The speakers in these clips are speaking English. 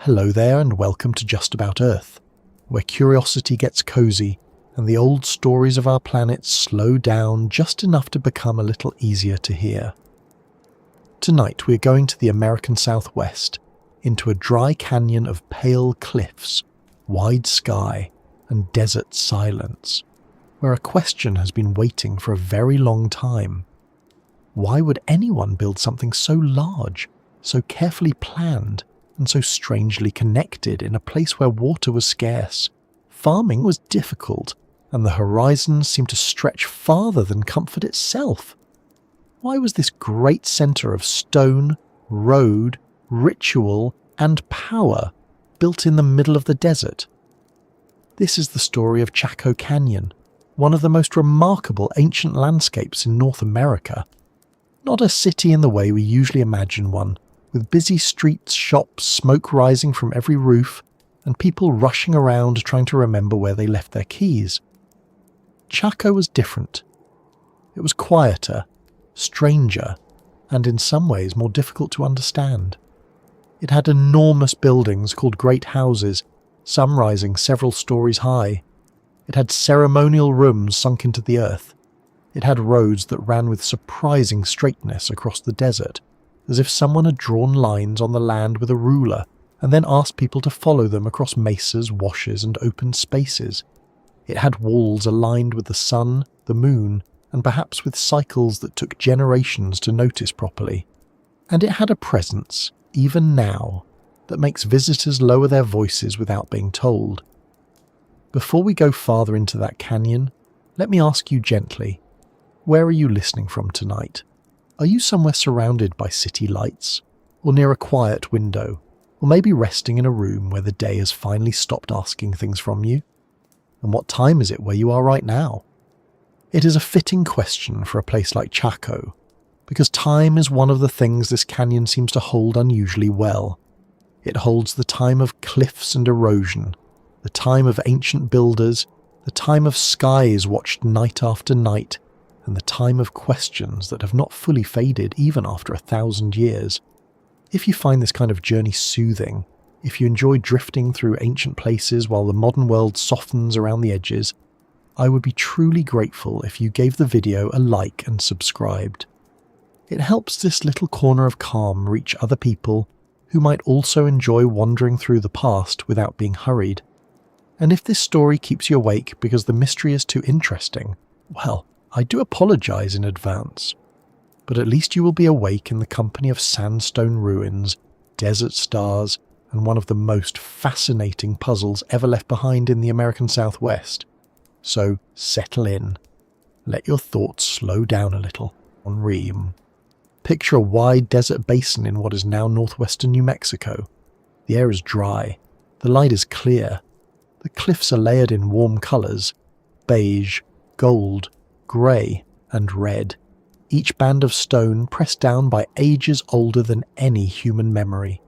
Hello there and welcome to Just About Earth, where curiosity gets cozy and the old stories of our planet slow down just enough to become a little easier to hear. Tonight we're going to the American Southwest, into a dry canyon of pale cliffs, wide sky and desert silence, where a question has been waiting for a very long time. Why would anyone build something so large, so carefully planned, and so strangely connected in a place where water was scarce? Farming was difficult, and the horizons seemed to stretch farther than comfort itself. Why was this great centre of stone, road, ritual, and power built in the middle of the desert? This is the story of Chaco Canyon, one of the most remarkable ancient landscapes in North America. Not a city in the way we usually imagine one, with busy streets, shops, smoke rising from every roof, and people rushing around trying to remember where they left their keys. Chaco was different. It was quieter, stranger, and in some ways more difficult to understand. It had enormous buildings called great houses, some rising several stories high. It had ceremonial rooms sunk into the earth. It had roads that ran with surprising straightness across the desert, as if someone had drawn lines on the land with a ruler and then asked people to follow them across mesas, washes, and open spaces. It had walls aligned with the sun, the moon, and perhaps with cycles that took generations to notice properly. And it had a presence, even now, that makes visitors lower their voices without being told. Before we go farther into that canyon, let me ask you gently, where are you listening from tonight? Are you somewhere surrounded by city lights, or near a quiet window, or maybe resting in a room where the day has finally stopped asking things from you? And what time is it where you are right now? It is a fitting question for a place like Chaco, because time is one of the things this canyon seems to hold unusually well. It holds the time of cliffs and erosion, the time of ancient builders, the time of skies watched night after night, and the time of questions that have not fully faded even after 1,000 years. If you find this kind of journey soothing, if you enjoy drifting through ancient places while the modern world softens around the edges, I would be truly grateful if you gave the video a like and subscribed. It helps this little corner of calm reach other people who might also enjoy wandering through the past without being hurried. And if this story keeps you awake because the mystery is too interesting, well, I do apologise in advance. But at least you will be awake in the company of sandstone ruins, desert stars, and one of the most fascinating puzzles ever left behind in the American Southwest. So settle in. Let your thoughts slow down a little on Reem. Picture a wide desert basin in what is now northwestern New Mexico. The air is dry. The light is clear. The cliffs are layered in warm colours: beige, gold, grey, and red, each band of stone pressed down by ages older than any human memory.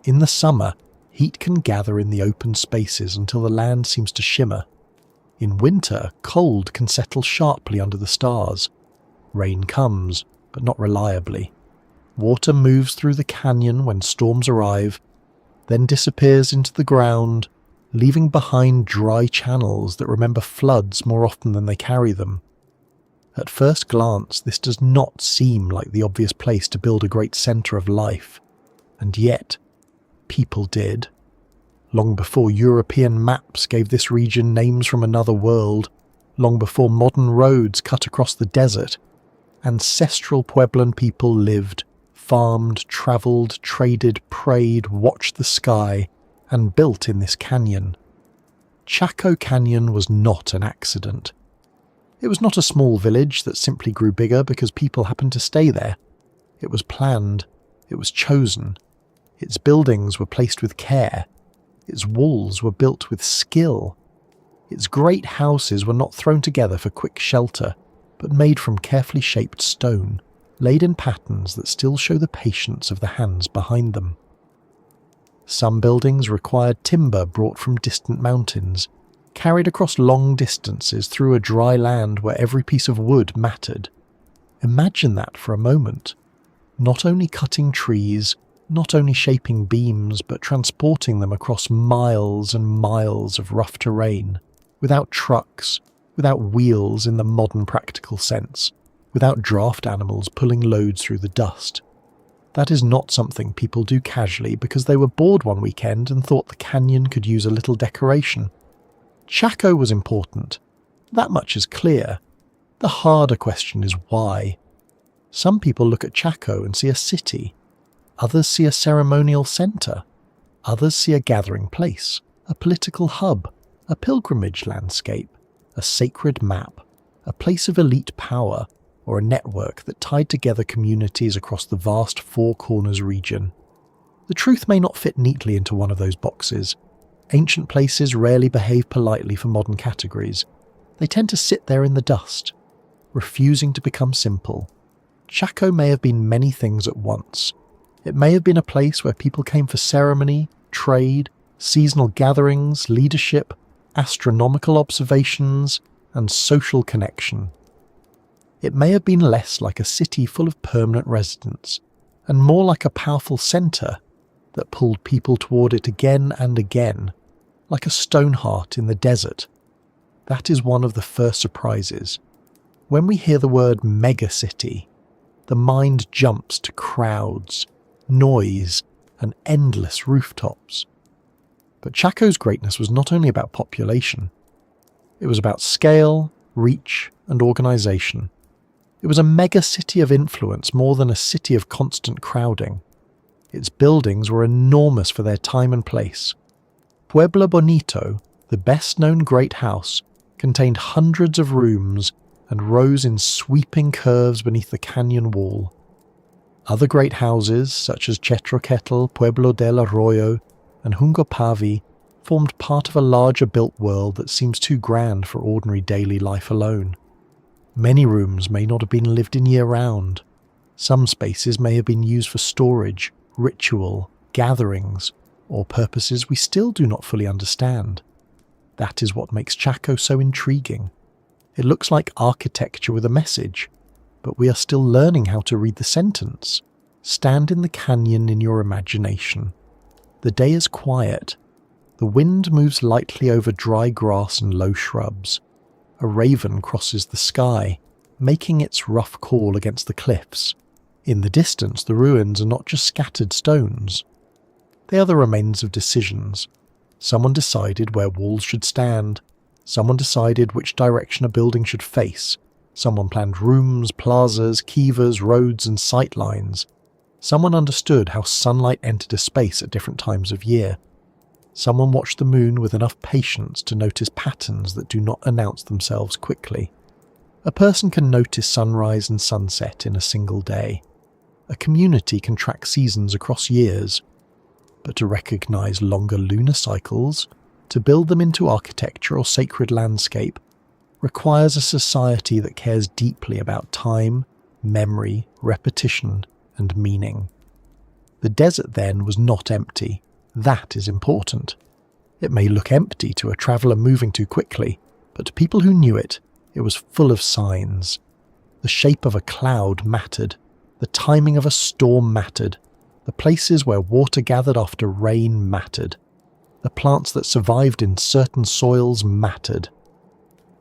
In the summer, heat can gather in the open spaces until the land seems to shimmer. In winter, cold can settle sharply under the stars. Rain comes, but not reliably. Water moves through the canyon when storms arrive, then disappears into the ground, leaving behind dry channels that remember floods more often than they carry them. At first glance, this does not seem like the obvious place to build a great centre of life. And yet, people did. Long before European maps gave this region names from another world, long before modern roads cut across the desert, ancestral Pueblan people lived, farmed, travelled, traded, prayed, watched the sky, and built in this canyon. Chaco Canyon was not an accident. It was not a small village that simply grew bigger because people happened to stay there. It was planned. It was chosen. Its buildings were placed with care. Its walls were built with skill. Its great houses were not thrown together for quick shelter, but made from carefully shaped stone, laid in patterns that still show the patience of the hands behind them. Some buildings required timber brought from distant mountains, carried across long distances through a dry land where every piece of wood mattered. Imagine that for a moment. Not only cutting trees, not only shaping beams but transporting them across miles and miles of rough terrain, without trucks, without wheels in the modern practical sense, without draft animals pulling loads through the dust. That is not something people do casually because they were bored one weekend and thought the canyon could use a little decoration. Chaco was important. That much is clear. The harder question is why. Some people look at Chaco and see a city. Others see a ceremonial centre. Others see a gathering place, a political hub, a pilgrimage landscape, a sacred map, a place of elite power, or a network that tied together communities across the vast Four Corners region. The truth may not fit neatly into one of those boxes. Ancient places rarely behave politely for modern categories. They tend to sit there in the dust, refusing to become simple. Chaco may have been many things at once. It may have been a place where people came for ceremony, trade, seasonal gatherings, leadership, astronomical observations, and social connection. It may have been less like a city full of permanent residents, and more like a powerful centre that pulled people toward it again and again, like a stone heart in the desert. That is one of the first surprises. When we hear the word megacity, the mind jumps to crowds, noise, and endless rooftops. But Chaco's greatness was not only about population. It was about scale, reach, and organisation. It was a megacity of influence more than a city of constant crowding. Its buildings were enormous for their time and place. Pueblo Bonito, the best-known great house, contained hundreds of rooms and rose in sweeping curves beneath the canyon wall. Other great houses, such as Chetroquetl, Pueblo del Arroyo, and Hungopavi, formed part of a larger built world that seems too grand for ordinary daily life alone. Many rooms may not have been lived in year-round. Some spaces may have been used for storage, ritual, gatherings, or purposes we still do not fully understand. That is what makes Chaco so intriguing. It looks like architecture with a message, but we are still learning how to read the sentence. Stand in the canyon in your imagination. The day is quiet. The wind moves lightly over dry grass and low shrubs. A raven crosses the sky, making its rough call against the cliffs. In the distance, the ruins are not just scattered stones. They are the remains of decisions. Someone decided where walls should stand. Someone decided which direction a building should face. Someone planned rooms, plazas, kivas, roads, and sight lines. Someone understood how sunlight entered a space at different times of year. Someone watched the moon with enough patience to notice patterns that do not announce themselves quickly. A person can notice sunrise and sunset in a single day. A community can track seasons across years. But to recognize longer lunar cycles, to build them into architecture or sacred landscape, requires a society that cares deeply about time, memory, repetition, and meaning. The desert then was not empty. That is important. It may look empty to a traveller moving too quickly, but to people who knew it, it was full of signs. The shape of a cloud mattered. The timing of a storm mattered. The places where water gathered after rain mattered. The plants that survived in certain soils mattered.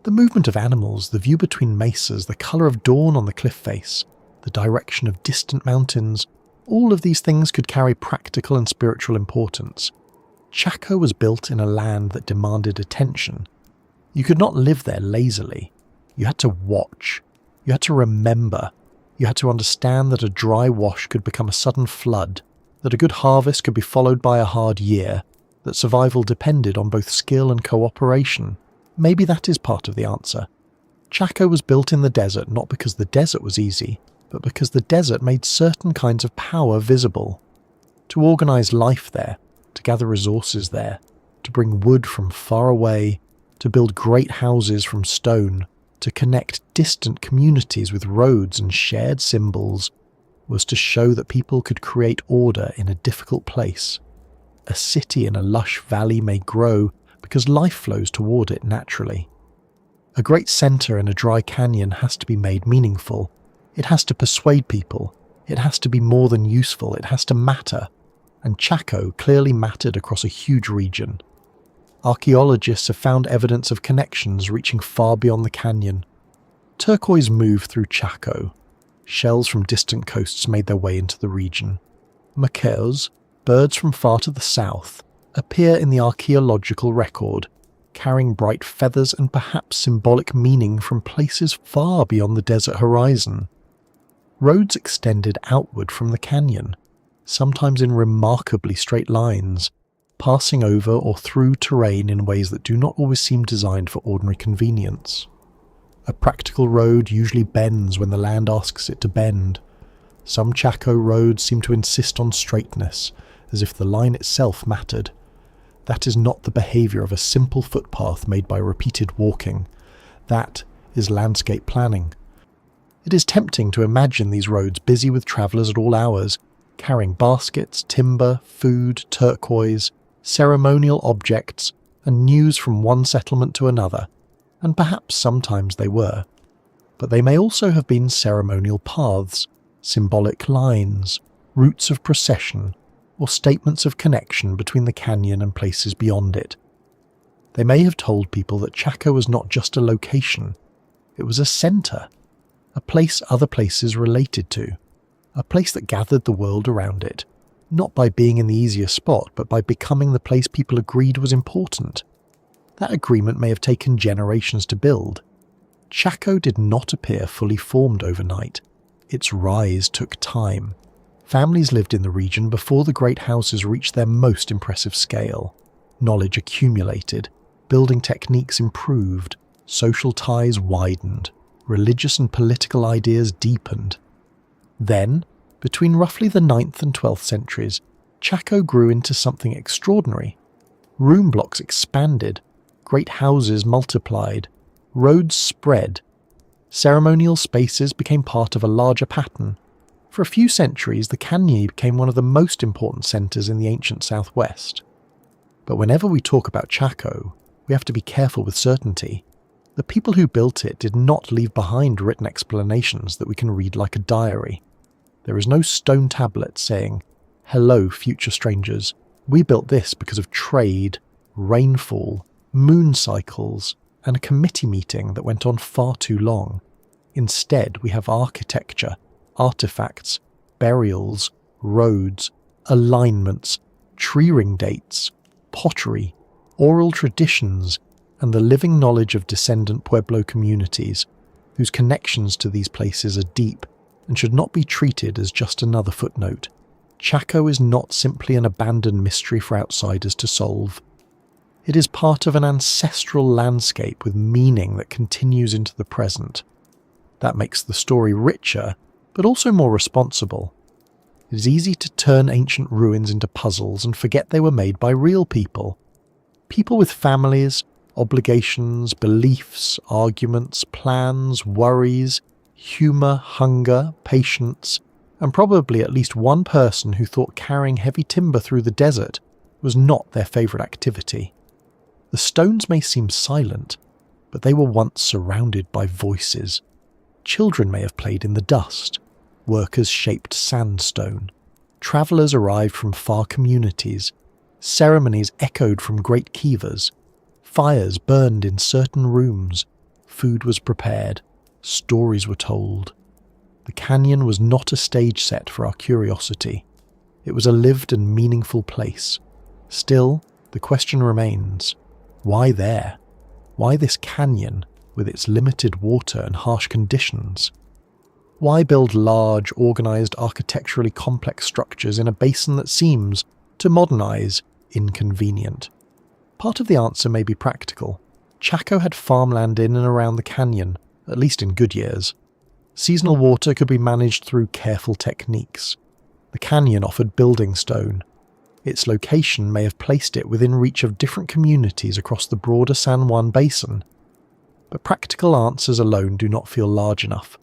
The movement of animals, the view between mesas, the colour of dawn on the cliff face, the direction of distant mountains, all of these things could carry practical and spiritual importance. Chaco was built in a land that demanded attention. You could not live there lazily. You had to watch. You had to remember. You had to understand that a dry wash could become a sudden flood, that a good harvest could be followed by a hard year, that survival depended on both skill and cooperation. Maybe that is part of the answer. Chaco was built in the desert not because the desert was easy, but because the desert made certain kinds of power visible. To organize life there, to gather resources there, to bring wood from far away, to build great houses from stone, to connect distant communities with roads and shared symbols, was to show that people could create order in a difficult place. A city in a lush valley may grow because life flows toward it naturally. A great centre in a dry canyon has to be made meaningful. It has to persuade people. It has to be more than useful. It has to matter. and Chaco clearly mattered across a huge region. Archaeologists have found evidence of connections reaching far beyond the canyon. Turquoise moved through Chaco. Shells from distant coasts made their way into the region. Macaws, birds from far to the south, appear in the archaeological record, carrying bright feathers and perhaps symbolic meaning from places far beyond the desert horizon. Roads extended outward from the canyon, sometimes in remarkably straight lines, passing over or through terrain in ways that do not always seem designed for ordinary convenience. A practical road usually bends when the land asks it to bend. Some Chaco roads seem to insist on straightness, as if the line itself mattered. That is not the behaviour of a simple footpath made by repeated walking. That is landscape planning. It is tempting to imagine these roads busy with travellers at all hours, carrying baskets, timber, food, turquoise, ceremonial objects, and news from one settlement to another, and perhaps sometimes they were. But they may also have been ceremonial paths, symbolic lines, routes of procession, or statements of connection between the canyon and places beyond it. They may have told people that Chaco was not just a location, it was a centre, a place other places related to, a place that gathered the world around it, not by being in the easiest spot, but by becoming the place people agreed was important. That agreement may have taken generations to build. Chaco did not appear fully formed overnight. Its rise took time. Families lived in the region before the great houses reached their most impressive scale. Knowledge accumulated, building techniques improved, social ties widened, religious and political ideas deepened. Then, between roughly the 9th and 12th centuries, Chaco grew into something extraordinary. Room blocks expanded, great houses multiplied, roads spread. Ceremonial spaces became part of a larger pattern. For a few centuries, the canyon became one of the most important centres in the ancient southwest. But whenever we talk about Chaco, we have to be careful with certainty. The people who built it did not leave behind written explanations that we can read like a diary. There is no stone tablet saying, "Hello, future strangers. We built this because of trade, rainfall, moon cycles, and a committee meeting that went on far too long." Instead, we have architecture, artifacts, burials, roads, alignments, tree ring dates, pottery, oral traditions, and the living knowledge of descendant Pueblo communities, whose connections to these places are deep and should not be treated as just another footnote. Chaco is not simply an abandoned mystery for outsiders to solve. It is part of an ancestral landscape with meaning that continues into the present. That makes the story richer, but also more responsible. It is easy to turn ancient ruins into puzzles and forget they were made by real people. People with families, obligations, beliefs, arguments, plans, worries, humour, hunger, patience, and probably at least one person who thought carrying heavy timber through the desert was not their favourite activity. The stones may seem silent, but they were once surrounded by voices. Children may have played in the dust. Workers shaped sandstone. Travellers arrived from far communities. Ceremonies echoed from great kivas. Fires burned in certain rooms. Food was prepared. Stories were told. The canyon was not a stage set for our curiosity. It was a lived and meaningful place. Still, the question remains, why there? Why this canyon with its limited water and harsh conditions? Why build large, organised, architecturally complex structures in a basin that seems, to modernise, inconvenient? Part of the answer may be practical. Chaco had farmland in and around the canyon, at least in good years. Seasonal water could be managed through careful techniques. The canyon offered building stone. Its location may have placed it within reach of different communities across the broader San Juan basin. But practical answers alone do not feel large enough.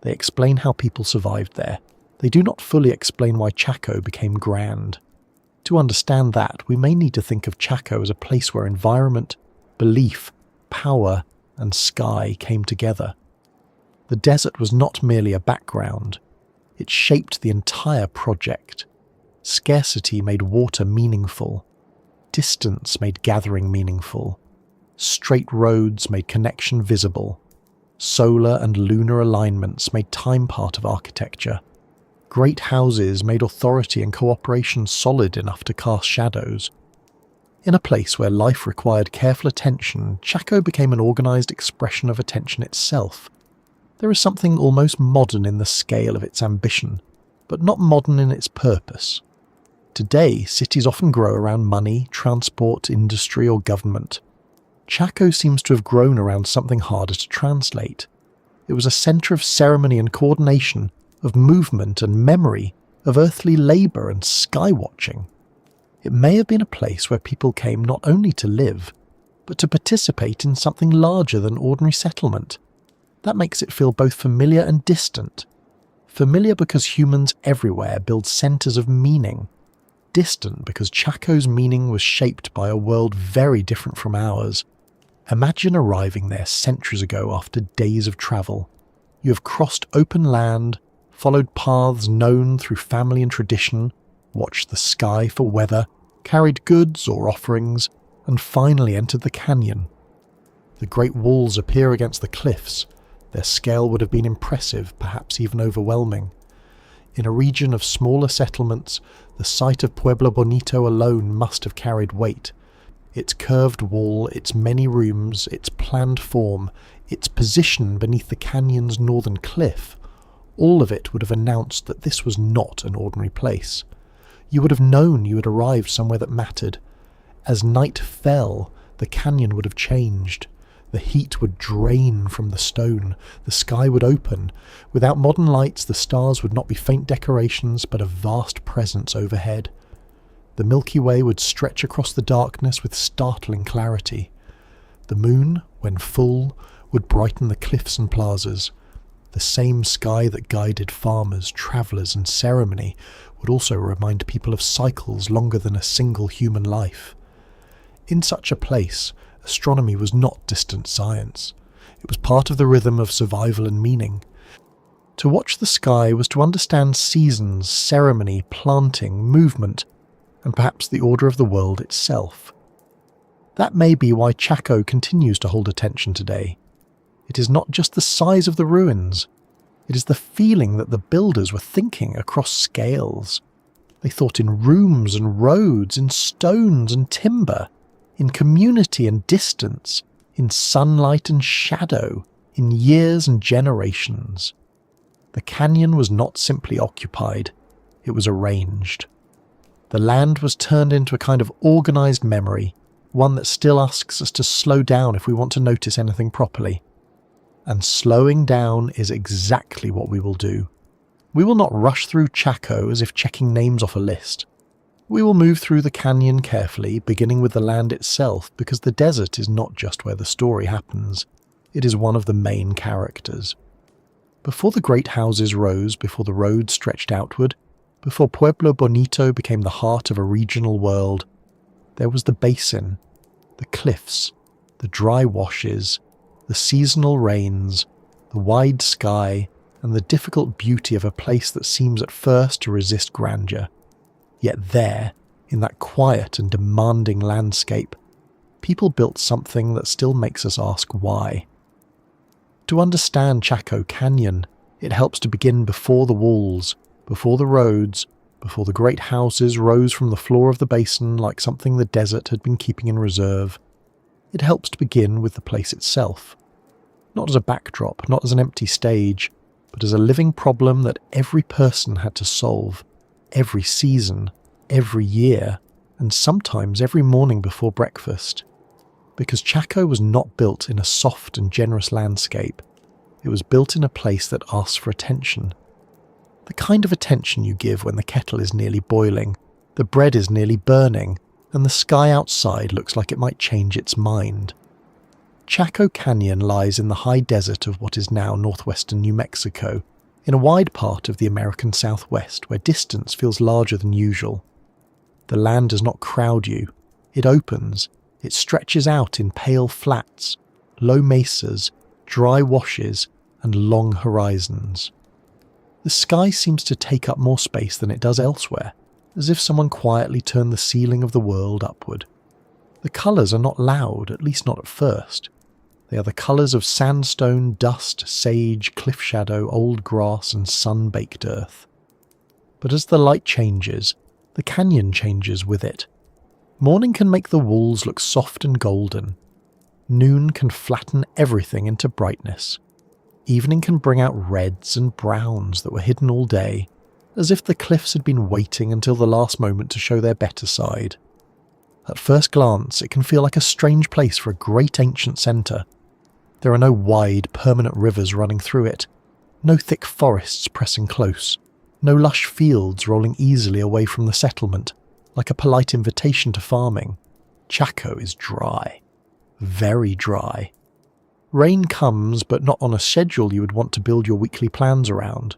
They explain how people survived there. They do not fully explain why Chaco became grand. To understand that, we may need to think of Chaco as a place where environment, belief, power, and sky came together. The desert was not merely a background. It shaped the entire project. Scarcity made water meaningful. Distance made gathering meaningful. Straight roads made connection visible. Solar and lunar alignments made time part of architecture. Great houses made authority and cooperation solid enough to cast shadows. In a place where life required careful attention, Chaco became an organised expression of attention itself. There is something almost modern in the scale of its ambition, but not modern in its purpose. Today, cities often grow around money, transport, industry or government. Chaco seems to have grown around something harder to translate. It was a centre of ceremony and coordination, of movement and memory, of earthly labour and sky-watching. It may have been a place where people came not only to live, but to participate in something larger than ordinary settlement. That makes it feel both familiar and distant. Familiar because humans everywhere build centres of meaning. Distant because Chaco's meaning was shaped by a world very different from ours. Imagine arriving there centuries ago after days of travel. You have crossed open land, followed paths known through family and tradition, watched the sky for weather, carried goods or offerings, and finally entered the canyon. The great walls appear against the cliffs. Their scale would have been impressive, perhaps even overwhelming. In a region of smaller settlements, the sight of Pueblo Bonito alone must have carried weight. Its curved wall, its many rooms, its planned form, its position beneath the canyon's northern cliff, all of it would have announced that this was not an ordinary place. You would have known you had arrived somewhere that mattered. As night fell, the canyon would have changed. The heat would drain from the stone, the sky would open. Without modern lights, the stars would not be faint decorations, but a vast presence overhead. The Milky Way would stretch across the darkness with startling clarity. The moon, when full, would brighten the cliffs and plazas. The same sky that guided farmers, travellers and ceremony would also remind people of cycles longer than a single human life. In such a place, astronomy was not distant science. It was part of the rhythm of survival and meaning. To watch the sky was to understand seasons, ceremony, planting, movement, and perhaps the order of the world itself. That may be why Chaco continues to hold attention today. It is not just the size of the ruins. It is the feeling that the builders were thinking across scales. They thought in rooms and roads, in stones and timber, in community and distance, in sunlight and shadow, in years and generations. The canyon was not simply occupied, it was arranged. The land was turned into a kind of organised memory, one that still asks us to slow down if we want to notice anything properly. And slowing down is exactly what we will do. We will not rush through Chaco as if checking names off a list. We will move through the canyon carefully, beginning with the land itself, because the desert is not just where the story happens. It is one of the main characters. Before the great houses rose, before the roads stretched outward, before Pueblo Bonito became the heart of a regional world, there was the basin, the cliffs, the dry washes, the seasonal rains, the wide sky, and the difficult beauty of a place that seems at first to resist grandeur. Yet there, in that quiet and demanding landscape, people built something that still makes us ask why. To understand Chaco Canyon, it helps to begin before the walls, before the roads, before the great houses rose from the floor of the basin like something the desert had been keeping in reserve. It helps to begin with the place itself. Not as a backdrop, not as an empty stage, but as a living problem that every person had to solve, every season, every year, and sometimes every morning before breakfast. Because Chaco was not built in a soft and generous landscape. It was built in a place that asks for attention. The kind of attention you give when the kettle is nearly boiling, the bread is nearly burning, and the sky outside looks like it might change its mind. Chaco Canyon lies in the high desert of what is now northwestern New Mexico, in a wide part of the American Southwest where distance feels larger than usual. The land does not crowd you. It opens. It stretches out in pale flats, low mesas, dry washes, and long horizons. The sky seems to take up more space than it does elsewhere. as if someone quietly turned the ceiling of the world upward. The colours are not loud, at least not at first. They are the colours of sandstone, dust, sage, cliff shadow, old grass and sun-baked earth. But as the light changes, the canyon changes with it. Morning can make the walls look soft and golden. Noon can flatten everything into brightness. Evening can bring out reds and browns that were hidden all day, as if the cliffs had been waiting until the last moment to show their better side. At first glance, it can feel like a strange place for a great ancient centre. There are no wide, permanent rivers running through it, no thick forests pressing close, no lush fields rolling easily away from the settlement, like a polite invitation to farming. Chaco is dry. Very dry. Rain comes, but not on a schedule you would want to build your weekly plans around.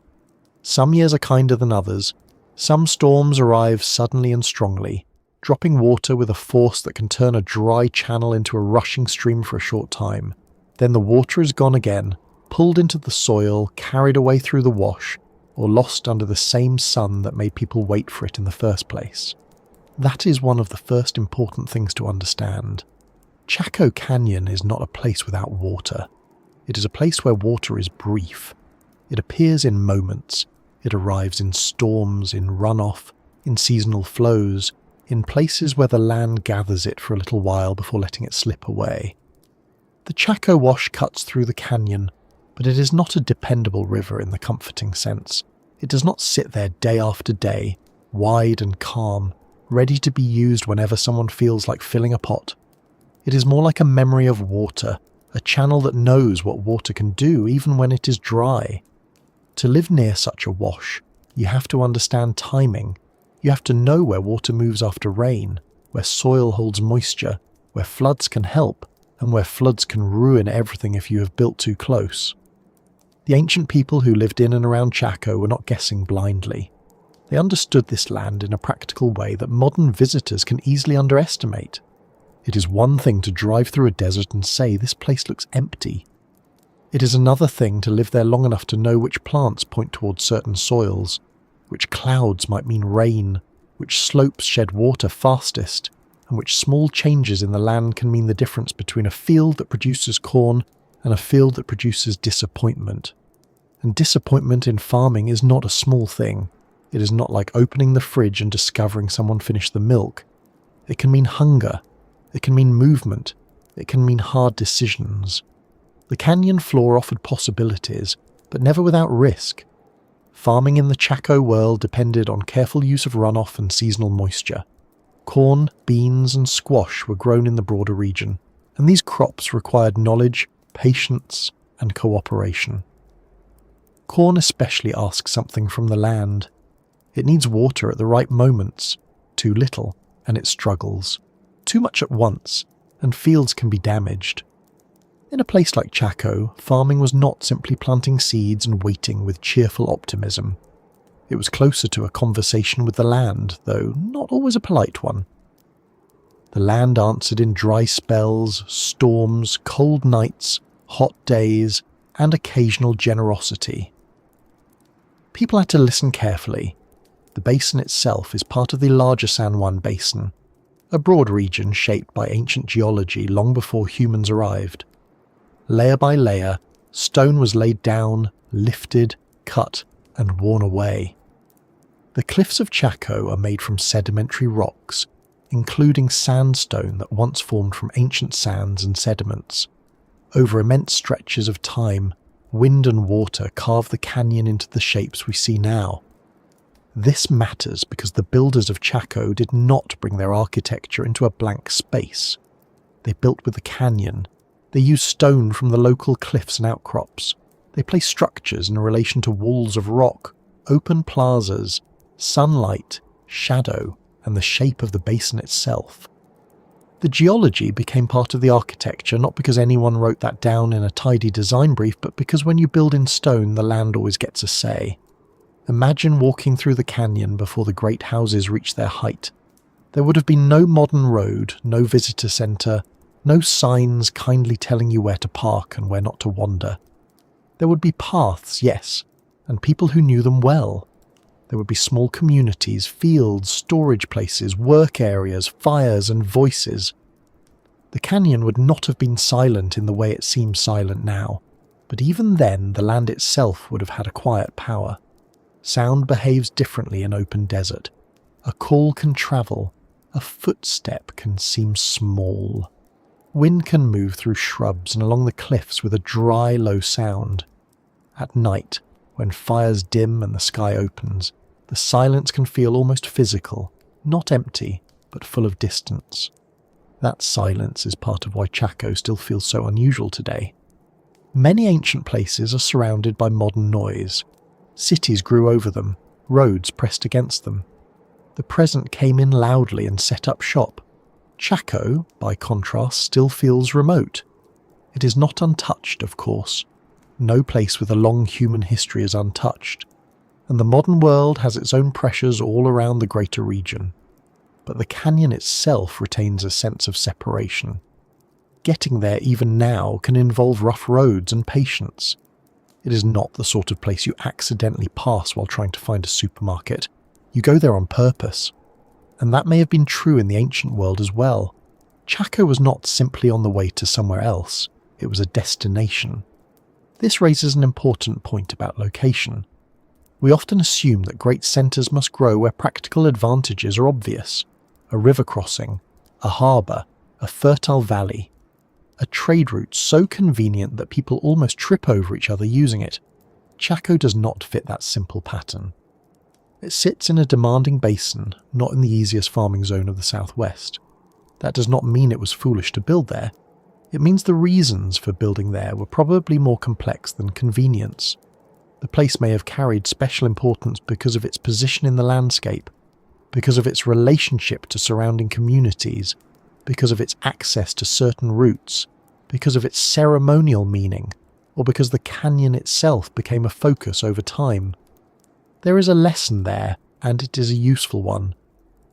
Some years are kinder than others. Some storms arrive suddenly and strongly, dropping water with a force that can turn a dry channel into a rushing stream for a short time. Then the water is gone again, pulled into the soil, carried away through the wash, or lost under the same sun that made people wait for it in the first place. That is one of the first important things to understand. Chaco Canyon is not a place without water. It is a place where water is brief. It appears in moments. It arrives in storms, in runoff, in seasonal flows, in places where the land gathers it for a little while before letting it slip away. The Chaco Wash cuts through the canyon, but it is not a dependable river in the comforting sense. It does not sit there day after day, wide and calm, ready to be used whenever someone feels like filling a pot. It is more like a memory of water, a channel that knows what water can do even when it is dry. To live near such a wash, you have to understand timing. You have to know where water moves after rain, where soil holds moisture, where floods can help, and where floods can ruin everything if you have built too close. The ancient people who lived in and around Chaco were not guessing blindly. They understood this land in a practical way that modern visitors can easily underestimate. It is one thing to drive through a desert and say this place looks empty. It is another thing to live there long enough to know which plants point towards certain soils, which clouds might mean rain, which slopes shed water fastest, and which small changes in the land can mean the difference between a field that produces corn and a field that produces disappointment. And disappointment in farming is not a small thing. It is not like opening the fridge and discovering someone finished the milk. It can mean hunger. It can mean movement. It can mean hard decisions. The canyon floor offered possibilities, but never without risk. Farming in the Chaco world depended on careful use of runoff and seasonal moisture. Corn, beans and squash were grown in the broader region, and these crops required knowledge, patience and cooperation. Corn especially asks something from the land. It needs water at the right moments. Too little, and it struggles. Too much at once, and fields can be damaged. In a place like Chaco, farming was not simply planting seeds and waiting with cheerful optimism. It was closer to a conversation with the land, though not always a polite one. The land answered in dry spells, storms, cold nights, hot days, and occasional generosity. People had to listen carefully. The basin itself is part of the larger San Juan Basin, a broad region shaped by ancient geology long before humans arrived. Layer by layer, stone was laid down, lifted, cut, and worn away. The cliffs of Chaco are made from sedimentary rocks, including sandstone that once formed from ancient sands and sediments. Over immense stretches of time, wind and water carved the canyon into the shapes we see now. This matters because the builders of Chaco did not bring their architecture into a blank space. They built with the canyon. They used stone from the local cliffs and outcrops. They placed structures in relation to walls of rock, open plazas, sunlight, shadow, and the shape of the basin itself. The geology became part of the architecture not because anyone wrote that down in a tidy design brief, but because when you build in stone, the land always gets a say. Imagine walking through the canyon before the great houses reached their height. There would have been no modern road, no visitor centre, no signs kindly telling you where to park and where not to wander. There would be paths, yes, and people who knew them well. There would be small communities, fields, storage places, work areas, fires and voices. The canyon would not have been silent in the way it seems silent now, but even then the land itself would have had a quiet power. Sound behaves differently in open desert. A call can travel, a footstep can seem small. Wind can move through shrubs and along the cliffs with a dry, low sound. At night, when fires dim and the sky opens, the silence can feel almost physical, not empty, but full of distance. That silence is part of why Chaco still feels so unusual today. Many ancient places are surrounded by modern noise. Cities grew over them, roads pressed against them. The present came in loudly and set up shop. Chaco, by contrast, still feels remote. It is not untouched, of course. No place with a long human history is untouched, and the modern world has its own pressures all around the greater region. But the canyon itself retains a sense of separation. Getting there even now can involve rough roads and patience. It is not the sort of place you accidentally pass while trying to find a supermarket. You go there on purpose. And that may have been true in the ancient world as well. Chaco was not simply on the way to somewhere else, it was a destination. This raises an important point about location. We often assume that great centres must grow where practical advantages are obvious. A river crossing, a harbour, a fertile valley. A trade route so convenient that people almost trip over each other using it. Chaco does not fit that simple pattern. It sits in a demanding basin, not in the easiest farming zone of the southwest. That does not mean it was foolish to build there. It means the reasons for building there were probably more complex than convenience. The place may have carried special importance because of its position in the landscape, because of its relationship to surrounding communities, because of its access to certain routes, because of its ceremonial meaning, or because the canyon itself became a focus over time. There is a lesson there, and it is a useful one.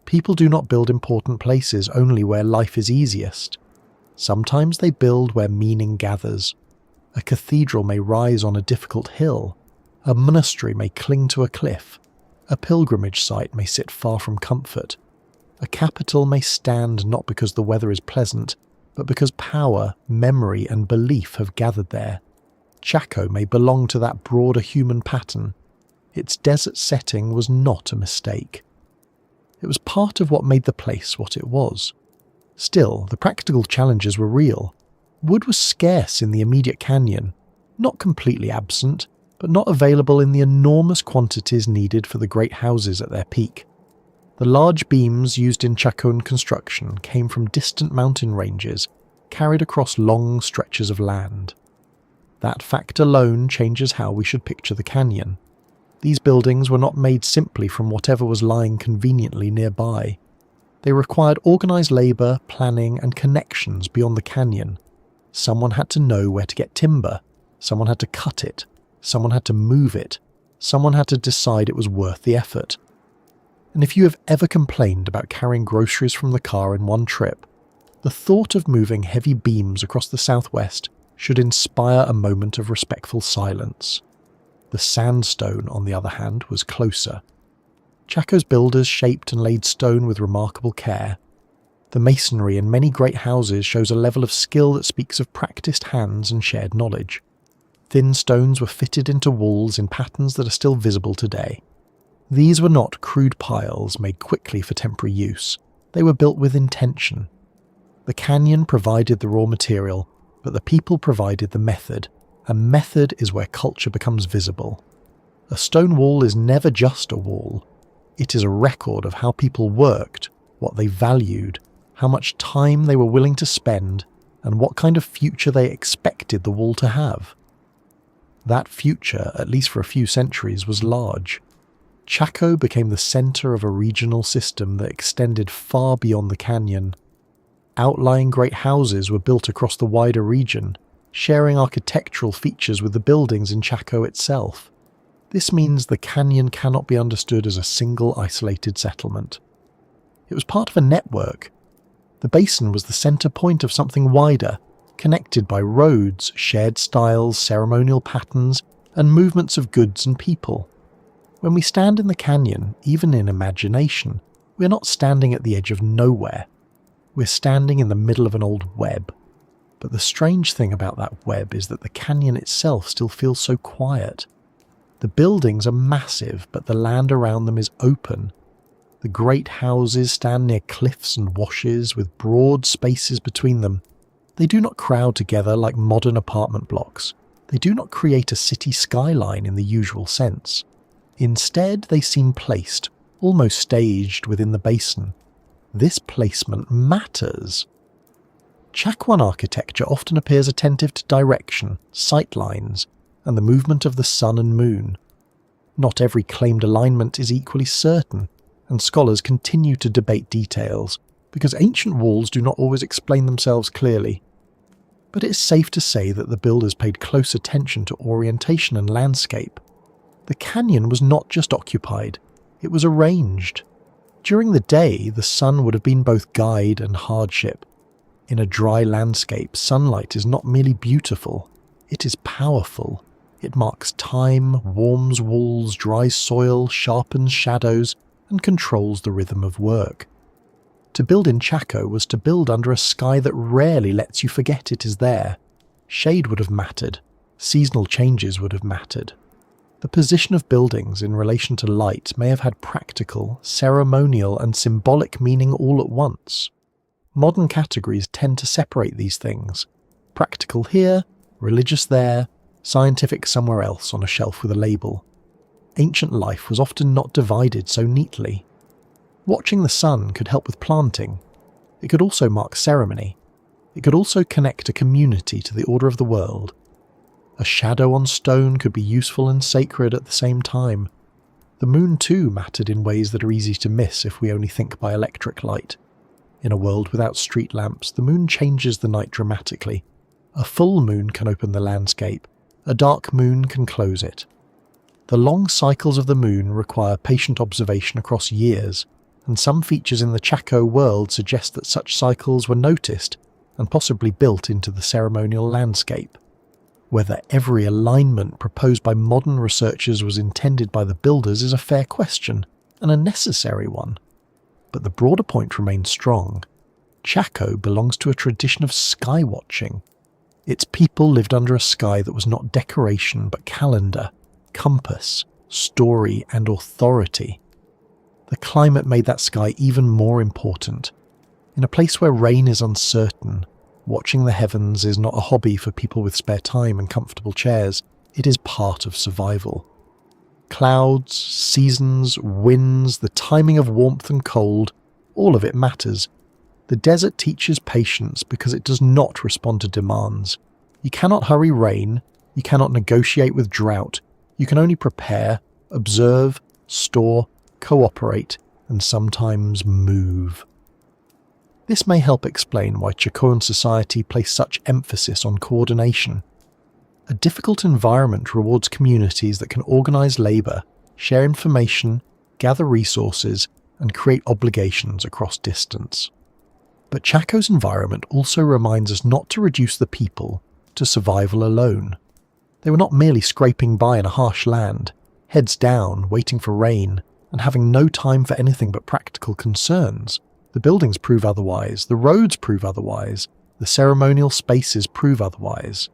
People do not build important places only where life is easiest. Sometimes they build where meaning gathers. A cathedral may rise on a difficult hill. A monastery may cling to a cliff. A pilgrimage site may sit far from comfort. A capital may stand not because the weather is pleasant, but because power, memory, and belief have gathered there. Chaco may belong to that broader human pattern. Its desert setting was not a mistake. It was part of what made the place what it was. Still, the practical challenges were real. Wood was scarce in the immediate canyon, not completely absent, but not available in the enormous quantities needed for the great houses at their peak. The large beams used in Chacoan construction came from distant mountain ranges, carried across long stretches of land. That fact alone changes how we should picture the canyon. These buildings were not made simply from whatever was lying conveniently nearby. They required organised labour, planning, and connections beyond the canyon. Someone had to know where to get timber, someone had to cut it, someone had to move it, someone had to decide it was worth the effort. And if you have ever complained about carrying groceries from the car in one trip, the thought of moving heavy beams across the southwest should inspire a moment of respectful silence. The sandstone, on the other hand, was closer. Chaco's builders shaped and laid stone with remarkable care. The masonry in many great houses shows a level of skill that speaks of practiced hands and shared knowledge. Thin stones were fitted into walls in patterns that are still visible today. These were not crude piles made quickly for temporary use. They were built with intention. The canyon provided the raw material, but the people provided the method, and method is where culture becomes visible. A stone wall is never just a wall. It is a record of how people worked, what they valued, how much time they were willing to spend, and what kind of future they expected the wall to have. That future, at least for a few centuries, was large. Chaco became the centre of a regional system that extended far beyond the canyon. Outlying great houses were built across the wider region, sharing architectural features with the buildings in Chaco itself. This means the canyon cannot be understood as a single isolated settlement. It was part of a network. The basin was the centre point of something wider, connected by roads, shared styles, ceremonial patterns, and movements of goods and people. When we stand in the canyon, even in imagination, we're not standing at the edge of nowhere. We're standing in the middle of an old web. But the strange thing about that web is that the canyon itself still feels so quiet. The buildings are massive, but the land around them is open. The great houses stand near cliffs and washes with broad spaces between them. They do not crowd together like modern apartment blocks. They do not create a city skyline in the usual sense. Instead, they seem placed, almost staged within the basin. This placement matters. Chacoan architecture often appears attentive to direction, sight lines, and the movement of the sun and moon. Not every claimed alignment is equally certain, and scholars continue to debate details, because ancient walls do not always explain themselves clearly. But it is safe to say that the builders paid close attention to orientation and landscape. The canyon was not just occupied, it was arranged. During the day, the sun would have been both guide and hardship. In a dry landscape, sunlight is not merely beautiful, it is powerful. It marks time, warms walls, dries soil, sharpens shadows, and controls the rhythm of work. To build in Chaco was to build under a sky that rarely lets you forget it is there. Shade would have mattered, seasonal changes would have mattered. The position of buildings in relation to light may have had practical, ceremonial, and symbolic meaning all at once. Modern categories tend to separate these things. Practical here, religious there, scientific somewhere else on a shelf with a label. Ancient life was often not divided so neatly. Watching the sun could help with planting. It could also mark ceremony. It could also connect a community to the order of the world. A shadow on stone could be useful and sacred at the same time. The moon too mattered in ways that are easy to miss if we only think by electric light. In a world without street lamps, the moon changes the night dramatically. A full moon can open the landscape. A dark moon can close it. The long cycles of the moon require patient observation across years, and some features in the Chaco world suggest that such cycles were noticed and possibly built into the ceremonial landscape. Whether every alignment proposed by modern researchers was intended by the builders is a fair question, and a necessary one. But the broader point remains strong. Chaco belongs to a tradition of sky watching. Its people lived under a sky that was not decoration but calendar, compass, story, and authority. The climate made that sky even more important. In a place where rain is uncertain, watching the heavens is not a hobby for people with spare time and comfortable chairs, it is part of survival. Clouds, seasons, winds, the timing of warmth and cold, all of it matters. The desert teaches patience because it does not respond to demands. You cannot hurry rain, you cannot negotiate with drought, you can only prepare, observe, store, cooperate, and sometimes move. This may help explain why Chacoan society placed such emphasis on coordination. A difficult environment rewards communities that can organize labor, share information, gather resources, and create obligations across distance. But Chaco's environment also reminds us not to reduce the people to survival alone. They were not merely scraping by in a harsh land, heads down, waiting for rain, and having no time for anything but practical concerns. The buildings prove otherwise, the roads prove otherwise, the ceremonial spaces prove otherwise.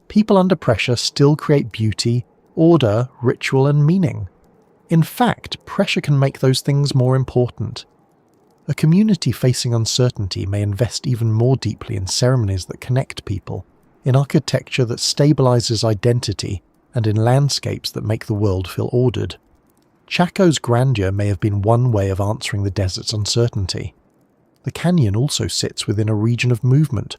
People under pressure still create beauty, order, ritual, and meaning. In fact, pressure can make those things more important. A community facing uncertainty may invest even more deeply in ceremonies that connect people, in architecture that stabilizes identity, and in landscapes that make the world feel ordered. Chaco's grandeur may have been one way of answering the desert's uncertainty. The canyon also sits within a region of movement.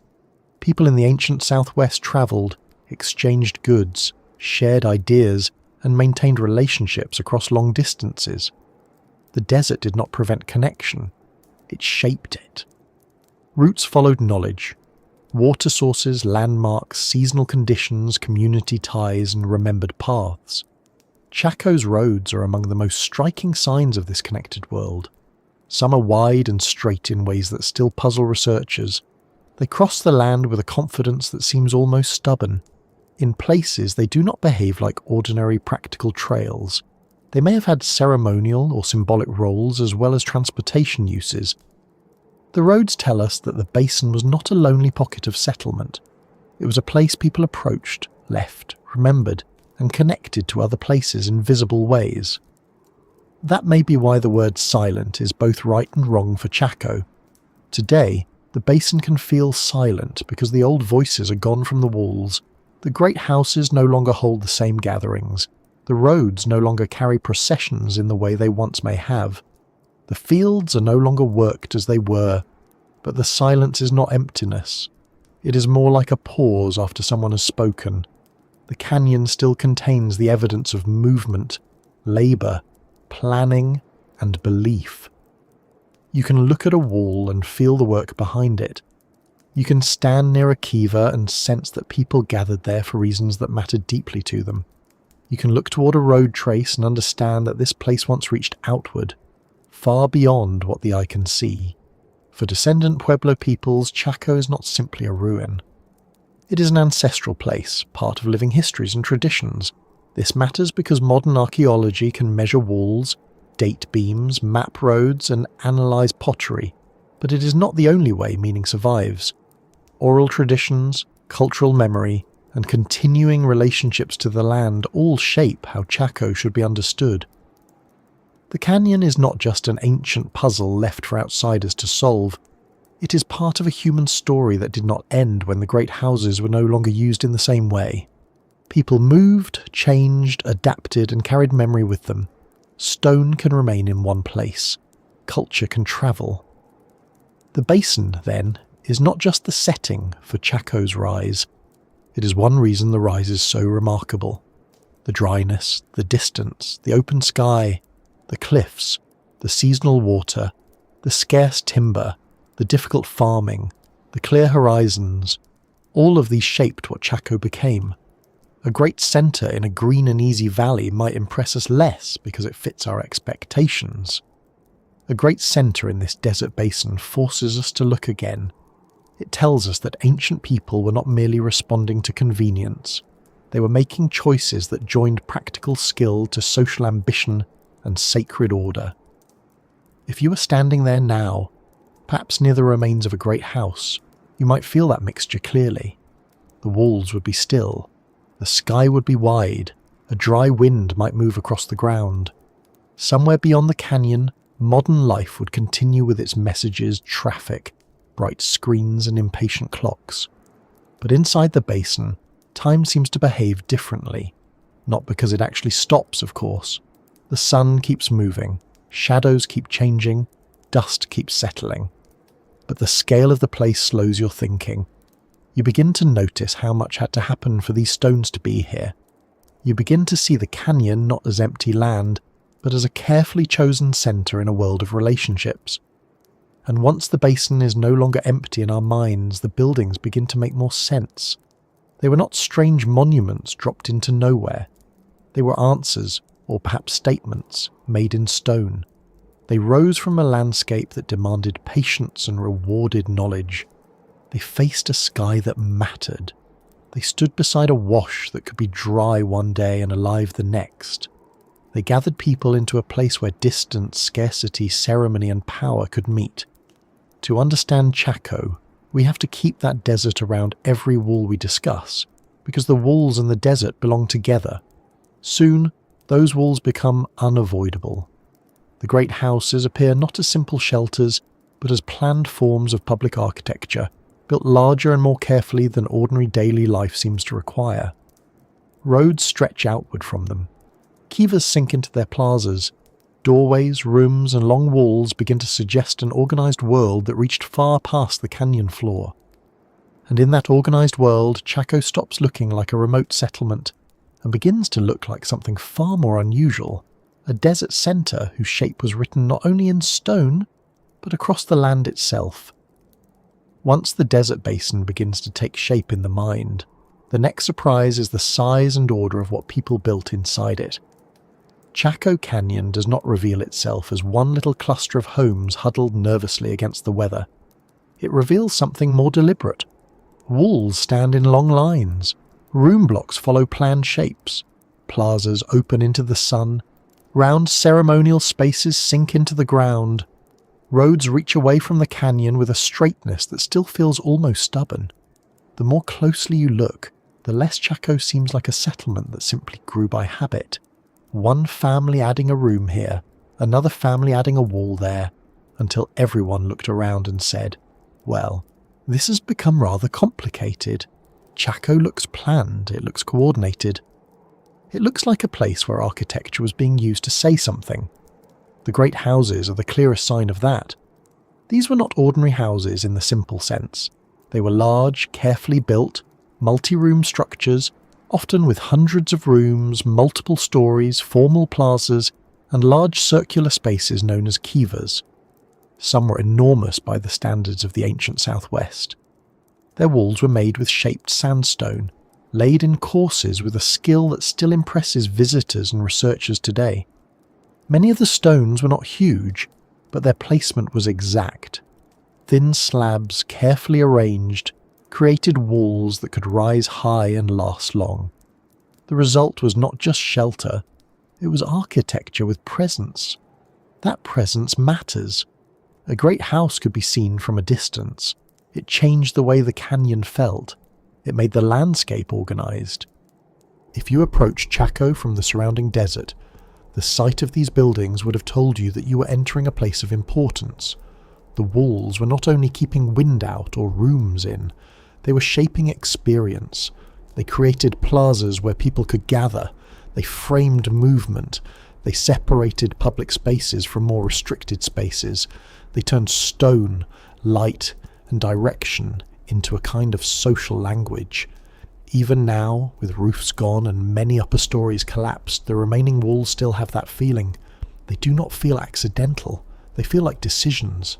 People in the ancient southwest travelled, exchanged goods, shared ideas, and maintained relationships across long distances. The desert did not prevent connection, it shaped it. Routes followed knowledge. Water sources, landmarks, seasonal conditions, community ties, and remembered paths. Chaco's roads are among the most striking signs of this connected world. Some are wide and straight in ways that still puzzle researchers. They cross the land with a confidence that seems almost stubborn. In places, they do not behave like ordinary practical trails. They may have had ceremonial or symbolic roles as well as transportation uses. The roads tell us that the basin was not a lonely pocket of settlement. It was a place people approached, left, remembered, and connected to other places in visible ways. That may be why the word silent is both right and wrong for Chaco. Today, the basin can feel silent because the old voices are gone from the walls. The great houses no longer hold the same gatherings. The roads no longer carry processions in the way they once may have. The fields are no longer worked as they were, but the silence is not emptiness. It is more like a pause after someone has spoken. The canyon still contains the evidence of movement, labour, planning, and belief. You can look at a wall and feel the work behind it. You can stand near a kiva and sense that people gathered there for reasons that mattered deeply to them. You can look toward a road trace and understand that this place once reached outward, far beyond what the eye can see. For descendant Pueblo peoples, Chaco is not simply a ruin. It is an ancestral place, part of living histories and traditions. This matters because modern archaeology can measure walls, date beams, map roads, and analyse pottery, but it is not the only way meaning survives. Oral traditions, cultural memory, and continuing relationships to the land all shape how Chaco should be understood. The canyon is not just an ancient puzzle left for outsiders to solve. It is part of a human story that did not end when the great houses were no longer used in the same way. People moved, changed, adapted, and carried memory with them. Stone can remain in one place. Culture can travel. The basin, then, is not just the setting for Chaco's rise. It is one reason the rise is so remarkable. The dryness, the distance, the open sky, the cliffs, the seasonal water, the scarce timber, the difficult farming, the clear horizons, all of these shaped what Chaco became. A great centre in a green and easy valley might impress us less because it fits our expectations. A great centre in this desert basin forces us to look again. It tells us that ancient people were not merely responding to convenience. They were making choices that joined practical skill to social ambition and sacred order. If you were standing there now, perhaps near the remains of a great house, you might feel that mixture clearly. The walls would be still. The sky would be wide. A dry wind might move across the ground. Somewhere beyond the canyon, modern life would continue with its messages, traffic, bright screens and impatient clocks. But inside the basin, time seems to behave differently. Not because it actually stops, of course. The sun keeps moving, shadows keep changing, dust keeps settling. But the scale of the place slows your thinking. You begin to notice how much had to happen for these stones to be here. You begin to see the canyon not as empty land, but as a carefully chosen centre in a world of relationships. And once the basin is no longer empty in our minds, the buildings begin to make more sense. They were not strange monuments dropped into nowhere. They were answers, or perhaps statements, made in stone. They rose from a landscape that demanded patience and rewarded knowledge. They faced a sky that mattered. They stood beside a wash that could be dry one day and alive the next. They gathered people into a place where distance, scarcity, ceremony, and power could meet. To understand Chaco, we have to keep that desert around every wall we discuss, because the walls and the desert belong together. Soon, those walls become unavoidable. The great houses appear not as simple shelters, but as planned forms of public architecture, built larger and more carefully than ordinary daily life seems to require. Roads stretch outward from them. Kivas sink into their plazas. Doorways, rooms, and long walls begin to suggest an organised world that reached far past the canyon floor. And in that organised world, Chaco stops looking like a remote settlement and begins to look like something far more unusual, a desert centre whose shape was written not only in stone, but across the land itself. Once the desert basin begins to take shape in the mind, the next surprise is the size and order of what people built inside it. Chaco Canyon does not reveal itself as one little cluster of homes huddled nervously against the weather. It reveals something more deliberate. Walls stand in long lines. Room blocks follow planned shapes. Plazas open into the sun. Round ceremonial spaces sink into the ground. Roads reach away from the canyon with a straightness that still feels almost stubborn. The more closely you look, the less Chaco seems like a settlement that simply grew by habit. One family adding a room here, another family adding a wall there, until everyone looked around and said, well, this has become rather complicated. Chaco looks planned, it looks coordinated. It looks like a place where architecture was being used to say something. The great houses are the clearest sign of that. These were not ordinary houses in the simple sense. They were large, carefully built, multi-room structures, often with hundreds of rooms, multiple stories, formal plazas, and large circular spaces known as kivas. Some were enormous by the standards of the ancient southwest. Their walls were made with shaped sandstone, laid in courses with a skill that still impresses visitors and researchers today. Many of the stones were not huge, but their placement was exact. Thin slabs, carefully arranged, created walls that could rise high and last long. The result was not just shelter, it was architecture with presence. That presence matters. A great house could be seen from a distance. It changed the way the canyon felt. It made the landscape organized. If you approached Chaco from the surrounding desert, the sight of these buildings would have told you that you were entering a place of importance. The walls were not only keeping wind out or rooms in, they were shaping experience. They created plazas where people could gather. They framed movement. They separated public spaces from more restricted spaces. They turned stone, light, and direction into a kind of social language. Even now, with roofs gone and many upper stories collapsed, the remaining walls still have that feeling. They do not feel accidental. They feel like decisions.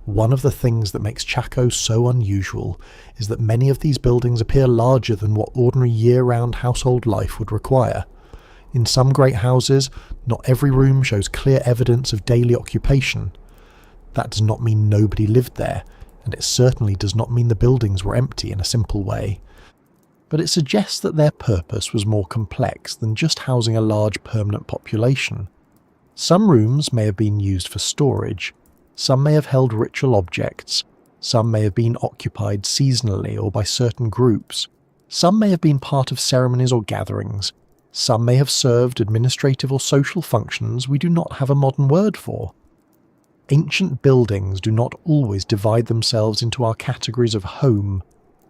One of the things that makes Chaco so unusual is that many of these buildings appear larger than what ordinary year-round household life would require. In some great houses, not every room shows clear evidence of daily occupation. That does not mean nobody lived there, and it certainly does not mean the buildings were empty in a simple way. But it suggests that their purpose was more complex than just housing a large permanent population. Some rooms may have been used for storage, some may have held ritual objects, some may have been occupied seasonally or by certain groups, some may have been part of ceremonies or gatherings, some may have served administrative or social functions we do not have a modern word for. Ancient buildings do not always divide themselves into our categories of home,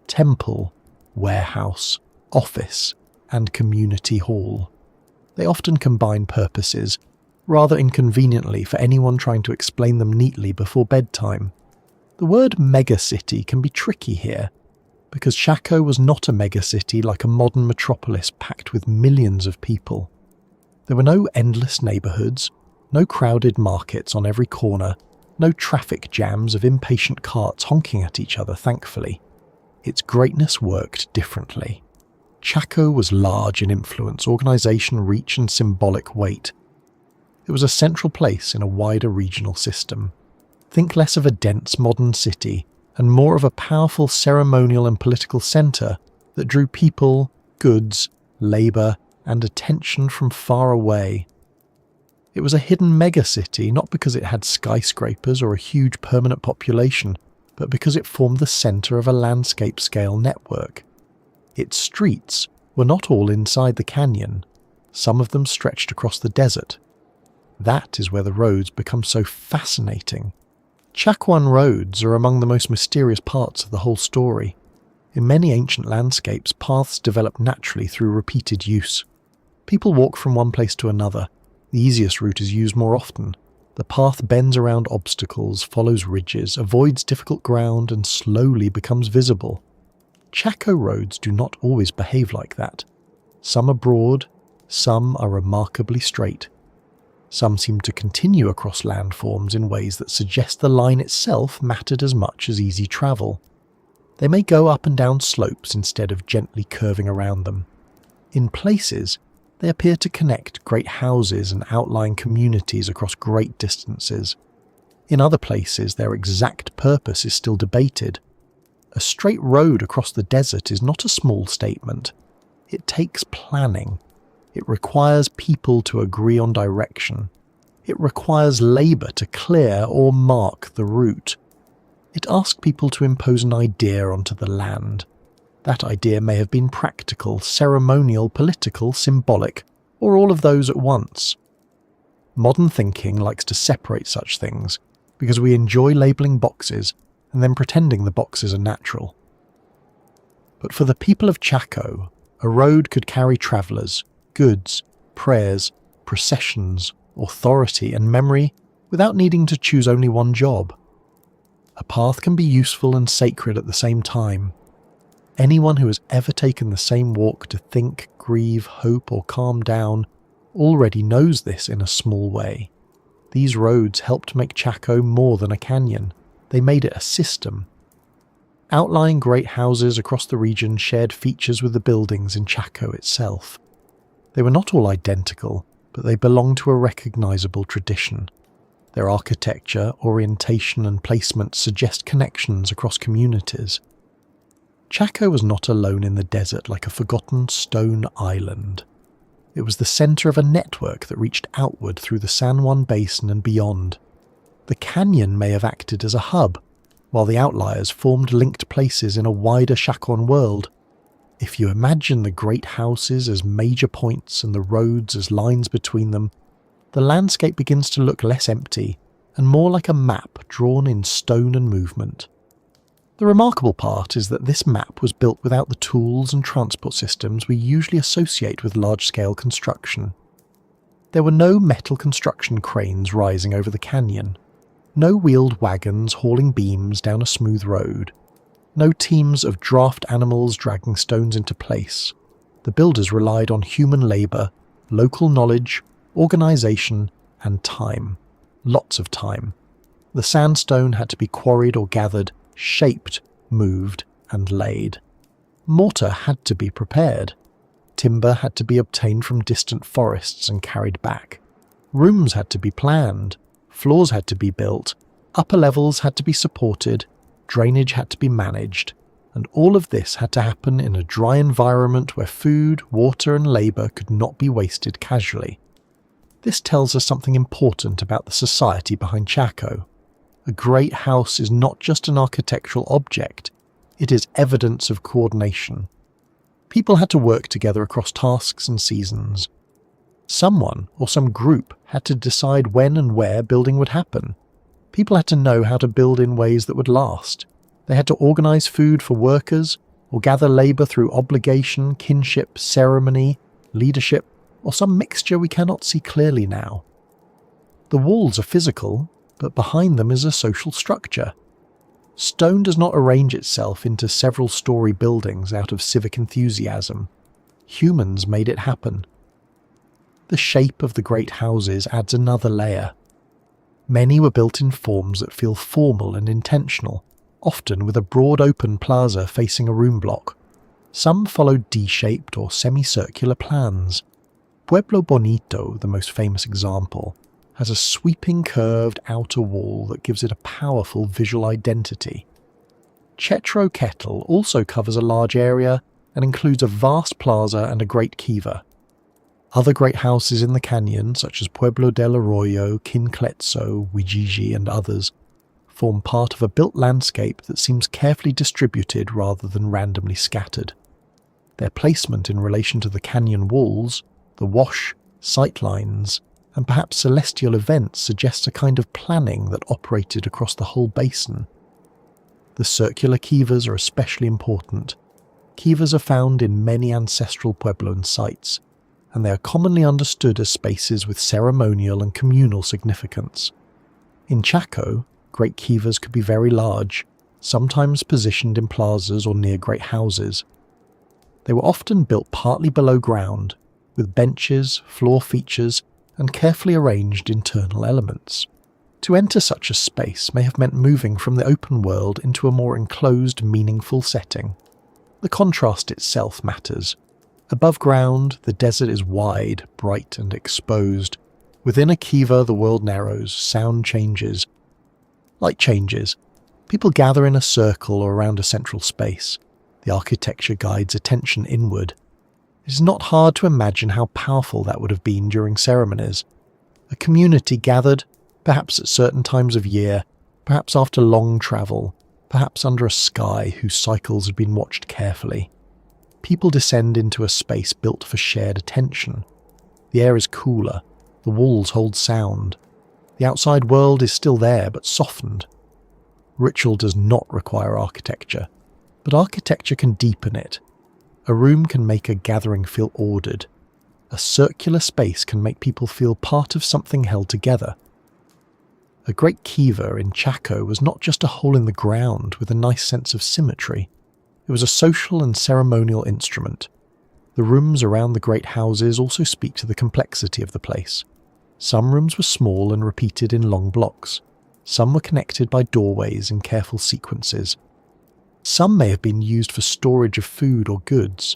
temple, warehouse, office, and community hall. They often combine purposes, rather inconveniently for anyone trying to explain them neatly before bedtime. The word megacity can be tricky here, because Chaco was not a megacity like a modern metropolis packed with millions of people. There were no endless neighbourhoods, no crowded markets on every corner, no traffic jams of impatient carts honking at each other, thankfully. Its greatness worked differently. Chaco was large in influence, organisation, reach and symbolic weight. It was a central place in a wider regional system. Think less of a dense modern city and more of a powerful ceremonial and political centre that drew people, goods, labour and attention from far away. It was a hidden megacity not because it had skyscrapers or a huge permanent population, but because it formed the centre of a landscape-scale network. Its streets were not all inside the canyon. Some of them stretched across the desert. That is where the roads become so fascinating. Chacoan roads are among the most mysterious parts of the whole story. In many ancient landscapes, paths develop naturally through repeated use. People walk from one place to another. The easiest route is used more often. The path bends around obstacles, follows ridges, avoids difficult ground, and slowly becomes visible. Chaco roads do not always behave like that. Some are broad, some are remarkably straight. Some seem to continue across landforms in ways that suggest the line itself mattered as much as easy travel. They may go up and down slopes instead of gently curving around them. In places, they appear to connect great houses and outlying communities across great distances. In other places, their exact purpose is still debated. A straight road across the desert is not a small statement. It takes planning. It requires people to agree on direction. It requires labour to clear or mark the route. It asks people to impose an idea onto the land. That idea may have been practical, ceremonial, political, symbolic, or all of those at once. Modern thinking likes to separate such things because we enjoy labelling boxes and then pretending the boxes are natural. But for the people of Chaco, a road could carry travellers, goods, prayers, processions, authority and memory without needing to choose only one job. A path can be useful and sacred at the same time. Anyone who has ever taken the same walk to think, grieve, hope or calm down already knows this in a small way. These roads helped make Chaco more than a canyon. They made it a system. Outlying great houses across the region shared features with the buildings in Chaco itself. They were not all identical, but they belonged to a recognisable tradition. Their architecture, orientation and placement suggest connections across communities. Chaco was not alone in the desert like a forgotten stone island. It was the centre of a network that reached outward through the San Juan Basin and beyond. The canyon may have acted as a hub, while the outliers formed linked places in a wider Chacan world. If you imagine the great houses as major points and the roads as lines between them, the landscape begins to look less empty and more like a map drawn in stone and movement. The remarkable part is that this map was built without the tools and transport systems we usually associate with large-scale construction. There were no metal construction cranes rising over the canyon, no wheeled wagons hauling beams down a smooth road, no teams of draft animals dragging stones into place. The builders relied on human labour, local knowledge, organisation and time. Lots of time. The sandstone had to be quarried or gathered, shaped, moved and laid. Mortar had to be prepared. Timber had to be obtained from distant forests and carried back. Rooms had to be planned. Floors had to be built. Upper levels had to be supported. Drainage had to be managed. And all of this had to happen in a dry environment where food, water and labour could not be wasted casually. This tells us something important about the society behind Chaco. A great house is not just an architectural object, it is evidence of coordination. People had to work together across tasks and seasons. Someone or some group had to decide when and where building would happen. People had to know how to build in ways that would last. They had to organise food for workers, or gather labour through obligation, kinship, ceremony, leadership, or some mixture we cannot see clearly now. The walls are physical, but behind them is a social structure. Stone does not arrange itself into several-storey buildings out of civic enthusiasm. Humans made it happen. The shape of the great houses adds another layer. Many were built in forms that feel formal and intentional, often with a broad open plaza facing a room block. Some followed D-shaped or semicircular plans. Pueblo Bonito, the most famous example, has a sweeping curved outer wall that gives it a powerful visual identity. Chetro Kettle also covers a large area and includes a vast plaza and a great kiva. Other great houses in the canyon, such as Pueblo del Arroyo, Quincletso, Wijiji and others, form part of a built landscape that seems carefully distributed rather than randomly scattered. Their placement in relation to the canyon walls, the wash, sightlines, and perhaps celestial events suggests a kind of planning that operated across the whole basin. The circular kivas are especially important. Kivas are found in many ancestral Puebloan sites, and they are commonly understood as spaces with ceremonial and communal significance. In Chaco, great kivas could be very large, sometimes positioned in plazas or near great houses. They were often built partly below ground, with benches, floor features, and carefully arranged internal elements. To enter such a space may have meant moving from the open world into a more enclosed, meaningful setting. The contrast itself matters. Above ground, the desert is wide, bright and exposed. Within a kiva, the world narrows, sound changes. Light changes. People gather in a circle or around a central space. The architecture guides attention inward. It is not hard to imagine how powerful that would have been during ceremonies. A community gathered, perhaps at certain times of year, perhaps after long travel, perhaps under a sky whose cycles had been watched carefully. People descend into a space built for shared attention. The air is cooler, the walls hold sound. The outside world is still there, but softened. Ritual does not require architecture, but architecture can deepen it. A room can make a gathering feel ordered. A circular space can make people feel part of something held together. A great kiva in Chaco was not just a hole in the ground with a nice sense of symmetry. It was a social and ceremonial instrument. The rooms around the great houses also speak to the complexity of the place. Some rooms were small and repeated in long blocks. Some were connected by doorways in careful sequences. Some may have been used for storage of food or goods.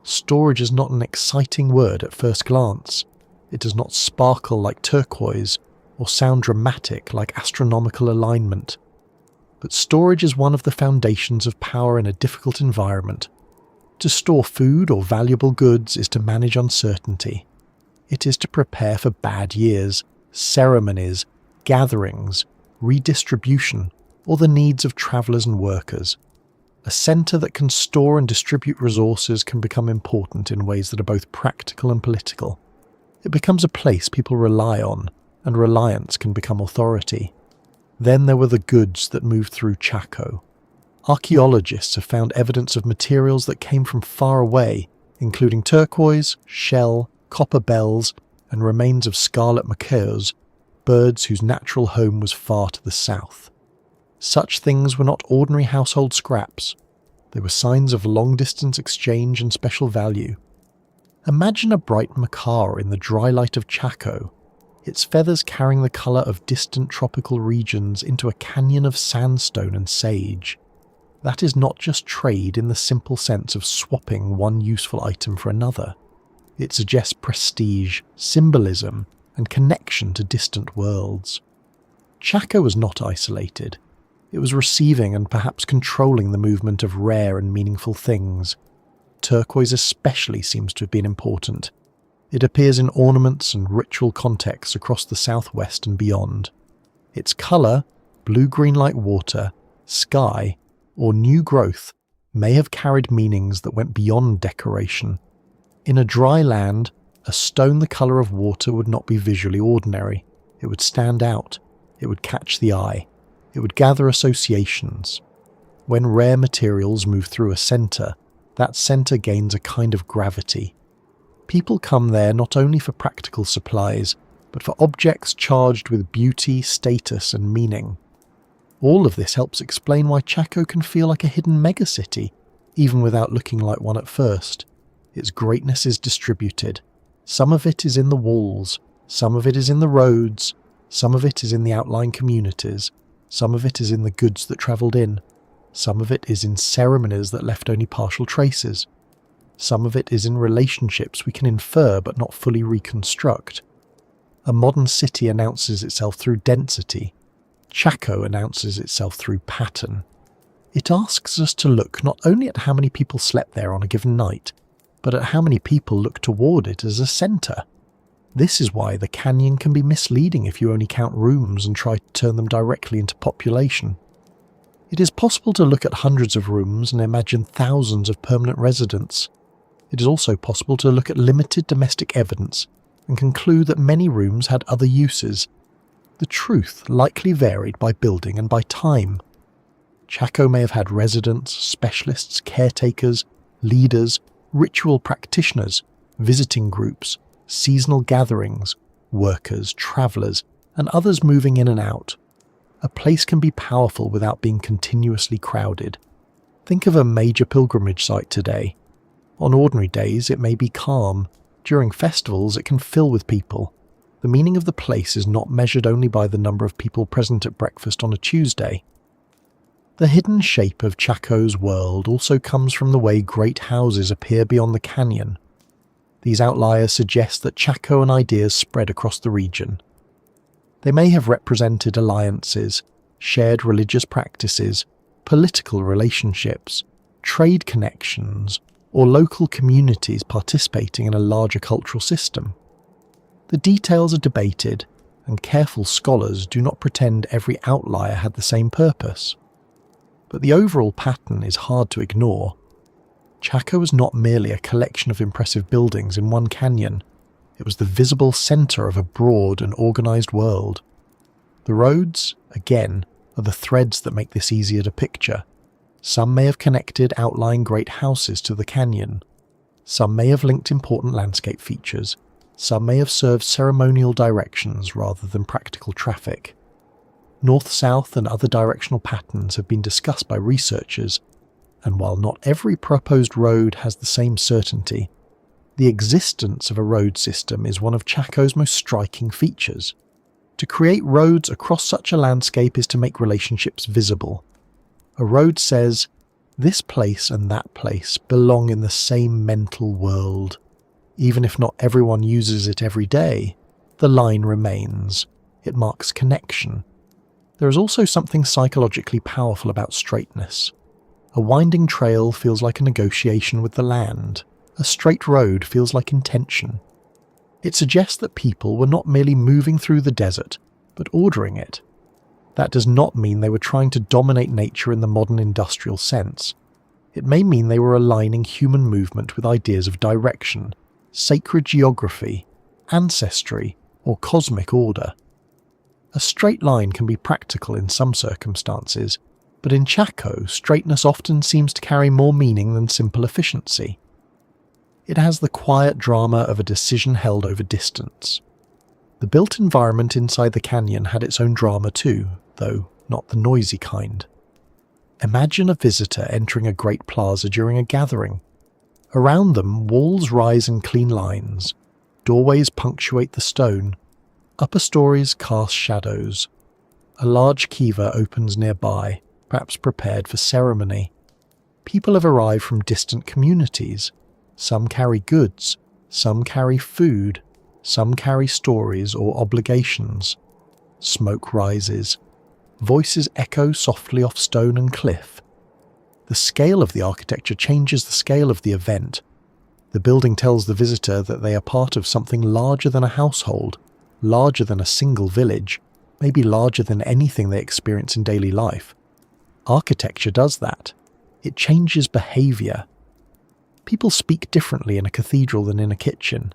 Storage is not an exciting word at first glance. It does not sparkle like turquoise or sound dramatic like astronomical alignment. But storage is one of the foundations of power in a difficult environment. To store food or valuable goods is to manage uncertainty. It is to prepare for bad years, ceremonies, gatherings, redistribution, or the needs of travellers and workers. A centre that can store and distribute resources can become important in ways that are both practical and political. It becomes a place people rely on, and reliance can become authority. Then there were the goods that moved through Chaco. Archaeologists have found evidence of materials that came from far away, including turquoise, shell, copper bells, and remains of scarlet macaws, birds whose natural home was far to the south. Such things were not ordinary household scraps. They were signs of long-distance exchange and special value. Imagine a bright macaw in the dry light of Chaco, its feathers carrying the colour of distant tropical regions into a canyon of sandstone and sage. That is not just trade in the simple sense of swapping one useful item for another. It suggests prestige, symbolism, and connection to distant worlds. Chaco was not isolated. It was receiving and perhaps controlling the movement of rare and meaningful things. Turquoise especially seems to have been important. It appears in ornaments and ritual contexts across the southwest and beyond. Its colour, blue-green like water, sky, or new growth, may have carried meanings that went beyond decoration. In a dry land, a stone the colour of water would not be visually ordinary. It would stand out. It would catch the eye. It would gather associations. When rare materials move through a centre, that centre gains a kind of gravity. People come there not only for practical supplies, but for objects charged with beauty, status, and meaning. All of this helps explain why Chaco can feel like a hidden megacity, even without looking like one at first. Its greatness is distributed. Some of it is in the walls, some of it is in the roads, some of it is in the outlying communities, some of it is in the goods that travelled in, some of it is in ceremonies that left only partial traces, some of it is in relationships we can infer but not fully reconstruct. A modern city announces itself through density. Chaco announces itself through pattern. It asks us to look not only at how many people slept there on a given night, but at how many people look toward it as a centre. This is why the canyon can be misleading if you only count rooms and try to turn them directly into population. It is possible to look at hundreds of rooms and imagine thousands of permanent residents. It is also possible to look at limited domestic evidence and conclude that many rooms had other uses. The truth likely varied by building and by time. Chaco may have had residents, specialists, caretakers, leaders, ritual practitioners, visiting groups, seasonal gatherings, workers, travellers, and others moving in and out. A place can be powerful without being continuously crowded. Think of a major pilgrimage site today. On ordinary days it may be calm. During festivals it can fill with people. The meaning of the place is not measured only by the number of people present at breakfast on a Tuesday. The hidden shape of Chaco's world also comes from the way great houses appear beyond the canyon. These outliers suggest that Chacoan ideas spread across the region. They may have represented alliances, shared religious practices, political relationships, trade connections, or local communities participating in a larger cultural system. The details are debated, and careful scholars do not pretend every outlier had the same purpose. But the overall pattern is hard to ignore. Chaco was not merely a collection of impressive buildings in one canyon. It was the visible centre of a broad and organised world. The roads, again, are the threads that make this easier to picture. Some may have connected outlying great houses to the canyon. Some may have linked important landscape features. Some may have served ceremonial directions rather than practical traffic. North-south and other directional patterns have been discussed by researchers, and while not every proposed road has the same certainty, the existence of a road system is one of Chaco's most striking features. To create roads across such a landscape is to make relationships visible. A road says, this place and that place belong in the same mental world. Even if not everyone uses it every day, the line remains. It marks connection. There is also something psychologically powerful about straightness. A winding trail feels like a negotiation with the land. A straight road feels like intention. It suggests that people were not merely moving through the desert, but ordering it. That does not mean they were trying to dominate nature in the modern industrial sense. It may mean they were aligning human movement with ideas of direction, sacred geography, ancestry, or cosmic order. A straight line can be practical in some circumstances, but in Chaco, straightness often seems to carry more meaning than simple efficiency. It has the quiet drama of a decision held over distance. The built environment inside the canyon had its own drama too, though not the noisy kind. Imagine a visitor entering a great plaza during a gathering. Around them, walls rise in clean lines. Doorways punctuate the stone. Upper stories cast shadows. A large kiva opens nearby, perhaps prepared for ceremony. People have arrived from distant communities. Some carry goods, some carry food, some carry stories or obligations. Smoke rises. Voices echo softly off stone and cliff. The scale of the architecture changes the scale of the event. The building tells the visitor that they are part of something larger than a household, larger than a single village, maybe larger than anything they experience in daily life. Architecture does that. It changes behaviour. People speak differently in a cathedral than in a kitchen.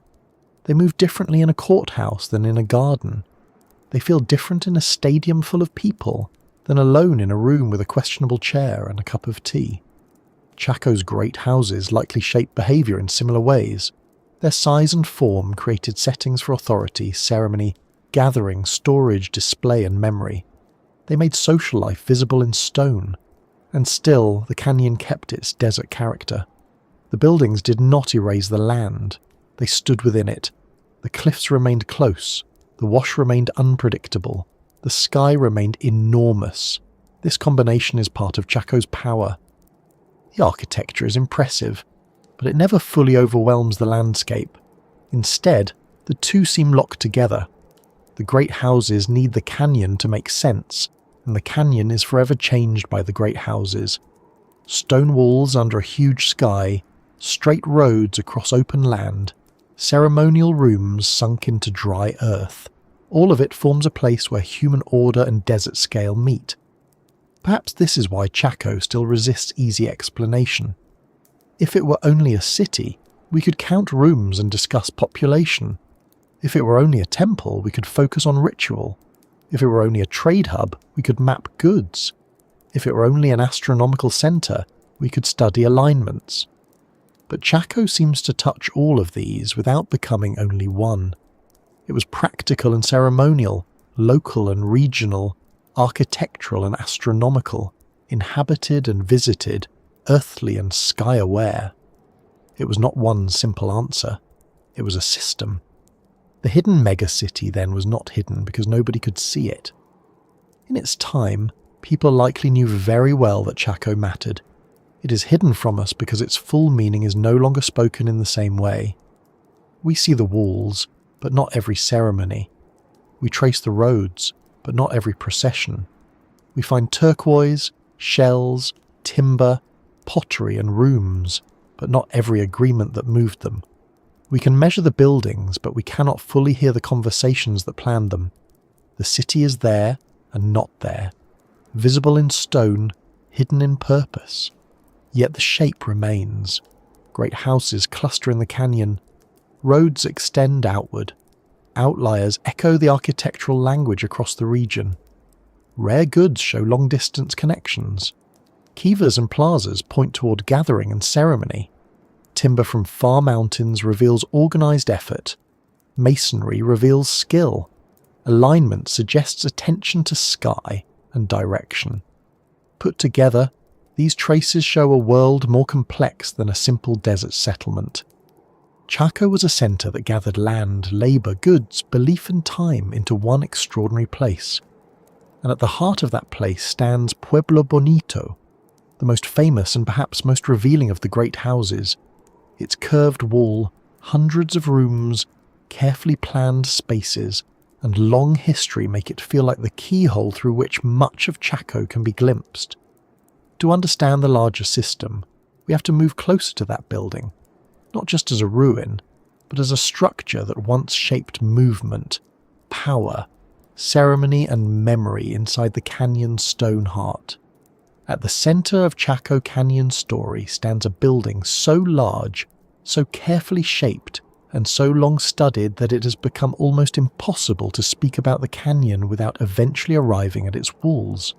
They move differently in a courthouse than in a garden. They feel different in a stadium full of people than alone in a room with a questionable chair and a cup of tea. Chaco's great houses likely shape behaviour in similar ways. Their size and form created settings for authority, ceremony, gathering, storage, display and memory. They made social life visible in stone. And still, the canyon kept its desert character. The buildings did not erase the land. They stood within it. The cliffs remained close. The wash remained unpredictable. The sky remained enormous. This combination is part of Chaco's power. The architecture is impressive, but it never fully overwhelms the landscape. Instead, the two seem locked together. The great houses need the canyon to make sense, and the canyon is forever changed by the great houses. Stone walls under a huge sky, straight roads across open land, ceremonial rooms sunk into dry earth. All of it forms a place where human order and desert scale meet. Perhaps this is why Chaco still resists easy explanation. If it were only a city, we could count rooms and discuss population. If it were only a temple, we could focus on ritual. If it were only a trade hub, we could map goods. If it were only an astronomical centre, we could study alignments. But Chaco seems to touch all of these without becoming only one. It was practical and ceremonial, local and regional, architectural and astronomical, inhabited and visited, earthly and sky-aware. It was not one simple answer. It was a system. The hidden megacity then was not hidden because nobody could see it. In its time, people likely knew very well that Chaco mattered. It is hidden from us because its full meaning is no longer spoken in the same way. We see the walls, but not every ceremony. We trace the roads, but not every procession. We find turquoise, shells, timber, pottery and rooms. but not every agreement that moved them. We can measure the buildings, but we cannot fully hear the conversations that planned them. The city is there and not there, visible in stone, hidden in purpose. Yet the shape remains. Great houses cluster in the canyon. Roads extend outward. Outliers echo the architectural language across the region. Rare goods show long-distance connections. Kivas and plazas point toward gathering and ceremony. Timber from far mountains reveals organized effort. Masonry reveals skill. Alignment suggests attention to sky and direction. Put together, these traces show a world more complex than a simple desert settlement. Chaco was a center that gathered land, labor, goods, belief and time into one extraordinary place. And at the heart of that place stands Pueblo Bonito, the most famous and perhaps most revealing of the great houses. Its curved wall, hundreds of rooms, carefully planned spaces, and long history make it feel like the keyhole through which much of Chaco can be glimpsed. To understand the larger system, we have to move closer to that building, not just as a ruin, but as a structure that once shaped movement, power, ceremony and memory inside the canyon's stone heart. At the center of Chaco Canyon's story stands a building so large, so carefully shaped, and so long studied that it has become almost impossible to speak about the canyon without eventually arriving at its walls.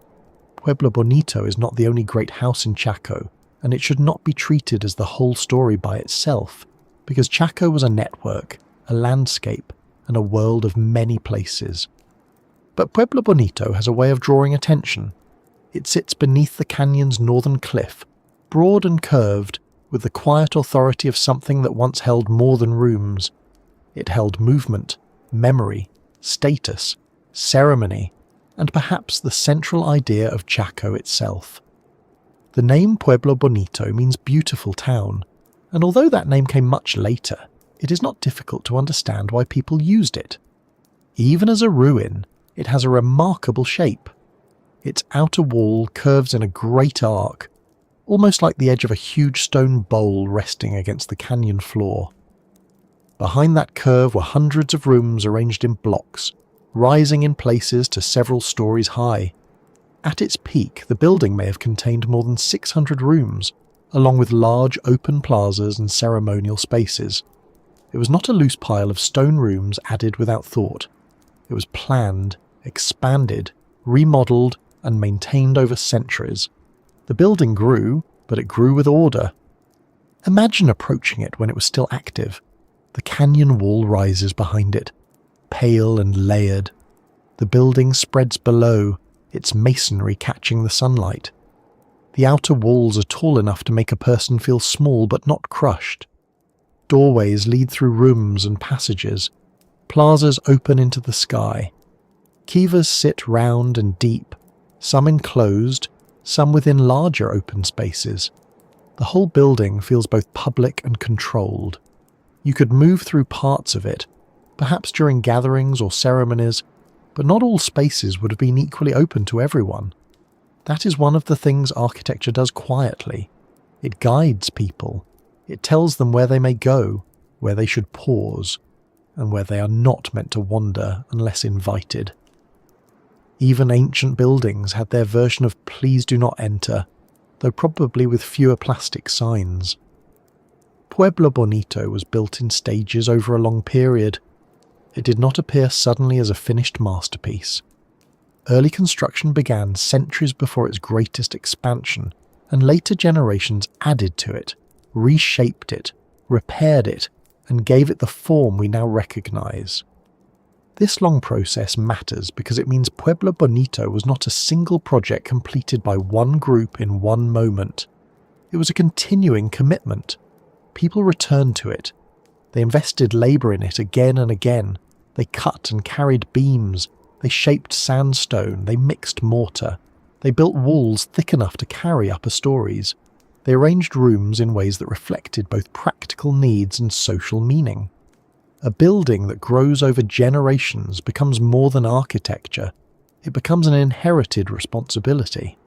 Pueblo Bonito is not the only great house in Chaco, and it should not be treated as the whole story by itself, because Chaco was a network, a landscape, and a world of many places. But Pueblo Bonito has a way of drawing attention. It sits beneath the canyon's northern cliff, broad and curved, with the quiet authority of something that once held more than rooms. It held movement, memory, status, ceremony, and perhaps the central idea of Chaco itself. The name Pueblo Bonito means beautiful town, and although that name came much later, it is not difficult to understand why people used it. Even as a ruin, it has a remarkable shape. Its outer wall curves in a great arc, almost like the edge of a huge stone bowl resting against the canyon floor. Behind that curve were hundreds of rooms arranged in blocks, rising in places to several stories high. At its peak, the building may have contained more than 600 rooms, along with large open plazas and ceremonial spaces. It was not a loose pile of stone rooms added without thought. It was planned, expanded, remodeled, and maintained over centuries. The building grew, but it grew with order. Imagine approaching it when it was still active. The canyon wall rises behind it, pale and layered. The building spreads below, its masonry catching the sunlight. The outer walls are tall enough to make a person feel small but not crushed. Doorways lead through rooms and passages. Plazas open into the sky. Kivas sit round and deep, some enclosed, some within larger open spaces. The whole building feels both public and controlled. You could move through parts of it, perhaps during gatherings or ceremonies, but not all spaces would have been equally open to everyone. That is one of the things architecture does quietly. It guides people. It tells them where they may go, where they should pause, and where they are not meant to wander unless invited. Even ancient buildings had their version of "please do not enter," though probably with fewer plastic signs. Pueblo Bonito was built in stages over a long period. It did not appear suddenly as a finished masterpiece. Early construction began centuries before its greatest expansion, and later generations added to it, reshaped it, repaired it, and gave it the form we now recognize. This long process matters because it means Pueblo Bonito was not a single project completed by one group in one moment. It was a continuing commitment. People returned to it. They invested labor in it again and again. They cut and carried beams. They shaped sandstone. They mixed mortar. They built walls thick enough to carry upper stories. They arranged rooms in ways that reflected both practical needs and social meaning. A building that grows over generations becomes more than architecture. It becomes an inherited responsibility.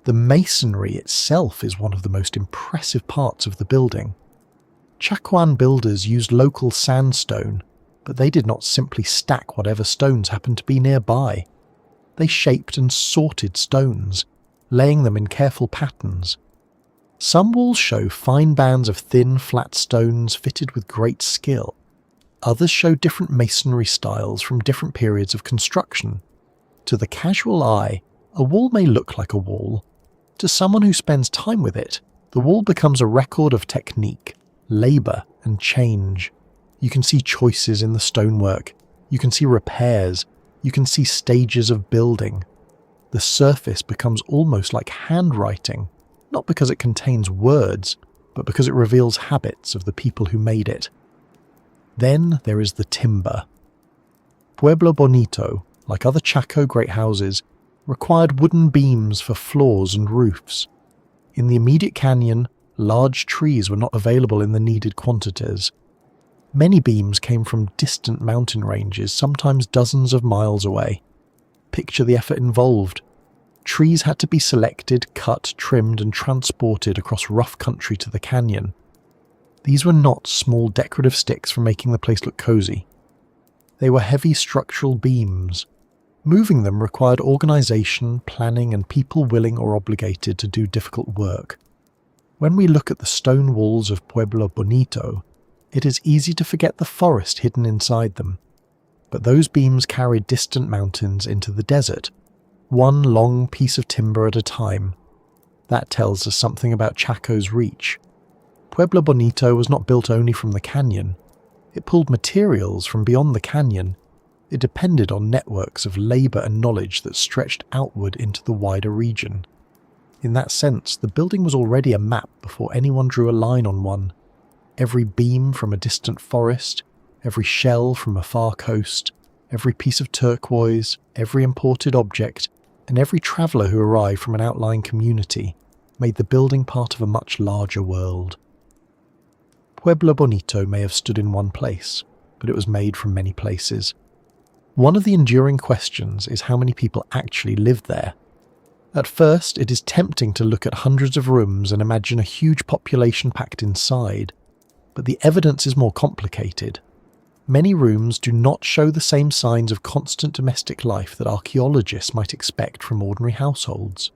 The masonry itself is one of the most impressive parts of the building. Chacoan builders used local sandstone, but they did not simply stack whatever stones happened to be nearby. They shaped and sorted stones, laying them in careful patterns. Some walls show fine bands of thin, flat stones fitted with great skill. Others show different masonry styles from different periods of construction. To the casual eye, a wall may look like a wall. To someone who spends time with it, the wall becomes a record of technique, labour and change. You can see choices in the stonework, you can see repairs, you can see stages of building. The surface becomes almost like handwriting, not because it contains words, but because it reveals habits of the people who made it. Then there is the timber. Pueblo Bonito, like other Chaco great houses, required wooden beams for floors and roofs. In the immediate canyon, large trees were not available in the needed quantities. Many beams came from distant mountain ranges, sometimes dozens of miles away. Picture the effort involved. Trees had to be selected, cut, trimmed, and transported across rough country to the canyon. These were not small decorative sticks for making the place look cozy. They were heavy structural beams. Moving them required organisation, planning, and people willing or obligated to do difficult work. When we look at the stone walls of Pueblo Bonito, it is easy to forget the forest hidden inside them. But those beams carried distant mountains into the desert, one long piece of timber at a time. That tells us something about Chaco's reach. Pueblo Bonito was not built only from the canyon. It pulled materials from beyond the canyon. It depended on networks of labour and knowledge that stretched outward into the wider region. In that sense, the building was already a map before anyone drew a line on one. Every beam from a distant forest, every shell from a far coast, every piece of turquoise, every imported object, and every traveller who arrived from an outlying community made the building part of a much larger world. Pueblo Bonito may have stood in one place, but it was made from many places. One of the enduring questions is how many people actually lived there. At first, it is tempting to look at hundreds of rooms and imagine a huge population packed inside, but the evidence is more complicated. Many rooms do not show the same signs of constant domestic life that archaeologists might expect from ordinary households.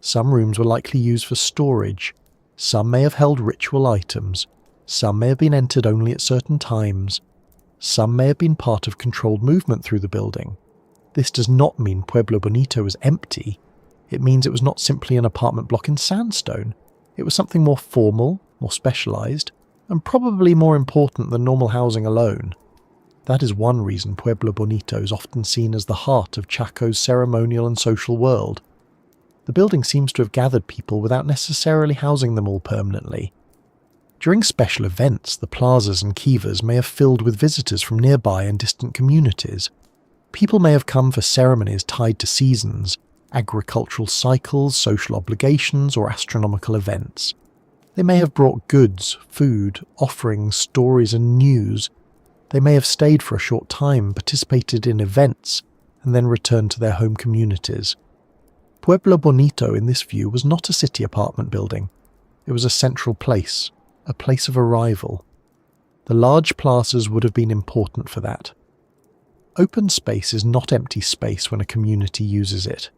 Some rooms were likely used for storage, some may have held ritual items, some may have been entered only at certain times, some may have been part of controlled movement through the building. This does not mean Pueblo Bonito was empty. It means it was not simply an apartment block in sandstone. It was something more formal, more specialised, and probably more important than normal housing alone. That is one reason Pueblo Bonito is often seen as the heart of Chaco's ceremonial and social world. The building seems to have gathered people without necessarily housing them all permanently. During special events, the plazas and kivas may have filled with visitors from nearby and distant communities. People may have come for ceremonies tied to seasons, agricultural cycles, social obligations, or astronomical events. They may have brought goods, food, offerings, stories, and news. They may have stayed for a short time, participated in events, and then returned to their home communities. Pueblo Bonito, in this view, was not a city apartment building. It was a central place, a place of arrival. The large plazas would have been important for that. Open space is not empty space when a community uses it.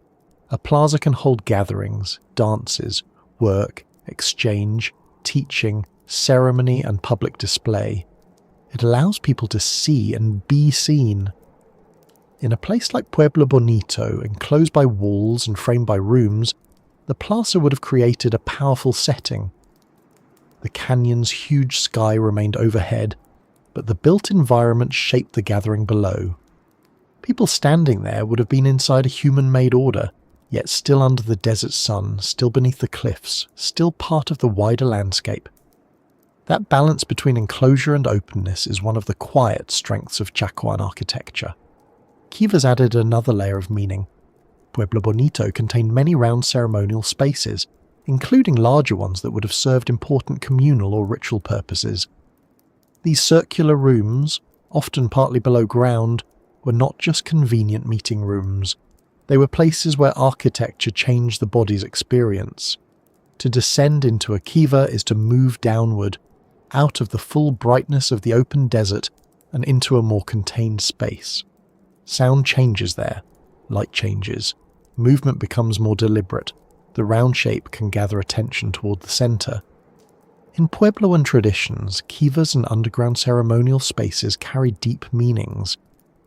A plaza can hold gatherings, dances, work, exchange, teaching, ceremony, and public display. It allows people to see and be seen. In a place like Pueblo Bonito, enclosed by walls and framed by rooms, the plaza would have created a powerful setting. The canyon's huge sky remained overhead, but the built environment shaped the gathering below. People standing there would have been inside a human-made order, yet still under the desert sun, still beneath the cliffs, still part of the wider landscape. That balance between enclosure and openness is one of the quiet strengths of Chacoan architecture. Kivas added another layer of meaning. Pueblo Bonito contained many round ceremonial spaces, including larger ones that would have served important communal or ritual purposes. These circular rooms, often partly below ground, were not just convenient meeting rooms. They were places where architecture changed the body's experience. To descend into a kiva is to move downward, out of the full brightness of the open desert and into a more contained space. Sound changes there, light changes, movement becomes more deliberate, the round shape can gather attention toward the center. In Puebloan traditions, kivas and underground ceremonial spaces carry deep meanings,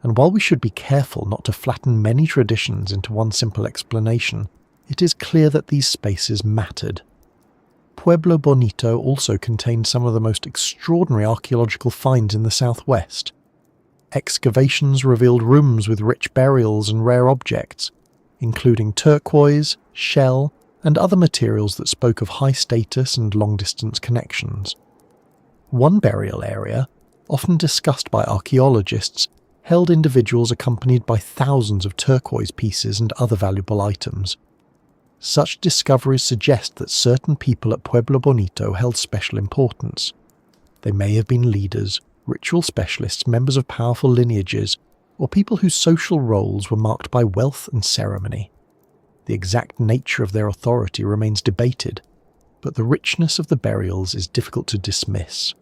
and while we should be careful not to flatten many traditions into one simple explanation, it is clear that these spaces mattered. Pueblo Bonito also contained some of the most extraordinary archaeological finds in the southwest. Excavations revealed rooms with rich burials and rare objects, including turquoise, shell, and other materials that spoke of high status and long-distance connections. One burial area, often discussed by archaeologists, held individuals accompanied by thousands of turquoise pieces and other valuable items. Such discoveries suggest that certain people at Pueblo Bonito held special importance. They may have been leaders, ritual specialists, members of powerful lineages, or people whose social roles were marked by wealth and ceremony. The exact nature of their authority remains debated, but the richness of the burials is difficult to dismiss.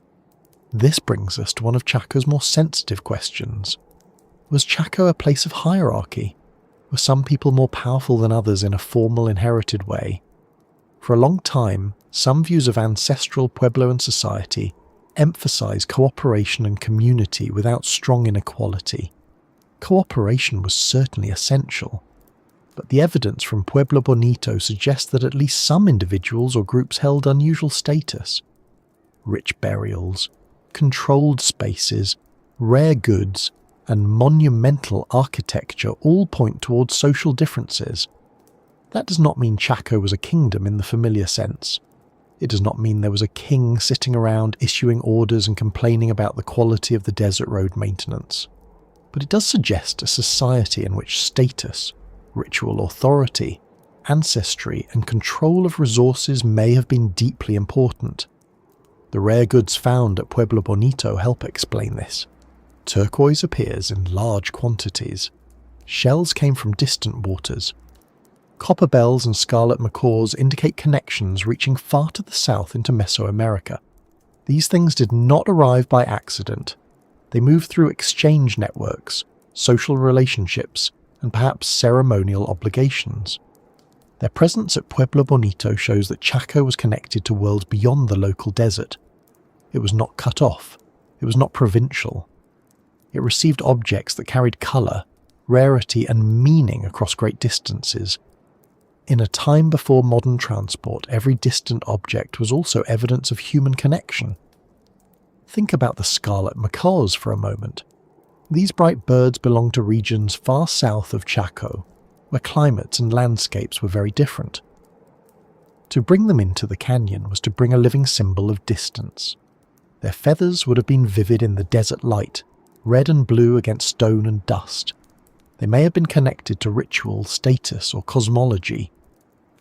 This brings us to one of Chaco's more sensitive questions. Was Chaco a place of hierarchy? Were some people more powerful than others in a formal, inherited way? For a long time, some views of ancestral Puebloan society emphasize cooperation and community without strong inequality. Cooperation was certainly essential, but the evidence from Pueblo Bonito suggests that at least some individuals or groups held unusual status. Rich burials, controlled spaces, rare goods, and monumental architecture all point towards social differences. That does not mean Chaco was a kingdom in the familiar sense. It does not mean there was a king sitting around issuing orders and complaining about the quality of the desert road maintenance. But it does suggest a society in which status, ritual authority, ancestry, and control of resources may have been deeply important. The rare goods found at Pueblo Bonito help explain this. Turquoise appears in large quantities. Shells came from distant waters. Copper bells and scarlet macaws indicate connections reaching far to the south into Mesoamerica. These things did not arrive by accident. They moved through exchange networks, social relationships, and perhaps ceremonial obligations. Their presence at Pueblo Bonito shows that Chaco was connected to worlds beyond the local desert. It was not cut off. It was not provincial. It received objects that carried colour, rarity, and meaning across great distances. In a time before modern transport, every distant object was also evidence of human connection. Think about the scarlet macaws for a moment. These bright birds belong to regions far south of Chaco, where climates and landscapes were very different. To bring them into the canyon was to bring a living symbol of distance. Their feathers would have been vivid in the desert light, red and blue against stone and dust. They may have been connected to ritual, status, or cosmology.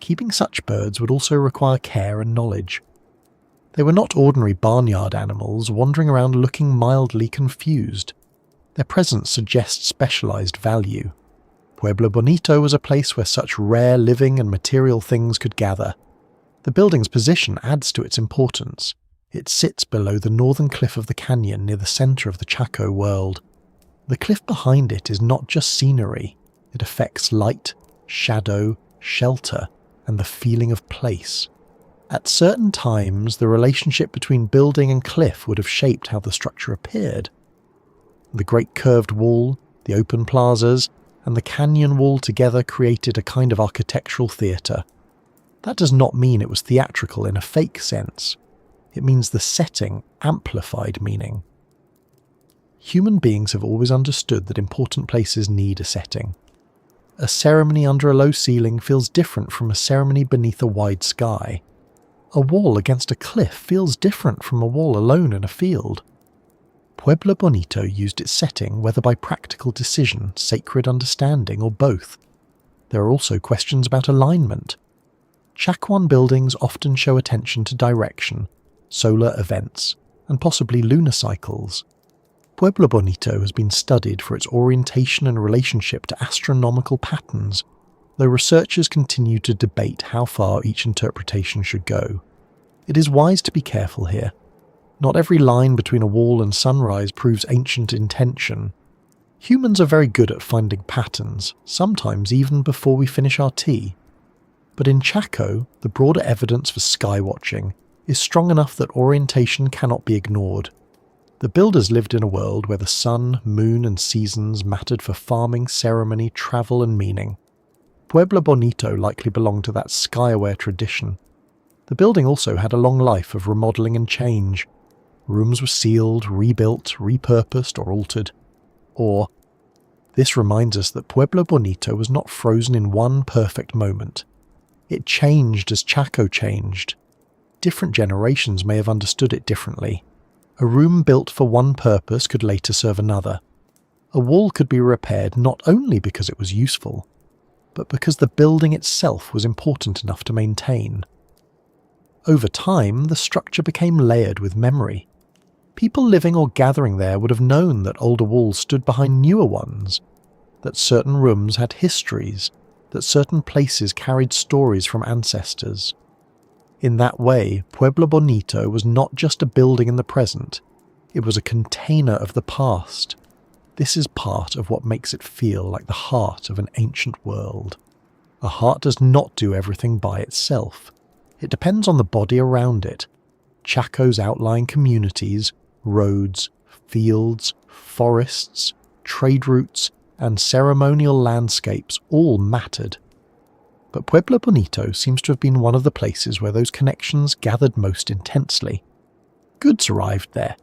Keeping such birds would also require care and knowledge. They were not ordinary barnyard animals wandering around looking mildly confused. Their presence suggests specialized value. Pueblo Bonito was a place where such rare living and material things could gather. The building's position adds to its importance. It sits below the northern cliff of the canyon near the center of the Chaco world. The cliff behind it is not just scenery. It affects light, shadow, shelter, and the feeling of place. At certain times, the relationship between building and cliff would have shaped how the structure appeared. The great curved wall, the open plazas, and the canyon wall together created a kind of architectural theatre. That does not mean it was theatrical in a fake sense. It means the setting amplified meaning. Human beings have always understood that important places need a setting. A ceremony under a low ceiling feels different from a ceremony beneath a wide sky. A wall against a cliff feels different from a wall alone in a field. Pueblo Bonito used its setting whether by practical decision, sacred understanding, or both. There are also questions about alignment. Chacoan buildings often show attention to direction, solar events, and possibly lunar cycles. Pueblo Bonito has been studied for its orientation and relationship to astronomical patterns, though researchers continue to debate how far each interpretation should go. It is wise to be careful here. Not every line between a wall and sunrise proves ancient intention. Humans are very good at finding patterns, sometimes even before we finish our tea. But in Chaco, the broader evidence for skywatching is strong enough that orientation cannot be ignored. The builders lived in a world where the sun, moon and seasons mattered for farming, ceremony, travel and meaning. Pueblo Bonito likely belonged to that sky-aware tradition. The building also had a long life of remodelling and change. Rooms were sealed, rebuilt, repurposed or altered. This reminds us that Pueblo Bonito was not frozen in one perfect moment. It changed as Chaco changed. Different generations may have understood it differently. A room built for one purpose could later serve another. A wall could be repaired not only because it was useful, but because the building itself was important enough to maintain. Over time, the structure became layered with memory. People living or gathering there would have known that older walls stood behind newer ones, that certain rooms had histories, that certain places carried stories from ancestors. In that way, Pueblo Bonito was not just a building in the present, it was a container of the past. This is part of what makes it feel like the heart of an ancient world. A heart does not do everything by itself. It depends on the body around it. Chaco's outlying communities, roads, fields, forests, trade routes, and ceremonial landscapes all mattered. But Pueblo Bonito seems to have been one of the places where those connections gathered most intensely. Goods arrived there.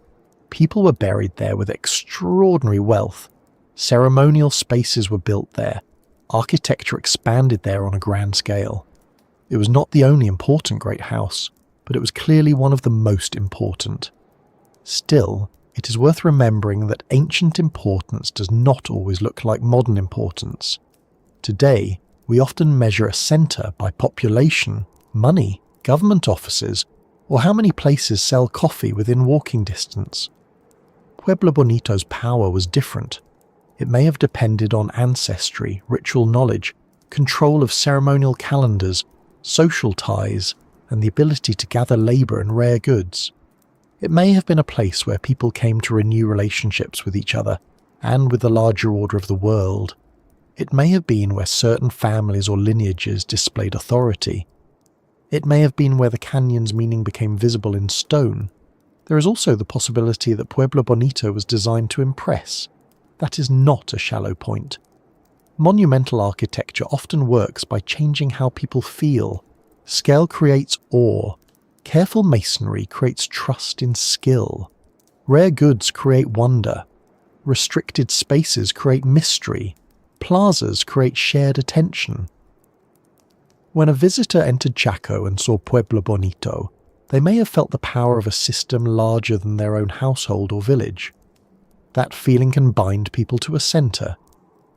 People were buried there with extraordinary wealth. Ceremonial spaces were built there. Architecture expanded there on a grand scale. It was not the only important great house, but it was clearly one of the most important. Still, it is worth remembering that ancient importance does not always look like modern importance. Today, we often measure a centre by population, money, government offices, or how many places sell coffee within walking distance. Pueblo Bonito's power was different. It may have depended on ancestry, ritual knowledge, control of ceremonial calendars, social ties, and the ability to gather labour and rare goods. It may have been a place where people came to renew relationships with each other and with the larger order of the world. It may have been where certain families or lineages displayed authority. It may have been where the canyon's meaning became visible in stone. There is also the possibility that Pueblo Bonito was designed to impress. That is not a shallow point. Monumental architecture often works by changing how people feel. Scale creates awe. Careful masonry creates trust in skill. Rare goods create wonder. Restricted spaces create mystery. Plazas create shared attention. When a visitor entered Chaco and saw Pueblo Bonito, they may have felt the power of a system larger than their own household or village. That feeling can bind people to a centre.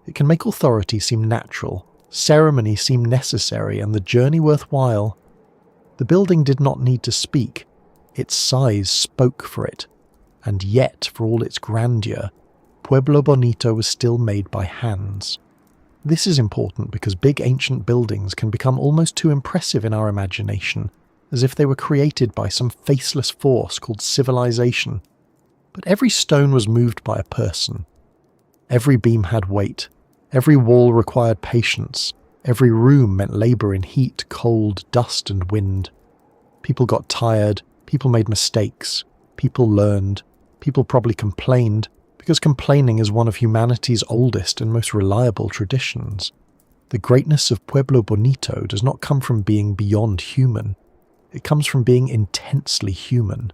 It can make authority seem natural, ceremony seem necessary, and the journey worthwhile. The building did not need to speak. Its size spoke for it. And yet, for all its grandeur, Pueblo Bonito was still made by hands. This is important because big ancient buildings can become almost too impressive in our imagination, as if they were created by some faceless force called civilization. But every stone was moved by a person. Every beam had weight. Every wall required patience. Every room meant labour in heat, cold, dust and wind. People got tired. People made mistakes. People learned. People probably complained, because complaining is one of humanity's oldest and most reliable traditions. The greatness of Pueblo Bonito does not come from being beyond human. It comes from being intensely human.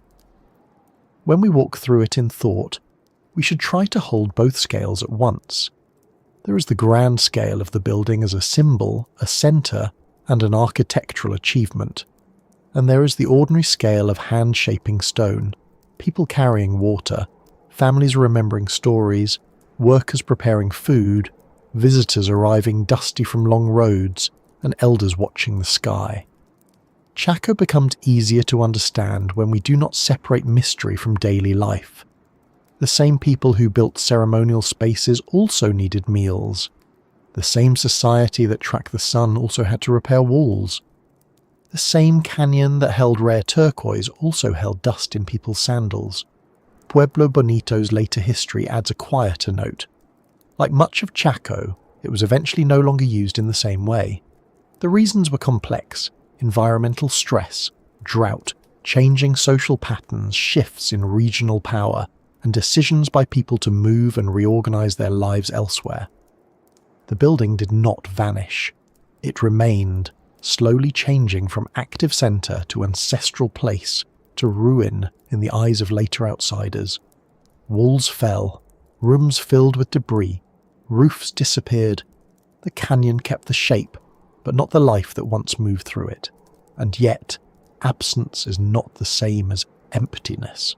When we walk through it in thought, we should try to hold both scales at once. There is the grand scale of the building as a symbol, a centre, and an architectural achievement. And there is the ordinary scale of hand-shaping stone, people carrying water, families remembering stories, workers preparing food, visitors arriving dusty from long roads, and elders watching the sky. Chaco becomes easier to understand when we do not separate mystery from daily life. The same people who built ceremonial spaces also needed meals. The same society that tracked the sun also had to repair walls. The same canyon that held rare turquoise also held dust in people's sandals. Pueblo Bonito's later history adds a quieter note. Like much of Chaco, it was eventually no longer used in the same way. The reasons were complex: environmental stress, drought, changing social patterns, shifts in regional power, and decisions by people to move and reorganize their lives elsewhere. The building did not vanish. It remained, slowly changing from active center to ancestral place to ruin in the eyes of later outsiders. Walls fell, rooms filled with debris, roofs disappeared. The canyon kept the shape, but not the life that once moved through it. And yet, absence is not the same as emptiness.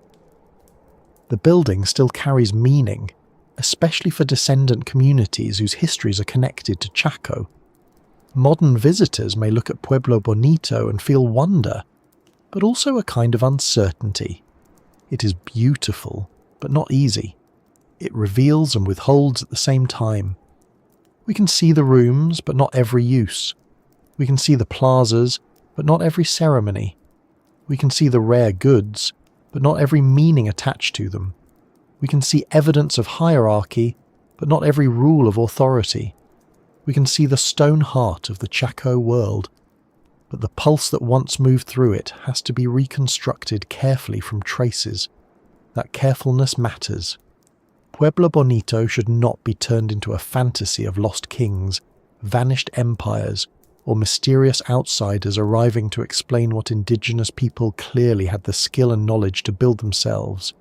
The building still carries meaning, especially for descendant communities whose histories are connected to Chaco. Modern visitors may look at Pueblo Bonito and feel wonder, but also a kind of uncertainty. It is beautiful, but not easy. It reveals and withholds at the same time. We can see the rooms, but not every use. We can see the plazas, but not every ceremony. We can see the rare goods, but not every meaning attached to them. We can see evidence of hierarchy, but not every rule of authority. We can see the stone heart of the Chaco world, but the pulse that once moved through it has to be reconstructed carefully from traces. That carefulness matters. Pueblo Bonito should not be turned into a fantasy of lost kings, vanished empires, or mysterious outsiders arriving to explain what indigenous people clearly had the skill and knowledge to build themselves.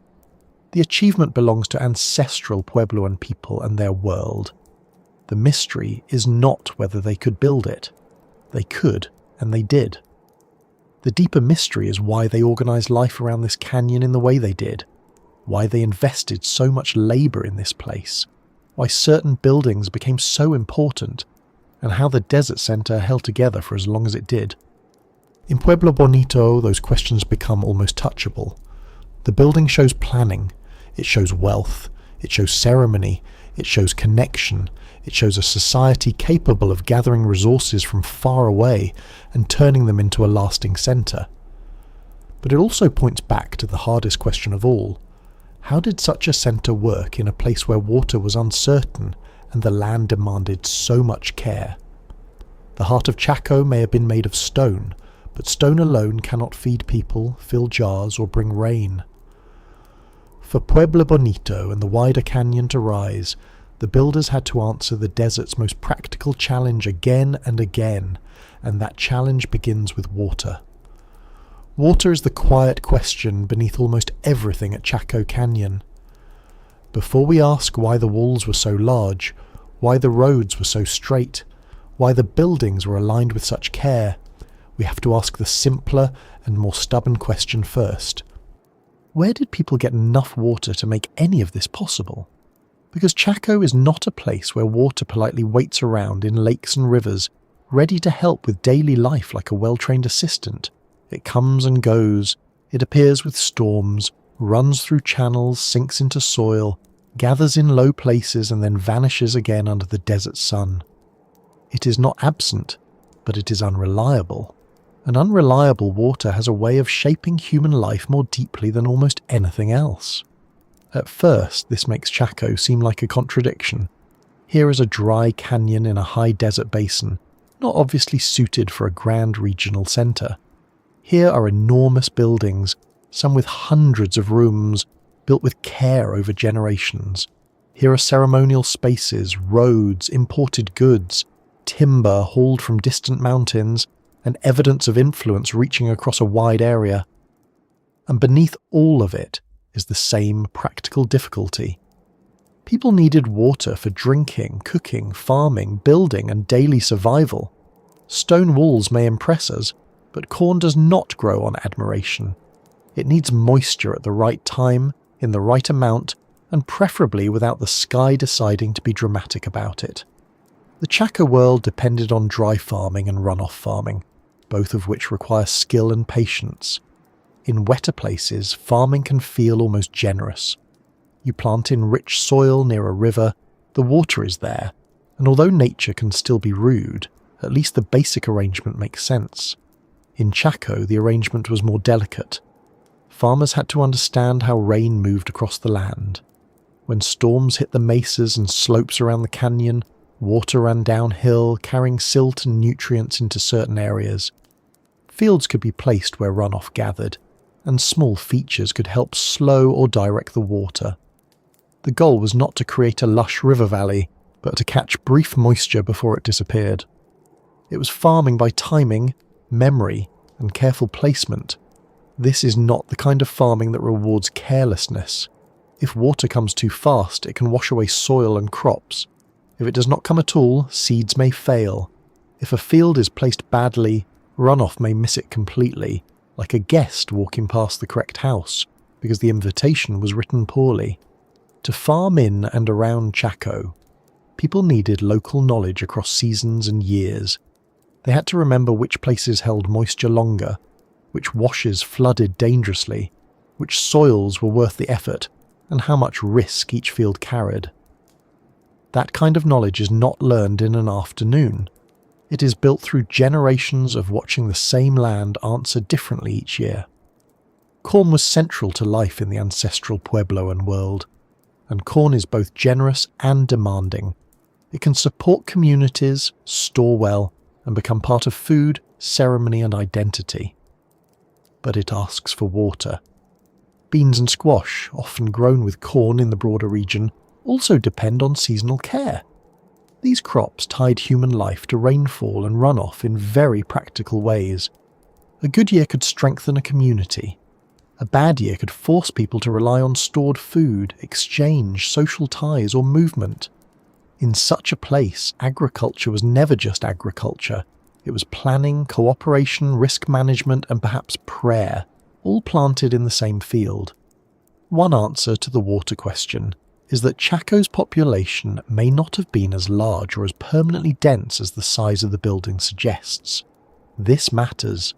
The achievement belongs to ancestral Puebloan people and their world. The mystery is not whether they could build it. They could, and they did. The deeper mystery is why they organized life around this canyon in the way they did, why they invested so much labor in this place, why certain buildings became so important, and how the desert center held together for as long as it did. In Pueblo Bonito, those questions become almost touchable. The building shows planning, it shows wealth, it shows ceremony, it shows connection, it shows a society capable of gathering resources from far away and turning them into a lasting center. But it also points back to the hardest question of all. How did such a center work in a place where water was uncertain and the land demanded so much care? The heart of Chaco may have been made of stone, but stone alone cannot feed people, fill jars, or bring rain. For Pueblo Bonito and the wider canyon to rise, the builders had to answer the desert's most practical challenge again and again, and that challenge begins with water. Water is the quiet question beneath almost everything at Chaco Canyon. Before we ask why the walls were so large, why the roads were so straight, why the buildings were aligned with such care, we have to ask the simpler and more stubborn question first. Where did people get enough water to make any of this possible? Because Chaco is not a place where water politely waits around in lakes and rivers, ready to help with daily life like a well-trained assistant. It comes and goes, it appears with storms, runs through channels, sinks into soil, gathers in low places and then vanishes again under the desert sun. It is not absent, but it is unreliable. And unreliable water has a way of shaping human life more deeply than almost anything else. At first, this makes Chaco seem like a contradiction. Here is a dry canyon in a high desert basin, not obviously suited for a grand regional center. Here are enormous buildings, some with hundreds of rooms, built with care over generations. Here are ceremonial spaces, roads, imported goods, timber hauled from distant mountains, and evidence of influence reaching across a wide area. And beneath all of it is the same practical difficulty. People needed water for drinking, cooking, farming, building, and daily survival. Stone walls may impress us, but corn does not grow on admiration. It needs moisture at the right time, in the right amount, and preferably without the sky deciding to be dramatic about it. The Chaco world depended on dry farming and runoff farming, both of which require skill and patience. In wetter places, farming can feel almost generous. You plant in rich soil near a river, the water is there, and although nature can still be rude, at least the basic arrangement makes sense. In Chaco, the arrangement was more delicate. Farmers had to understand how rain moved across the land. When storms hit the mesas and slopes around the canyon, water ran downhill, carrying silt and nutrients into certain areas. Fields could be placed where runoff gathered, and small features could help slow or direct the water. The goal was not to create a lush river valley, but to catch brief moisture before it disappeared. It was farming by timing, memory, and careful placement. This is not the kind of farming that rewards carelessness. If water comes too fast, it can wash away soil and crops. If it does not come at all, seeds may fail. If a field is placed badly, runoff may miss it completely, like a guest walking past the correct house, because the invitation was written poorly. To farm in and around Chaco, people needed local knowledge across seasons and years. They had to remember which places held moisture longer, which washes flooded dangerously, which soils were worth the effort, and how much risk each field carried. That kind of knowledge is not learned in an afternoon. It is built through generations of watching the same land answer differently each year. Corn was central to life in the ancestral Puebloan world, and corn is both generous and demanding. It can support communities, store well, and become part of food, ceremony, and identity. But it asks for water. Beans and squash, often grown with corn in the broader region, also depend on seasonal care. These crops tied human life to rainfall and runoff in very practical ways. A good year could strengthen a community. A bad year could force people to rely on stored food, exchange, social ties, or movement. In such a place, agriculture was never just agriculture. It was planning, cooperation, risk management, and perhaps prayer, all planted in the same field. One answer to the water question is that Chaco's population may not have been as large or as permanently dense as the size of the building suggests. This matters.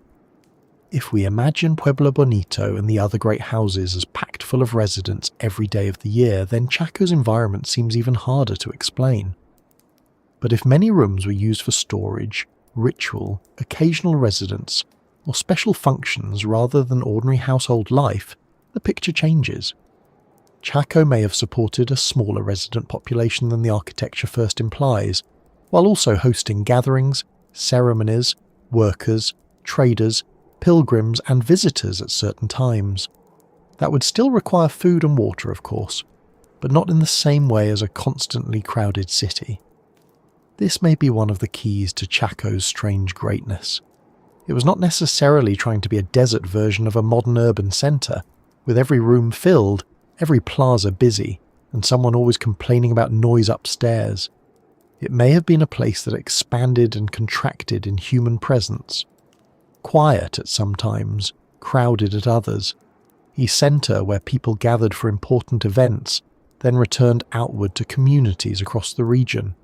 If we imagine Pueblo Bonito and the other great houses as packed full of residents every day of the year, then Chaco's environment seems even harder to explain. But if many rooms were used for storage, ritual, occasional residence, or special functions rather than ordinary household life, the picture changes. Chaco may have supported a smaller resident population than the architecture first implies, while also hosting gatherings, ceremonies, workers, traders, pilgrims and visitors at certain times. That would still require food and water, of course, but not in the same way as a constantly crowded city. This may be one of the keys to Chaco's strange greatness. It was not necessarily trying to be a desert version of a modern urban centre, with every room filled, every plaza busy, and someone always complaining about noise upstairs. It may have been a place that expanded and contracted in human presence. Quiet at some times, crowded at others. A centre where people gathered for important events, then returned outward to communities across the region.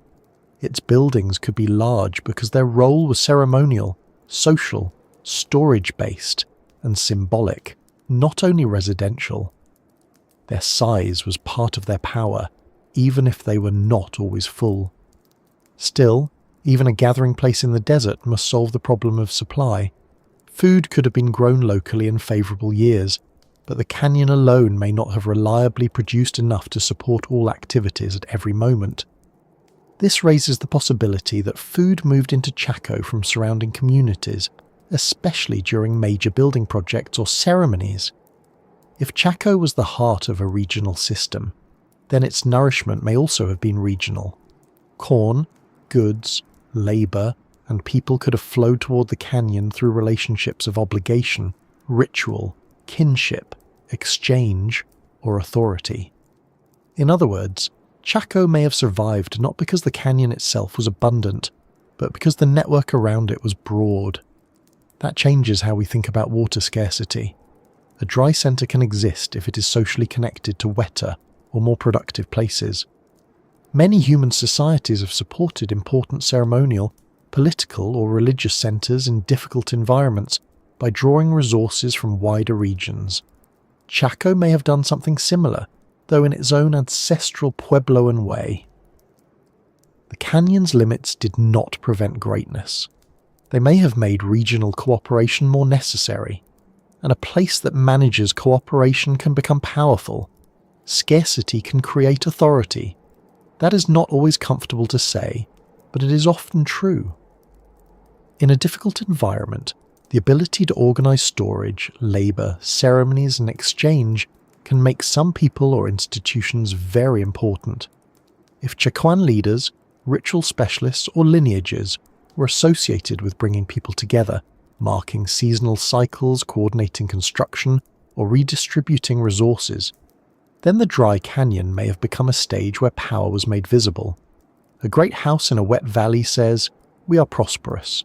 Its buildings could be large because their role was ceremonial, social, storage-based, and symbolic, not only residential. Their size was part of their power, even if they were not always full. Still, even a gathering place in the desert must solve the problem of supply. Food could have been grown locally in favourable years, but the canyon alone may not have reliably produced enough to support all activities at every moment. This raises the possibility that food moved into Chaco from surrounding communities, especially during major building projects or ceremonies. If Chaco was the heart of a regional system, then its nourishment may also have been regional. Corn, goods, labour, and people could have flowed toward the canyon through relationships of obligation, ritual, kinship, exchange, or authority. In other words, Chaco may have survived not because the canyon itself was abundant, but because the network around it was broad. That changes how we think about water scarcity. A dry centre can exist if it is socially connected to wetter or more productive places. Many human societies have supported important ceremonial, political or religious centres in difficult environments by drawing resources from wider regions. Chaco may have done something similar, though in its own ancestral Puebloan way. The canyon's limits did not prevent greatness. They may have made regional cooperation more necessary, and a place that manages cooperation can become powerful. Scarcity can create authority. That is not always comfortable to say, but it is often true. In a difficult environment, the ability to organize storage, labor, ceremonies, and exchange can make some people or institutions very important. If Chacoan leaders, ritual specialists, or lineages were associated with bringing people together, marking seasonal cycles, coordinating construction, or redistributing resources, then the dry canyon may have become a stage where power was made visible. A great house in a wet valley says, "We are prosperous."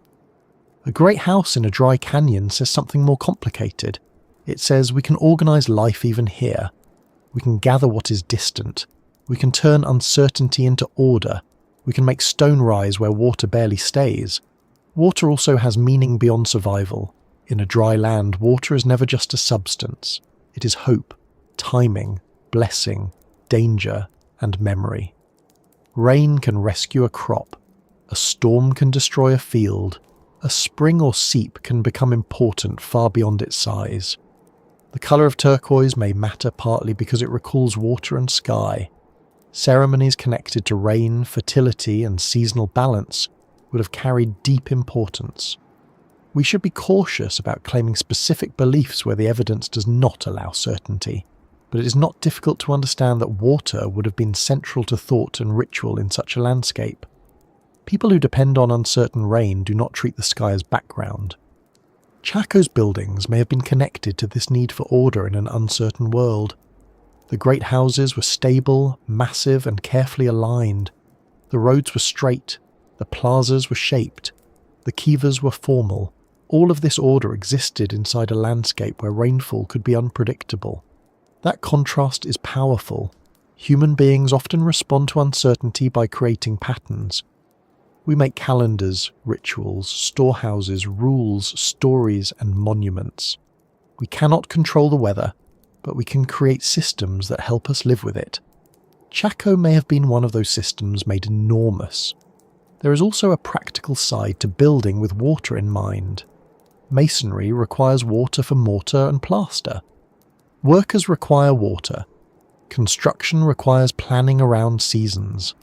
A great house in a dry canyon says something more complicated. It says we can organize life even here. We can gather what is distant. We can turn uncertainty into order. We can make stone rise where water barely stays. Water also has meaning beyond survival. In a dry land, water is never just a substance. It is hope, timing, blessing, danger, and memory. Rain can rescue a crop. A storm can destroy a field. A spring or seep can become important far beyond its size. The colour of turquoise may matter partly because it recalls water and sky. Ceremonies connected to rain, fertility, and seasonal balance would have carried deep importance. We should be cautious about claiming specific beliefs where the evidence does not allow certainty, but it is not difficult to understand that water would have been central to thought and ritual in such a landscape. People who depend on uncertain rain do not treat the sky as background. Chaco's buildings may have been connected to this need for order in an uncertain world. The great houses were stable, massive, and carefully aligned. The roads were straight. The plazas were shaped. The kivas were formal. All of this order existed inside a landscape where rainfall could be unpredictable. That contrast is powerful. Human beings often respond to uncertainty by creating patterns. We make calendars, rituals, storehouses, rules, stories, and monuments. We cannot control the weather, but we can create systems that help us live with it. Chaco may have been one of those systems made enormous. There is also a practical side to building with water in mind. Masonry requires water for mortar and plaster. Workers require water. Construction requires planning around seasons.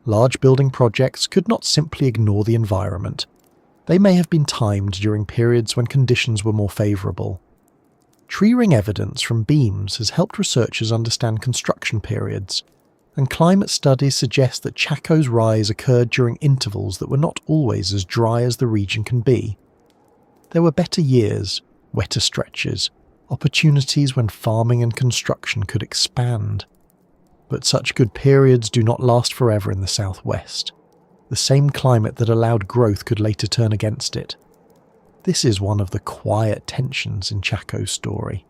Large building projects could not simply ignore the environment. They may have been timed during periods when conditions were more favourable. Tree ring evidence from beams has helped researchers understand construction periods, and climate studies suggest that Chaco's rise occurred during intervals that were not always as dry as the region can be. There were better years, wetter stretches, opportunities when farming and construction could expand. But such good periods do not last forever in the southwest. The same climate that allowed growth could later turn against it. This is one of the quiet tensions in Chaco's story.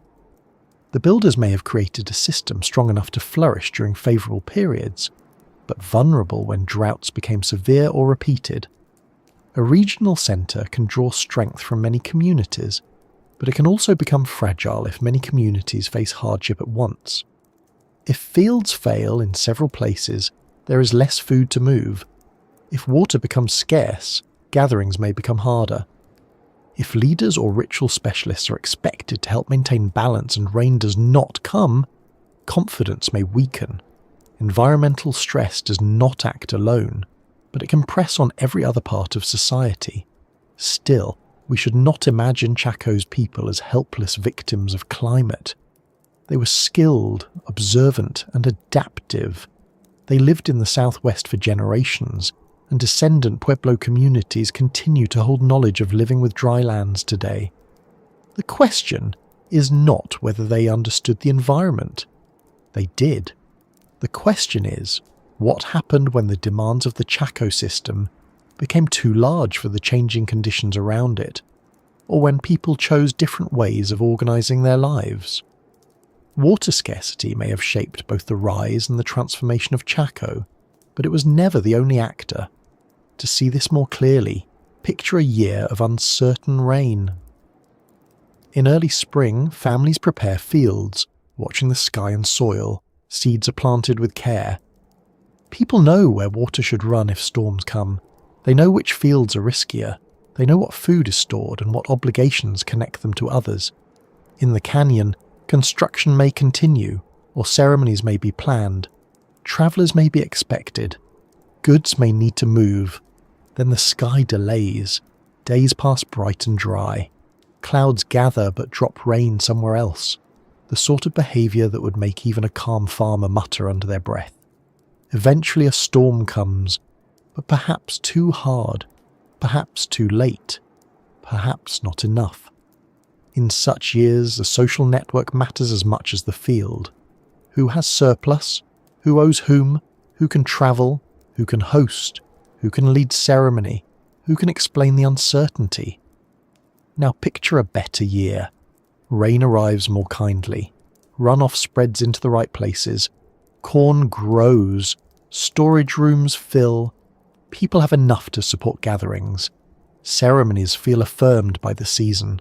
The builders may have created a system strong enough to flourish during favourable periods, but vulnerable when droughts became severe or repeated. A regional centre can draw strength from many communities, but it can also become fragile if many communities face hardship at once. If fields fail in several places, there is less food to move. If water becomes scarce, gatherings may become harder. If leaders or ritual specialists are expected to help maintain balance and rain does not come, confidence may weaken. Environmental stress does not act alone, but it can press on every other part of society. Still, we should not imagine Chaco's people as helpless victims of climate. They were skilled, observant, and adaptive. They lived in the southwest for generations, and descendant Pueblo communities continue to hold knowledge of living with dry lands today. The question is not whether they understood the environment. They did. The question is, what happened when the demands of the Chaco system became too large for the changing conditions around it, or when people chose different ways of organizing their lives? Water scarcity may have shaped both the rise and the transformation of Chaco, but it was never the only actor. To see this more clearly, picture a year of uncertain rain. In early spring, families prepare fields, watching the sky and soil, Seeds are planted with care. People know where water should run if storms come. They know which fields are riskier. They know what food is stored and what obligations connect them to others. In the canyon, construction may continue, or ceremonies may be planned. Travellers may be expected. Goods may need to move. Then the sky delays. Days pass bright and dry. Clouds gather but drop rain somewhere else. The sort of behaviour that would make even a calm farmer mutter under their breath. Eventually a storm comes, but perhaps too hard, perhaps too late, perhaps not enough. In such years, the social network matters as much as the field. Who has surplus? Who owes whom? Who can travel? Who can host? Who can lead ceremony? Who can explain the uncertainty? Now picture a better year. Rain arrives more kindly. Runoff spreads into the right places. Corn grows. Storage rooms fill. People have enough to support gatherings. Ceremonies feel affirmed by the season.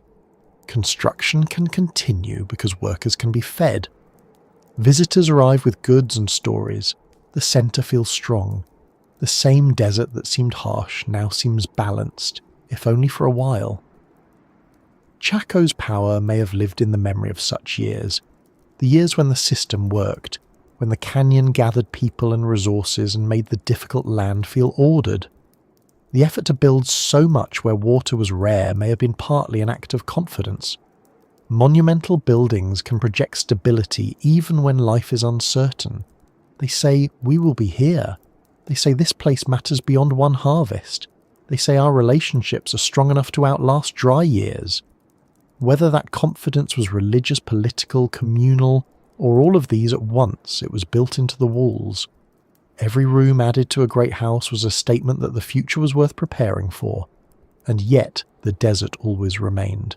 Construction can continue because workers can be fed. Visitors arrive with goods and stories. The centre feels strong. The same desert that seemed harsh now seems balanced, if only for a while. Chaco's power may have lived in the memory of such years, the years when the system worked, when the canyon gathered people and resources and made the difficult land feel ordered. The effort to build so much where water was rare may have been partly an act of confidence. Monumental buildings can project stability even when life is uncertain. They say, "We will be here." They say this place matters beyond one harvest. They say our relationships are strong enough to outlast dry years. Whether that confidence was religious, political, communal, or all of these at once, it was built into the walls. Every room added to a great house was a statement that the future was worth preparing for, and yet the desert always remained.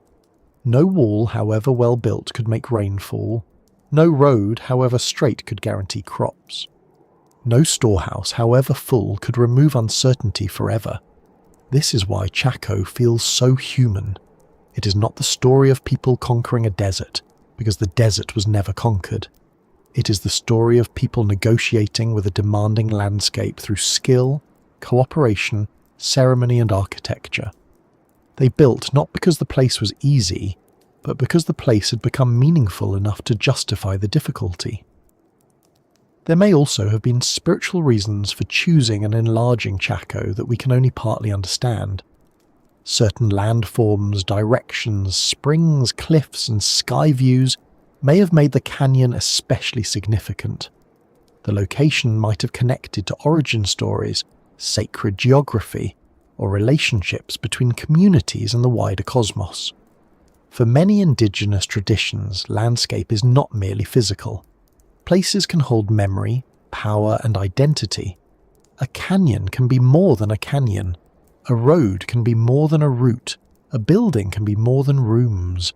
No wall, however well built, could make rain fall. No road, however straight, could guarantee crops. No storehouse, however full, could remove uncertainty forever. This is why Chaco feels so human. It is not the story of people conquering a desert, because the desert was never conquered. It is the story of people negotiating with a demanding landscape through skill, cooperation, ceremony and architecture. They built not because the place was easy, but because the place had become meaningful enough to justify the difficulty. There may also have been spiritual reasons for choosing and enlarging Chaco that we can only partly understand. Certain landforms, directions, springs, cliffs, and sky views may have made the canyon especially significant. The location might have connected to origin stories, sacred geography, or relationships between communities and the wider cosmos. For many indigenous traditions, landscape is not merely physical. Places can hold memory, power, and identity. A canyon can be more than a canyon. A road can be more than a route. A building can be more than rooms.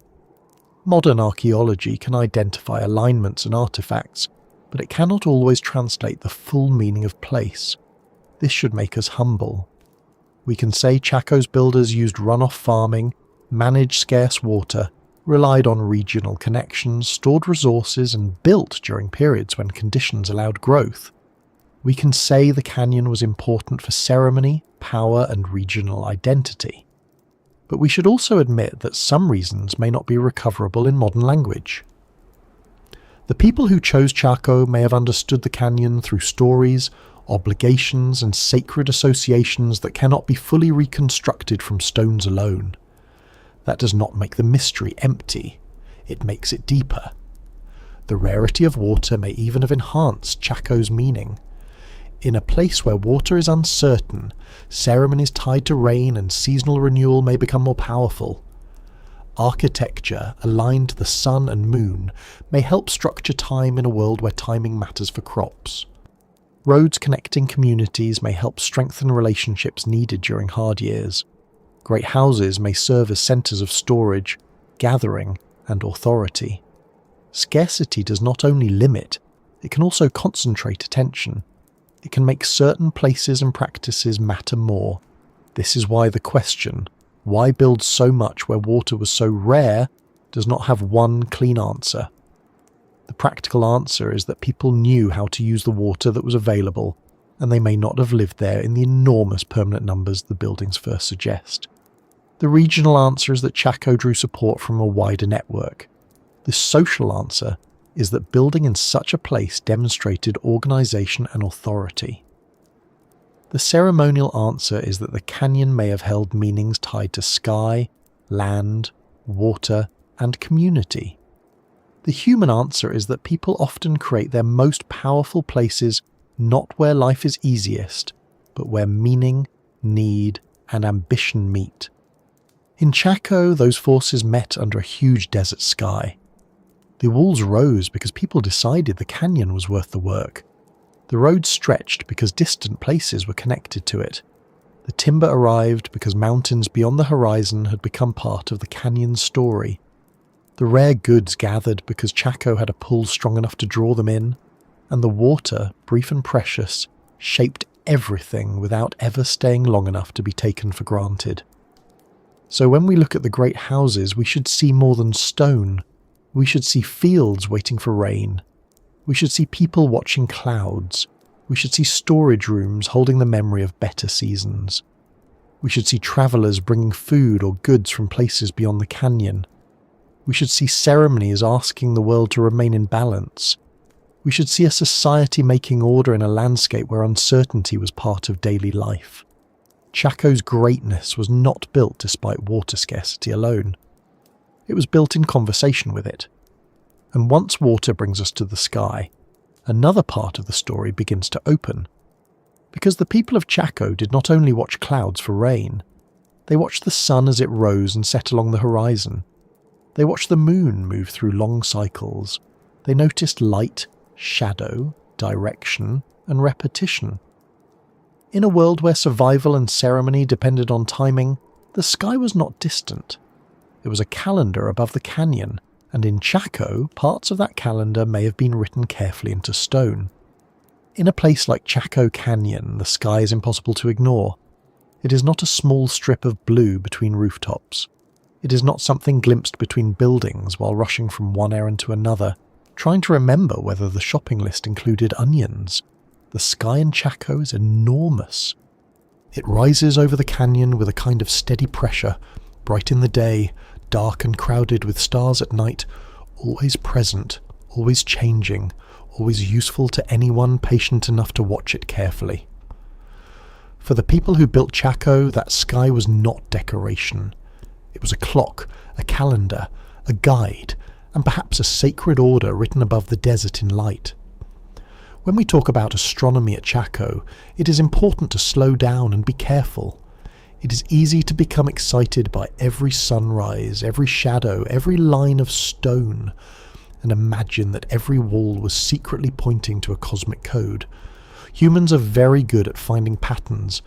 Modern archaeology can identify alignments and artifacts, but it cannot always translate the full meaning of place. This should make us humble. We can say Chaco's builders used runoff farming, managed scarce water, relied on regional connections, stored resources, and built during periods when conditions allowed growth. We can say the canyon was important for ceremony, power, and regional identity. But we should also admit that some reasons may not be recoverable in modern language. The people who chose Chaco may have understood the canyon through stories, obligations, and sacred associations that cannot be fully reconstructed from stones alone. That does not make the mystery empty, it makes it deeper. The rarity of water may even have enhanced Chaco's meaning. In a place where water is uncertain, ceremonies tied to rain and seasonal renewal may become more powerful. Architecture aligned to the sun and moon may help structure time in a world where timing matters for crops. Roads connecting communities may help strengthen relationships needed during hard years. Great houses may serve as centres of storage, gathering, and authority. Scarcity does not only limit, it can also concentrate attention. It can make certain places and practices matter more. This is why the question, why build so much where water was so rare, does not have one clean answer. The practical answer is that people knew how to use the water that was available, and they may not have lived there in the enormous permanent numbers the buildings first suggest. The regional answer is that Chaco drew support from a wider network. The social answer is that building in such a place demonstrated organisation and authority. The ceremonial answer is that the canyon may have held meanings tied to sky, land, water, and community. The human answer is that people often create their most powerful places not where life is easiest, but where meaning, need, and ambition meet. In Chaco, those forces met under a huge desert sky. The walls rose because people decided the canyon was worth the work. The road stretched because distant places were connected to it. The timber arrived because mountains beyond the horizon had become part of the canyon's story. The rare goods gathered because Chaco had a pull strong enough to draw them in, and the water, brief and precious, shaped everything without ever staying long enough to be taken for granted. So when we look at the great houses, we should see more than stone. We should see fields waiting for rain. We should see people watching clouds. We should see storage rooms holding the memory of better seasons. We should see travellers bringing food or goods from places beyond the canyon. We should see ceremonies asking the world to remain in balance. We should see a society making order in a landscape where uncertainty was part of daily life. Chaco's greatness was not built despite water scarcity alone. It was built in conversation with it. And once water brings us to the sky, another part of the story begins to open. Because the people of Chaco did not only watch clouds for rain, they watched the sun as it rose and set along the horizon. They watched the moon move through long cycles. They noticed light, shadow, direction, and repetition. In a world where survival and ceremony depended on timing, the sky was not distant. There was a calendar above the canyon, and in Chaco, parts of that calendar may have been written carefully into stone. In a place like Chaco Canyon, the sky is impossible to ignore. It is not a small strip of blue between rooftops. It is not something glimpsed between buildings while rushing from one errand to another, trying to remember whether the shopping list included onions. The sky in Chaco is enormous. It rises over the canyon with a kind of steady pressure, bright in the day, dark and crowded with stars at night, always present, always changing, always useful to anyone patient enough to watch it carefully. For the people who built Chaco, that sky was not decoration. It was a clock, a calendar, a guide, and perhaps a sacred order written above the desert in light. When we talk about astronomy at Chaco, it is important to slow down and be careful. It is easy to become excited by every sunrise, every shadow, every line of stone, and imagine that every wall was secretly pointing to a cosmic code. Humans are very good at finding patterns.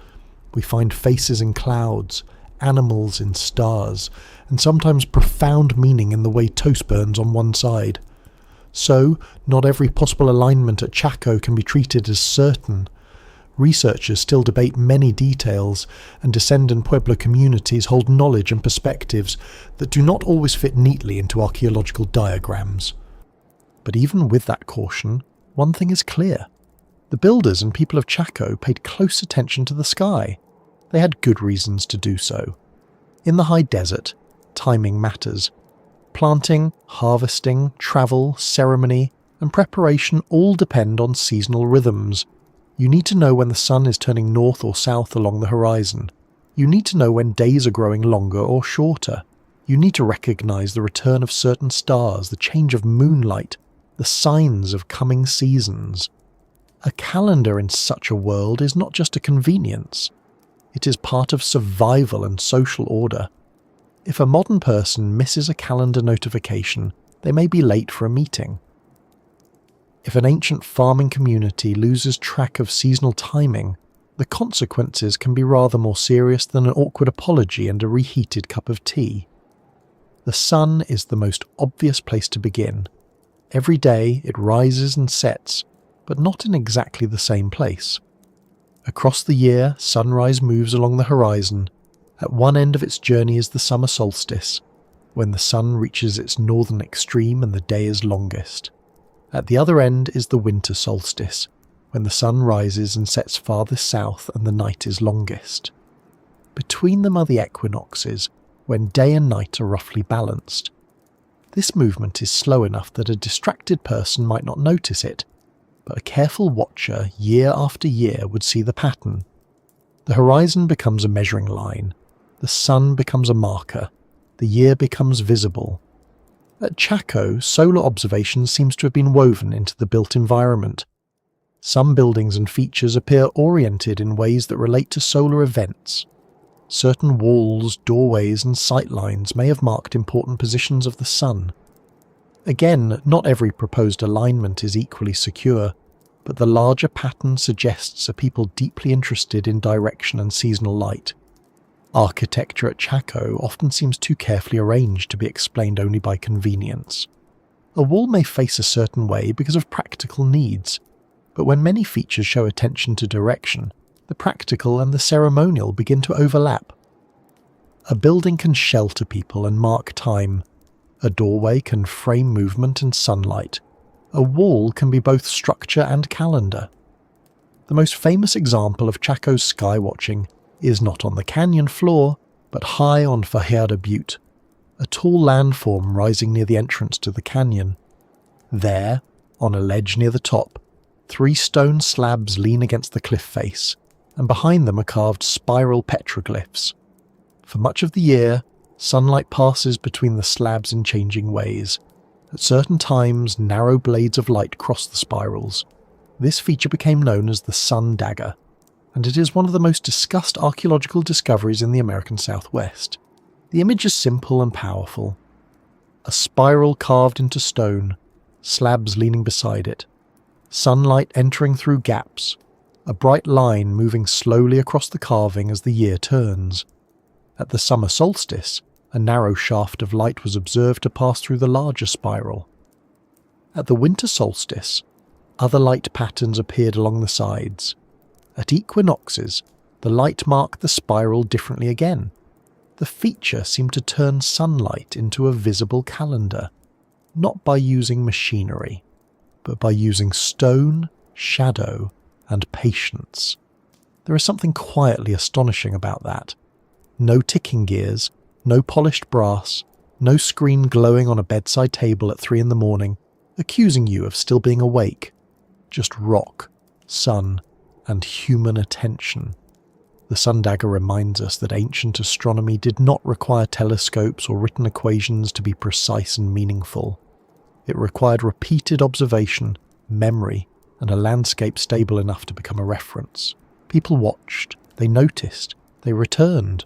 We find faces in clouds, animals in stars, and sometimes profound meaning in the way toast burns on one side. So, not every possible alignment at Chaco can be treated as certain. Researchers still debate many details, and descendant Pueblo communities hold knowledge and perspectives that do not always fit neatly into archaeological diagrams. But even with that caution, one thing is clear. The builders and people of Chaco paid close attention to the sky. They had good reasons to do so. In the high desert, timing matters. Planting, harvesting, travel, ceremony, and preparation all depend on seasonal rhythms. You need to know when the sun is turning north or south along the horizon. You need to know when days are growing longer or shorter. You need to recognize the return of certain stars, the change of moonlight, the signs of coming seasons. A calendar in such a world is not just a convenience. It is part of survival and social order. If a modern person misses a calendar notification, they may be late for a meeting. If an ancient farming community loses track of seasonal timing, the consequences can be rather more serious than an awkward apology and a reheated cup of tea. The sun is the most obvious place to begin. Every day it rises and sets, but not in exactly the same place. Across the year, sunrise moves along the horizon. At one end of its journey is the summer solstice, when the sun reaches its northern extreme and the day is longest. At the other end is the winter solstice, when the sun rises and sets farthest south and the night is longest. Between them are the equinoxes, when day and night are roughly balanced. This movement is slow enough that a distracted person might not notice it, but a careful watcher year after year would see the pattern. The horizon becomes a measuring line, the sun becomes a marker, the year becomes visible. At Chaco, solar observation seems to have been woven into the built environment. Some buildings and features appear oriented in ways that relate to solar events. Certain walls, doorways and sightlines may have marked important positions of the sun. Again, not every proposed alignment is equally secure, but the larger pattern suggests a people deeply interested in direction and seasonal light. Architecture at Chaco often seems too carefully arranged to be explained only by convenience. A wall may face a certain way because of practical needs, but when many features show attention to direction, the practical and the ceremonial begin to overlap. A building can shelter people and mark time. A doorway can frame movement and sunlight. A wall can be both structure and calendar. The most famous example of Chaco's skywatching is not on the canyon floor, but high on Fajada Butte, a tall landform rising near the entrance to the canyon. There, on a ledge near the top, 3 stone slabs lean against the cliff face, and behind them are carved spiral petroglyphs. For much of the year, sunlight passes between the slabs in changing ways. At certain times, narrow blades of light cross the spirals. This feature became known as the sun dagger, and it is one of the most discussed archaeological discoveries in the American Southwest. The image is simple and powerful. A spiral carved into stone, slabs leaning beside it, sunlight entering through gaps, a bright line moving slowly across the carving as the year turns. At the summer solstice, a narrow shaft of light was observed to pass through the larger spiral. At the winter solstice, other light patterns appeared along the sides. At equinoxes, the light marked the spiral differently again. The feature seemed to turn sunlight into a visible calendar, not by using machinery, but by using stone, shadow, and patience. There is something quietly astonishing about that. No ticking gears, no polished brass, no screen glowing on a bedside table at 3 a.m, accusing you of still being awake. Just rock, sun, and human attention. The sun dagger reminds us that ancient astronomy did not require telescopes or written equations to be precise and meaningful. It required repeated observation, memory, and a landscape stable enough to become a reference. People watched, they noticed, they returned.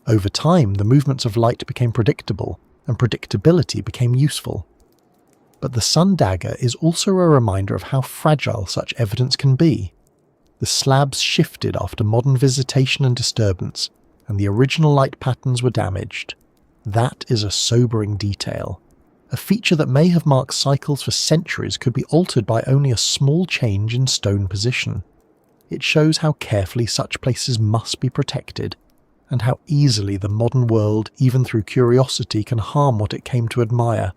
Over time, the movements of light became predictable, and predictability became useful. But the sun dagger is also a reminder of how fragile such evidence can be. The slabs shifted after modern visitation and disturbance, and the original light patterns were damaged. That is a sobering detail. A feature that may have marked cycles for centuries could be altered by only a small change in stone position. It shows how carefully such places must be protected, and how easily the modern world, even through curiosity, can harm what it came to admire.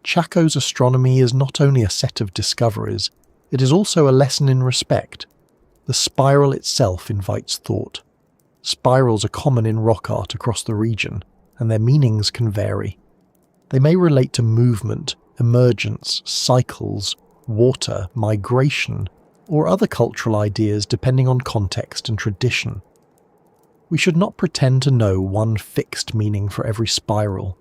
Chaco's astronomy is not only a set of discoveries, it is also a lesson in respect. The spiral itself invites thought. Spirals are common in rock art across the region, and their meanings can vary. They may relate to movement, emergence, cycles, water, migration, or other cultural ideas depending on context and tradition. We should not pretend to know one fixed meaning for every spiral.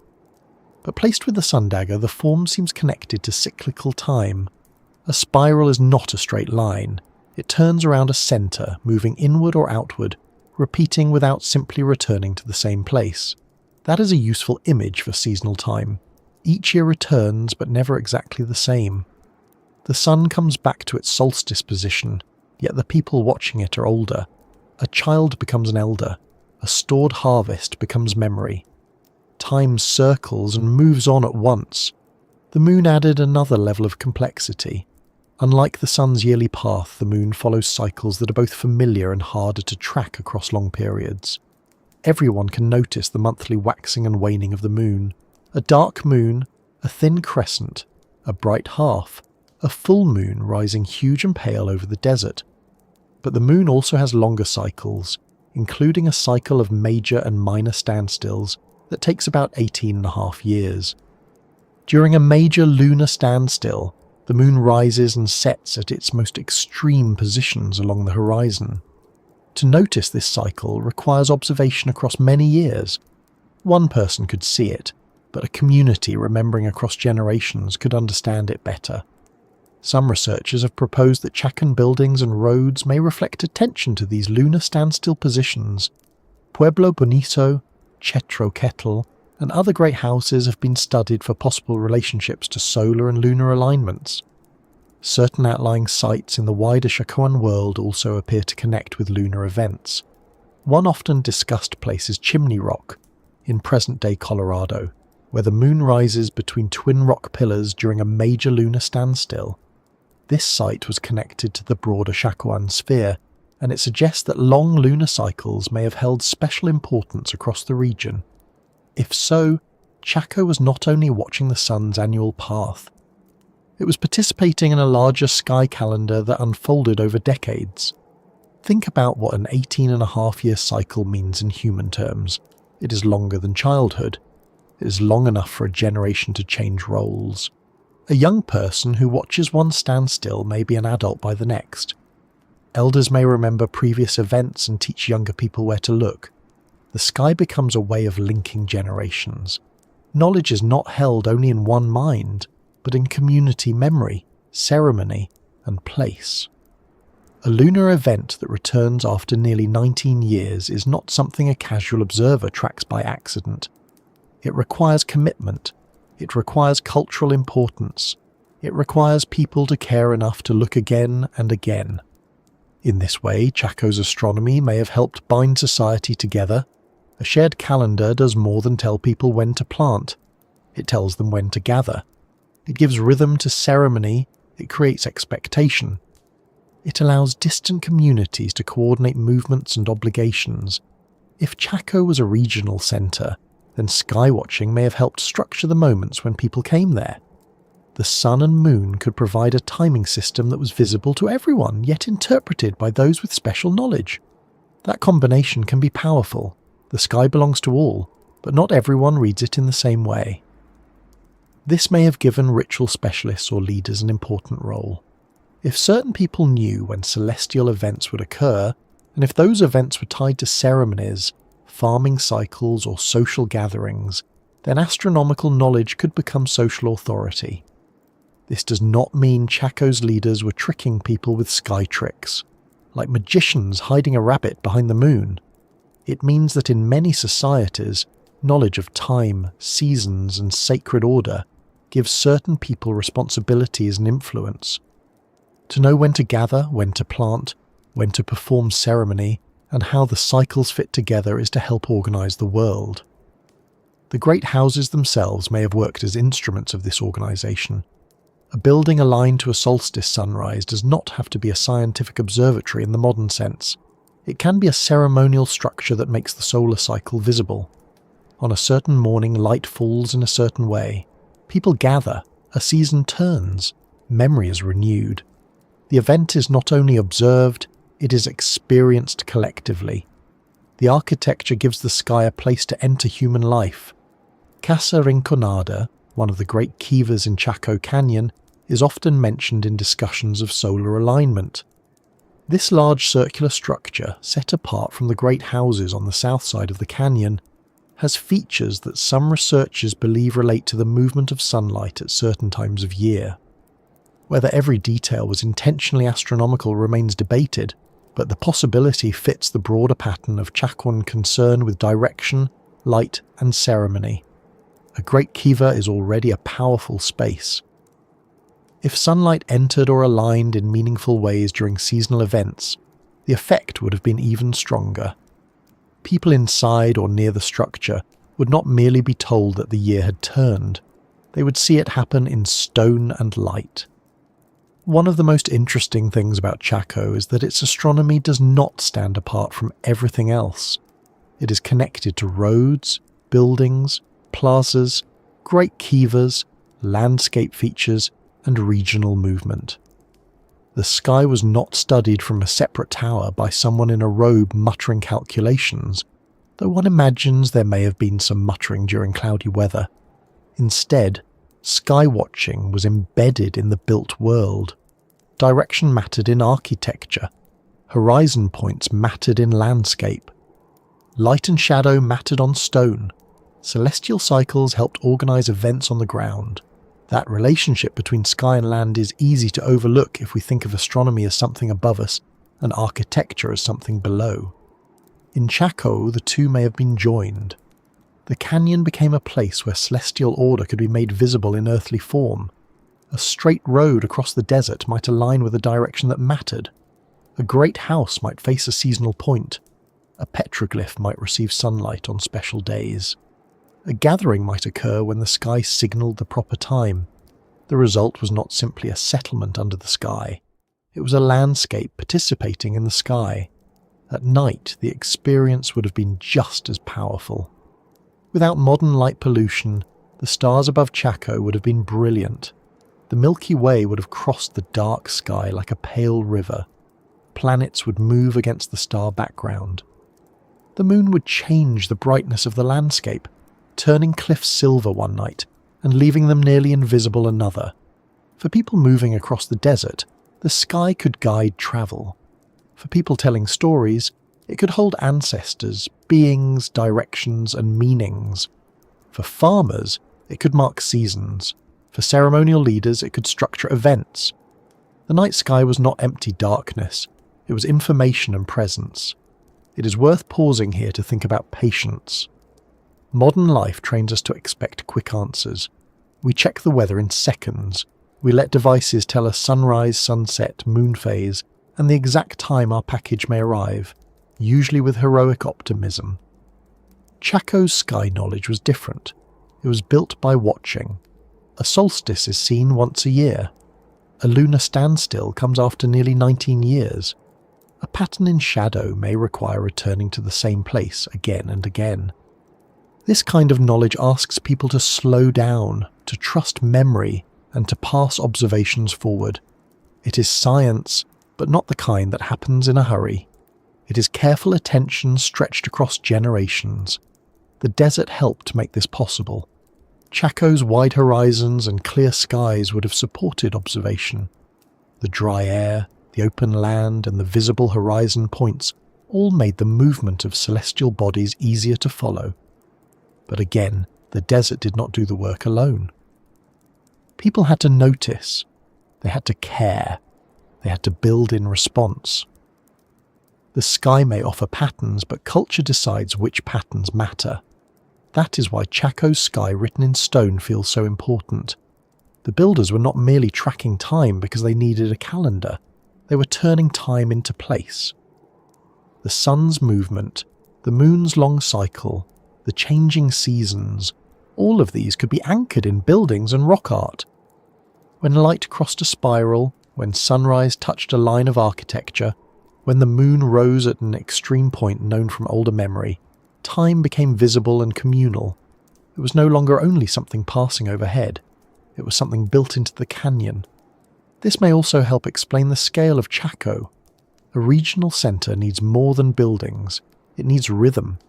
But placed with the sun dagger, the form seems connected to cyclical time. A spiral is not a straight line. It turns around a centre, moving inward or outward, repeating without simply returning to the same place. That is a useful image for seasonal time. Each year returns, but never exactly the same. The sun comes back to its solstice position, yet the people watching it are older. A child becomes an elder. A stored harvest becomes memory. Time circles and moves on at once. The moon added another level of complexity. Unlike the sun's yearly path, the moon follows cycles that are both familiar and harder to track across long periods. Everyone can notice the monthly waxing and waning of the moon. A dark moon, a thin crescent, a bright half, a full moon rising huge and pale over the desert. But the moon also has longer cycles, including a cycle of major and minor standstills that takes about 18.5 years. During a major lunar standstill, the moon rises and sets at its most extreme positions along the horizon. To notice this cycle requires observation across many years. One person could see it, but a community remembering across generations could understand it better. Some researchers have proposed that Chacan buildings and roads may reflect attention to these lunar standstill positions. Pueblo Bonito, Chetro Kettle, and other great houses have been studied for possible relationships to solar and lunar alignments. Certain outlying sites in the wider Chacoan world also appear to connect with lunar events. One often discussed place is Chimney Rock, in present-day Colorado, where the moon rises between twin rock pillars during a major lunar standstill. This site was connected to the broader Chacoan sphere, and it suggests that long lunar cycles may have held special importance across the region. If so, Chaco was not only watching the sun's annual path, it was participating in a larger sky calendar that unfolded over decades. Think about what an 18.5-year cycle means in human terms. It is longer than childhood. It is long enough for a generation to change roles. A young person who watches one stand still may be an adult by the next. Elders may remember previous events and teach younger people where to look. The sky becomes a way of linking generations. Knowledge is not held only in one mind, but in community memory, ceremony, and place. A lunar event that returns after nearly 19 years is not something a casual observer tracks by accident. It requires commitment. It requires cultural importance. It requires people to care enough to look again and again. In this way, Chaco's astronomy may have helped bind society together. A shared calendar does more than tell people when to plant. It tells them when to gather. It gives rhythm to ceremony. It creates expectation. It allows distant communities to coordinate movements and obligations. If Chaco was a regional centre, then skywatching may have helped structure the moments when people came there. The sun and moon could provide a timing system that was visible to everyone, yet interpreted by those with special knowledge. That combination can be powerful. The sky belongs to all, but not everyone reads it in the same way. This may have given ritual specialists or leaders an important role. If certain people knew when celestial events would occur, and if those events were tied to ceremonies, farming cycles, or social gatherings, then astronomical knowledge could become social authority. This does not mean Chaco's leaders were tricking people with sky tricks, like magicians hiding a rabbit behind the moon. It means that in many societies, knowledge of time, seasons, and sacred order gives certain people responsibilities and influence. To know when to gather, when to plant, when to perform ceremony, and how the cycles fit together is to help organise the world. The great houses themselves may have worked as instruments of this organisation. A building aligned to a solstice sunrise does not have to be a scientific observatory in the modern sense. It can be a ceremonial structure that makes the solar cycle visible. On a certain morning, light falls in a certain way. People gather, a season turns, memory is renewed. The event is not only observed, it is experienced collectively. The architecture gives the sky a place to enter human life. Casa Rinconada, one of the great kivas in Chaco Canyon, is often mentioned in discussions of solar alignment. This large circular structure, set apart from the great houses on the south side of the canyon, has features that some researchers believe relate to the movement of sunlight at certain times of year. Whether every detail was intentionally astronomical remains debated, but the possibility fits the broader pattern of Chacoan concern with direction, light, and ceremony. A great kiva is already a powerful space. If sunlight entered or aligned in meaningful ways during seasonal events, the effect would have been even stronger. People inside or near the structure would not merely be told that the year had turned, they would see it happen in stone and light. One of the most interesting things about Chaco is that its astronomy does not stand apart from everything else. It is connected to roads, buildings, plazas, great kivas, landscape features, and regional movement. The sky was not studied from a separate tower by someone in a robe muttering calculations, though one imagines there may have been some muttering during cloudy weather. Instead, sky watching was embedded in the built world. Direction mattered in architecture. Horizon points mattered in landscape. Light and shadow mattered on stone. Celestial cycles helped organize events on the ground. That relationship between sky and land is easy to overlook if we think of astronomy as something above us and architecture as something below. In Chaco, the two may have been joined. The canyon became a place where celestial order could be made visible in earthly form. A straight road across the desert might align with a direction that mattered. A great house might face a seasonal point. A petroglyph might receive sunlight on special days. A gathering might occur when the sky signalled the proper time. The result was not simply a settlement under the sky. It was a landscape participating in the sky. At night, the experience would have been just as powerful. Without modern light pollution, the stars above Chaco would have been brilliant. The Milky Way would have crossed the dark sky like a pale river. Planets would move against the star background. The moon would change the brightness of the landscape, turning cliffs silver one night and leaving them nearly invisible another. For people moving across the desert, the sky could guide travel. For people telling stories, it could hold ancestors, beings, directions, and meanings. For farmers, it could mark seasons. For ceremonial leaders, it could structure events. The night sky was not empty darkness. It was information and presence. It is worth pausing here to think about patience. Modern life trains us to expect quick answers. We check the weather in seconds. We let devices tell us sunrise, sunset, moon phase, and the exact time our package may arrive, usually with heroic optimism. Chaco's sky knowledge was different. It was built by watching. A solstice is seen once a year. A lunar standstill comes after nearly 19 years. A pattern in shadow may require returning to the same place again and again. This kind of knowledge asks people to slow down, to trust memory, and to pass observations forward. It is science, but not the kind that happens in a hurry. It is careful attention stretched across generations. The desert helped make this possible. Chaco's wide horizons and clear skies would have supported observation. The dry air, the open land, and the visible horizon points all made the movement of celestial bodies easier to follow. But again, the desert did not do the work alone. People had to notice. They had to care. They had to build in response. The sky may offer patterns, but culture decides which patterns matter. That is why Chaco's sky written in stone feels so important. The builders were not merely tracking time because they needed a calendar. They were turning time into place. The sun's movement, the moon's long cycle, the changing seasons, all of these could be anchored in buildings and rock art. When light crossed a spiral, when sunrise touched a line of architecture, when the moon rose at an extreme point known from older memory, time became visible and communal. It was no longer only something passing overhead. It was something built into the canyon. This may also help explain the scale of Chaco. A regional centre needs more than buildings. It needs rhythm.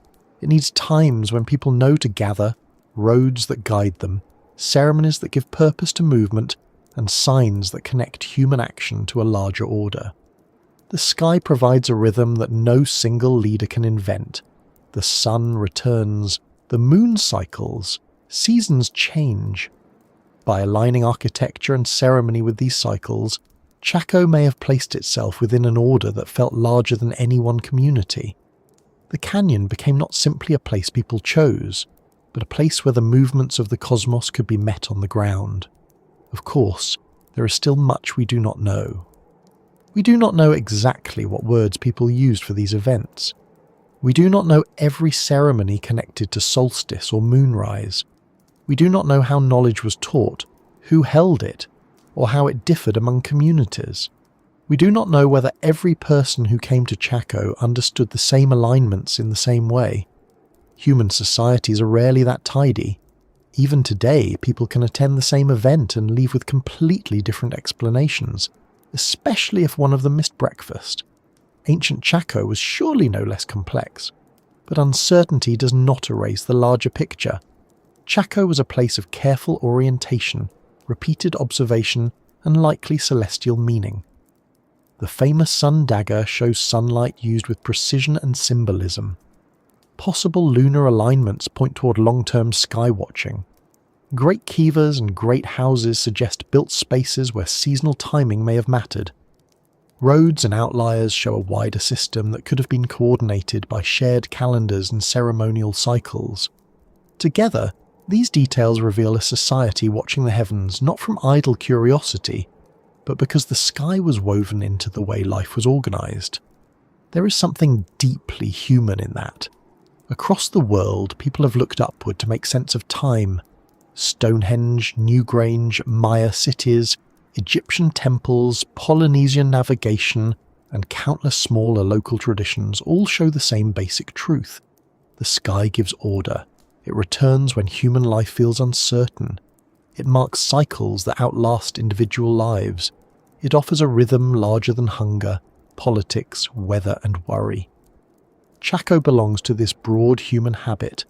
It needs times when people know to gather, roads that guide them, ceremonies that give purpose to movement, and signs that connect human action to a larger order. The sky provides a rhythm that no single leader can invent. The sun returns, the moon cycles, seasons change. By aligning architecture and ceremony with these cycles, Chaco may have placed itself within an order that felt larger than any one community. The canyon became not simply a place people chose, but a place where the movements of the cosmos could be met on the ground. Of course, there is still much we do not know. We do not know exactly what words people used for these events. We do not know every ceremony connected to solstice or moonrise. We do not know how knowledge was taught, who held it, or how it differed among communities. We do not know whether every person who came to Chaco understood the same alignments in the same way. Human societies are rarely that tidy. Even today, people can attend the same event and leave with completely different explanations, especially if one of them missed breakfast. Ancient Chaco was surely no less complex, but uncertainty does not erase the larger picture. Chaco was a place of careful orientation, repeated observation, and likely celestial meaning. The famous sun dagger shows sunlight used with precision and symbolism. Possible lunar alignments point toward long-term sky watching. Great kivas and great houses suggest built spaces where seasonal timing may have mattered. Roads and outliers show a wider system that could have been coordinated by shared calendars and ceremonial cycles. Together, these details reveal a society watching the heavens not from idle curiosity, but because the sky was woven into the way life was organized. There is something deeply human in that. Across the world, people have looked upward to make sense of time. Stonehenge, Newgrange, Maya cities, Egyptian temples, Polynesian navigation, and countless smaller local traditions all show the same basic truth. The sky gives order. It returns when human life feels uncertain. It marks cycles that outlast individual lives. It offers a rhythm larger than hunger, politics, weather, and worry. Chaco belongs to this broad human habit,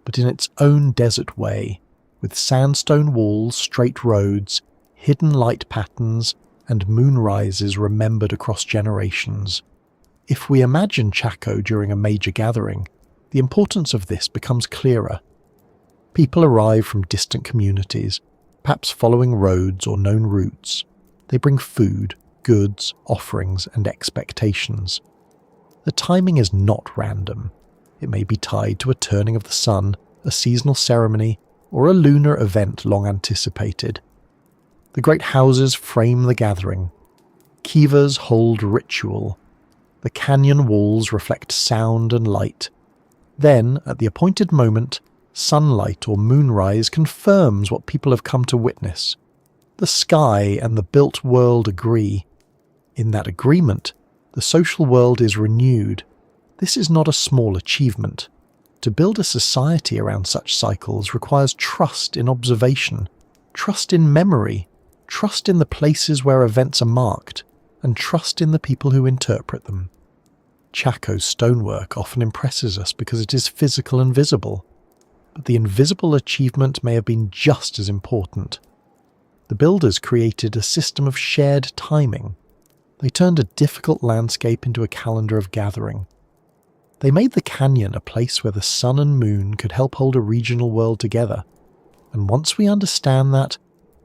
but in its own desert way, with sandstone walls, straight roads, hidden light patterns, and moonrises remembered across generations. If we imagine Chaco during a major gathering, the importance of this becomes clearer. People arrive from distant communities, perhaps following roads or known routes. They bring food, goods, offerings, and expectations. The timing is not random. It may be tied to a turning of the sun, a seasonal ceremony, or a lunar event long anticipated. The great houses frame the gathering. Kivas hold ritual. The canyon walls reflect sound and light. Then, at the appointed moment, sunlight or moonrise confirms what people have come to witness. The sky and the built world agree. In that agreement, the social world is renewed. This is not a small achievement. To build a society around such cycles requires trust in observation, trust in memory, trust in the places where events are marked, and trust in the people who interpret them. Chaco's stonework often impresses us because it is physical and visible, but the invisible achievement may have been just as important. The builders created a system of shared timing. They turned a difficult landscape into a calendar of gathering. They made the canyon a place where the sun and moon could help hold a regional world together. And once we understand that,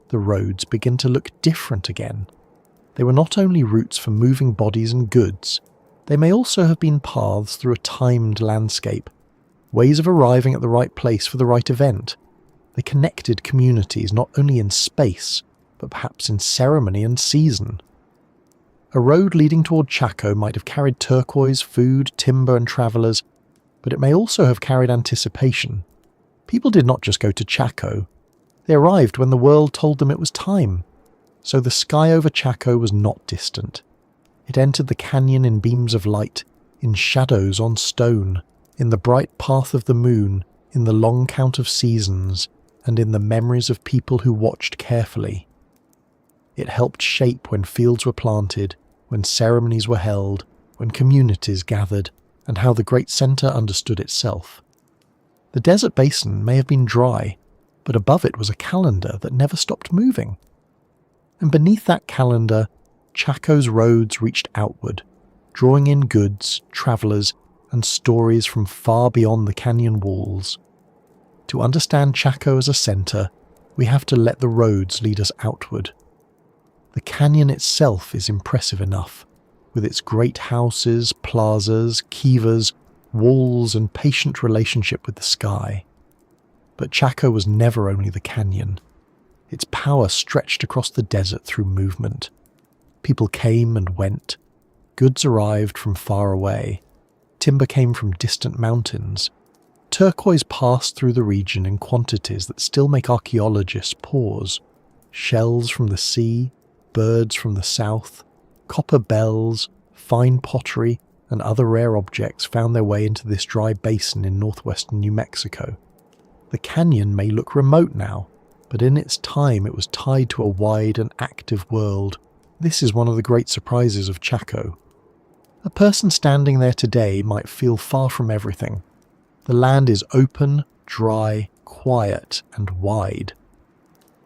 the roads begin to look different again. They were not only routes for moving bodies and goods, they may also have been paths through a timed landscape, ways of arriving at the right place for the right event. They connected communities not only in space, but perhaps in ceremony and season. A road leading toward Chaco might have carried turquoise, food, timber, and travellers, but it may also have carried anticipation. People did not just go to Chaco. They arrived when the world told them it was time. So the sky over Chaco was not distant. It entered the canyon in beams of light, in shadows on stone, in the bright path of the moon, in the long count of seasons, and in the memories of people who watched carefully. It helped shape when fields were planted, when ceremonies were held, when communities gathered, and how the great centre understood itself. The desert basin may have been dry, but above it was a calendar that never stopped moving. And beneath that calendar, Chaco's roads reached outward, drawing in goods, travellers, and stories from far beyond the canyon walls. To understand Chaco as a centre, we have to let the roads lead us outward. The canyon itself is impressive enough, with its great houses, plazas, kivas, walls, and patient relationship with the sky. But Chaco was never only the canyon. Its power stretched across the desert through movement. People came and went. Goods arrived from far away. Timber came from distant mountains. Turquoise passed through the region in quantities that still make archaeologists pause. Shells from the sea, birds from the south, copper bells, fine pottery, and other rare objects found their way into this dry basin in northwestern New Mexico. The canyon may look remote now, but in its time it was tied to a wide and active world. This is one of the great surprises of Chaco. A person standing there today might feel far from everything. The land is open, dry, quiet, and wide.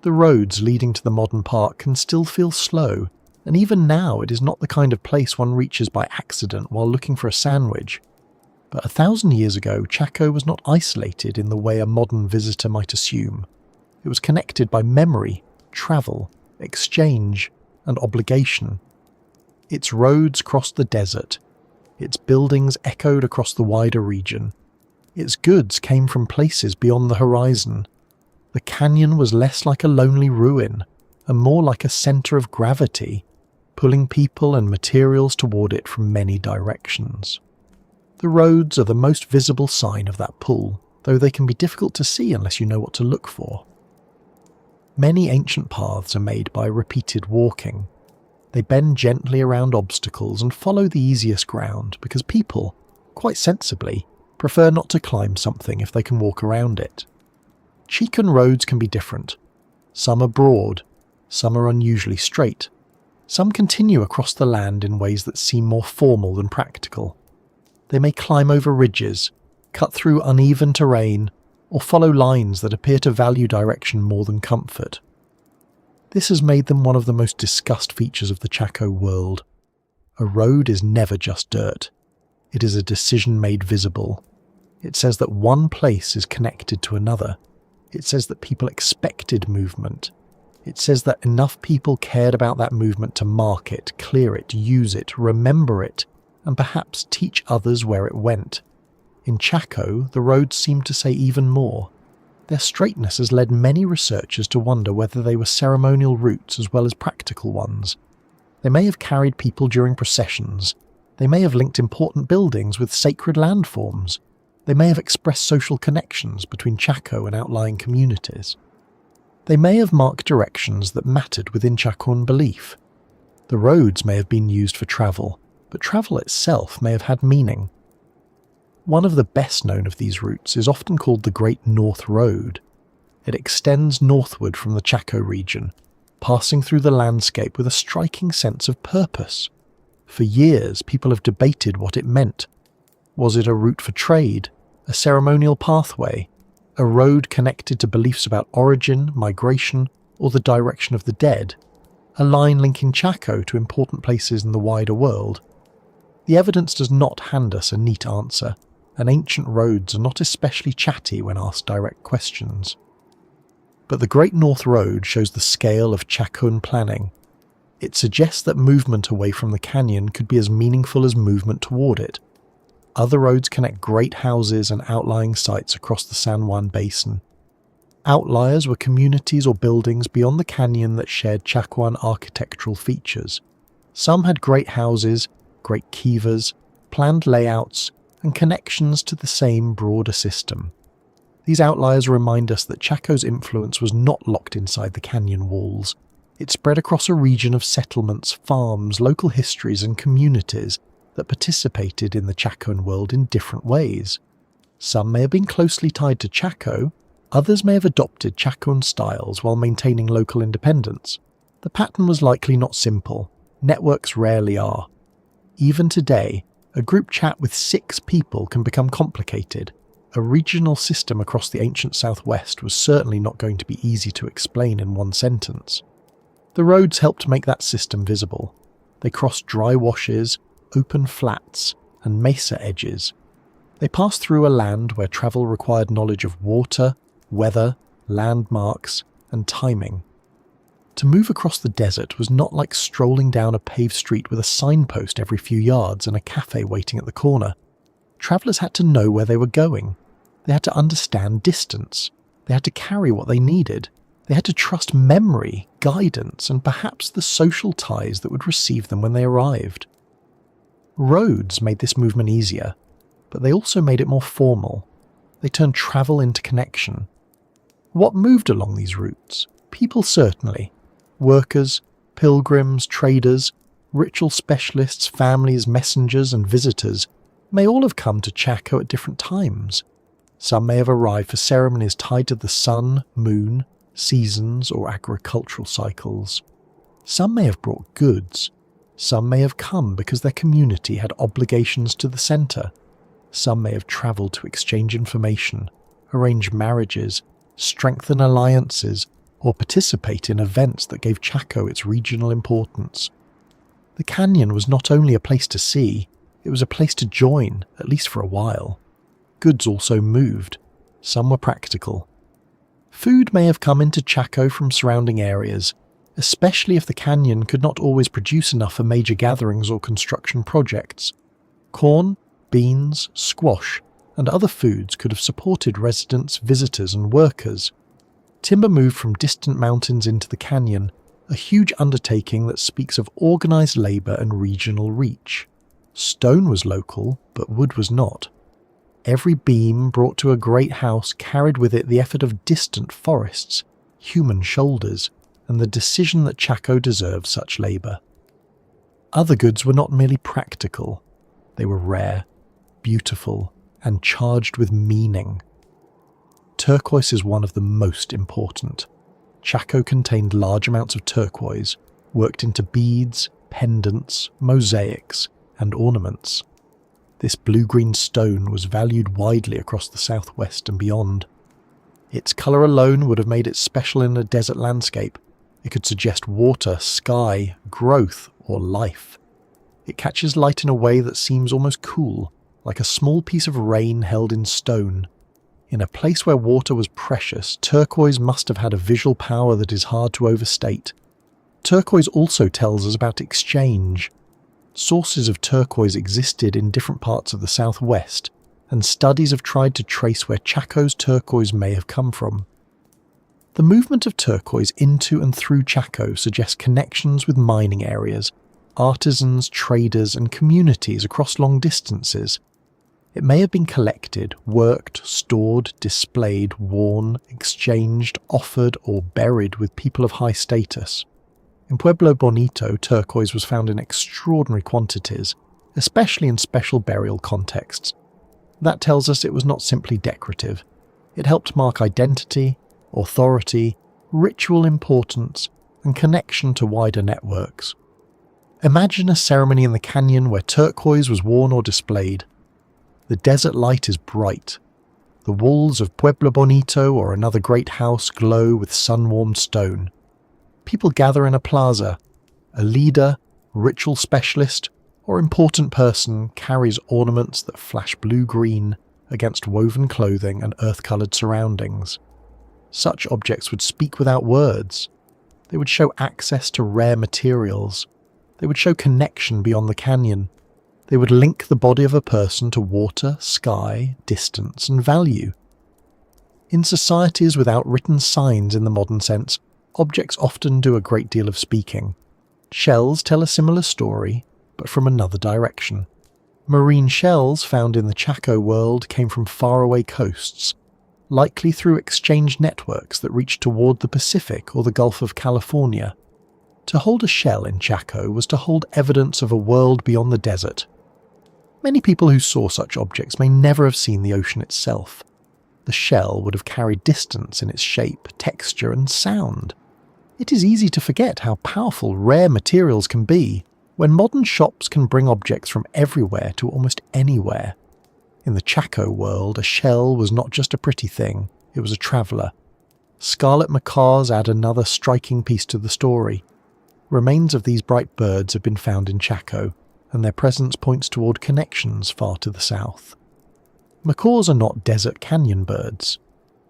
The roads leading to the modern park can still feel slow, and even now it is not the kind of place one reaches by accident while looking for a sandwich. But 1,000 years ago, Chaco was not isolated in the way a modern visitor might assume. It was connected by memory, travel, exchange, and obligation. Its roads crossed the desert. Its buildings echoed across the wider region. Its goods came from places beyond the horizon. The canyon was less like a lonely ruin, and more like a centre of gravity, pulling people and materials toward it from many directions. The roads are the most visible sign of that pull, though they can be difficult to see unless you know what to look for. Many ancient paths are made by repeated walking. They bend gently around obstacles and follow the easiest ground because people, quite sensibly, prefer not to climb something if they can walk around it. Chican roads can be different. Some are broad, some are unusually straight. Some continue across the land in ways that seem more formal than practical. They may climb over ridges, cut through uneven terrain, or follow lines that appear to value direction more than comfort. This has made them one of the most discussed features of the Chaco world. A road is never just dirt. It is a decision made visible. It says that one place is connected to another. It says that people expected movement. It says that enough people cared about that movement to mark it, clear it, use it, remember it, and perhaps teach others where it went. In Chaco, the roads seem to say even more. Their straightness has led many researchers to wonder whether they were ceremonial routes as well as practical ones. They may have carried people during processions. They may have linked important buildings with sacred landforms. They may have expressed social connections between Chaco and outlying communities. They may have marked directions that mattered within Chacoan belief. The roads may have been used for travel, but travel itself may have had meaning. One of the best known of these routes is often called the Great North Road. It extends northward from the Chaco region, passing through the landscape with a striking sense of purpose. For years, people have debated what it meant. Was it a route for trade, a ceremonial pathway, a road connected to beliefs about origin, migration, or the direction of the dead, a line linking Chaco to important places in the wider world? The evidence does not hand us a neat answer, and ancient roads are not especially chatty when asked direct questions. But the Great North Road shows the scale of Chacoan planning. It suggests that movement away from the canyon could be as meaningful as movement toward it. Other roads connect great houses and outlying sites across the San Juan Basin. Outliers were communities or buildings beyond the canyon that shared Chacoan architectural features. Some had great houses, great kivas, planned layouts, and connections to the same broader system. These outliers remind us that Chaco's influence was not locked inside the canyon walls. It spread across a region of settlements, farms, local histories, and communities that participated in the Chacoan world in different ways. Some may have been closely tied to Chaco, others may have adopted Chacoan styles while maintaining local independence. The pattern was likely not simple. Networks rarely are. Even today, a group chat with 6 people can become complicated. A regional system across the ancient Southwest was certainly not going to be easy to explain in one sentence. The roads helped make that system visible. They crossed dry washes, open flats, and mesa edges. They passed through a land where travel required knowledge of water, weather, landmarks, and timing. To move across the desert was not like strolling down a paved street with a signpost every few yards and a cafe waiting at the corner. Travellers had to know where they were going. They had to understand distance. They had to carry what they needed. They had to trust memory, guidance, and perhaps the social ties that would receive them when they arrived. Roads made this movement easier, but they also made it more formal. They turned travel into connection. What moved along these routes? People certainly. Workers, pilgrims, traders, ritual specialists, families, messengers, and visitors may all have come to Chaco at different times. Some may have arrived for ceremonies tied to the sun, moon, seasons, or agricultural cycles. Some may have brought goods. Some may have come because their community had obligations to the centre. Some may have travelled to exchange information, arrange marriages, strengthen alliances, or participate in events that gave Chaco its regional importance. The canyon was not only a place to see, it was a place to join, at least for a while. Goods also moved. Some were practical. Food may have come into Chaco from surrounding areas, especially if the canyon could not always produce enough for major gatherings or construction projects. Corn, beans, squash, and other foods could have supported residents, visitors, and workers. Timber moved from distant mountains into the canyon, a huge undertaking that speaks of organised labour and regional reach. Stone was local, but wood was not. Every beam brought to a great house carried with it the effort of distant forests, human shoulders, and the decision that Chaco deserved such labour. Other goods were not merely practical. They were rare, beautiful, and charged with meaning. Turquoise is one of the most important. Chaco contained large amounts of turquoise, worked into beads, pendants, mosaics, and ornaments. This blue-green stone was valued widely across the southwest and beyond. Its colour alone would have made it special in a desert landscape. It could suggest water, sky, growth, or life. It catches light in a way that seems almost cool, like a small piece of rain held in stone. In a place where water was precious, turquoise must have had a visual power that is hard to overstate. Turquoise also tells us about exchange. Sources of turquoise existed in different parts of the southwest, and studies have tried to trace where Chaco's turquoise may have come from. The movement of turquoise into and through Chaco suggests connections with mining areas, artisans, traders, and communities across long distances. It may have been collected, worked, stored, displayed, worn, exchanged, offered, or buried with people of high status. In Pueblo Bonito, turquoise was found in extraordinary quantities, especially in special burial contexts. That tells us it was not simply decorative. It helped mark identity, authority, ritual importance, and connection to wider networks. Imagine a ceremony in the canyon where turquoise was worn or displayed. The desert light is bright. The walls of Pueblo Bonito or another great house glow with sun-warmed stone. People gather in a plaza. A leader, ritual specialist, or important person carries ornaments that flash blue-green against woven clothing and earth-coloured surroundings. Such objects would speak without words. They would show access to rare materials. They would show connection beyond the canyon. They would link the body of a person to water, sky, distance, and value. In societies without written signs in the modern sense, objects often do a great deal of speaking. Shells tell a similar story, but from another direction. Marine shells found in the Chaco world came from faraway coasts, likely through exchange networks that reached toward the Pacific or the Gulf of California. To hold a shell in Chaco was to hold evidence of a world beyond the desert. Many people who saw such objects may never have seen the ocean itself. The shell would have carried distance in its shape, texture, and sound. It is easy to forget how powerful rare materials can be when modern shops can bring objects from everywhere to almost anywhere. In the Chaco world, a shell was not just a pretty thing, it was a traveller. Scarlet macaws add another striking piece to the story. Remains of these bright birds have been found in Chaco, and their presence points toward connections far to the south. Macaws are not desert canyon birds.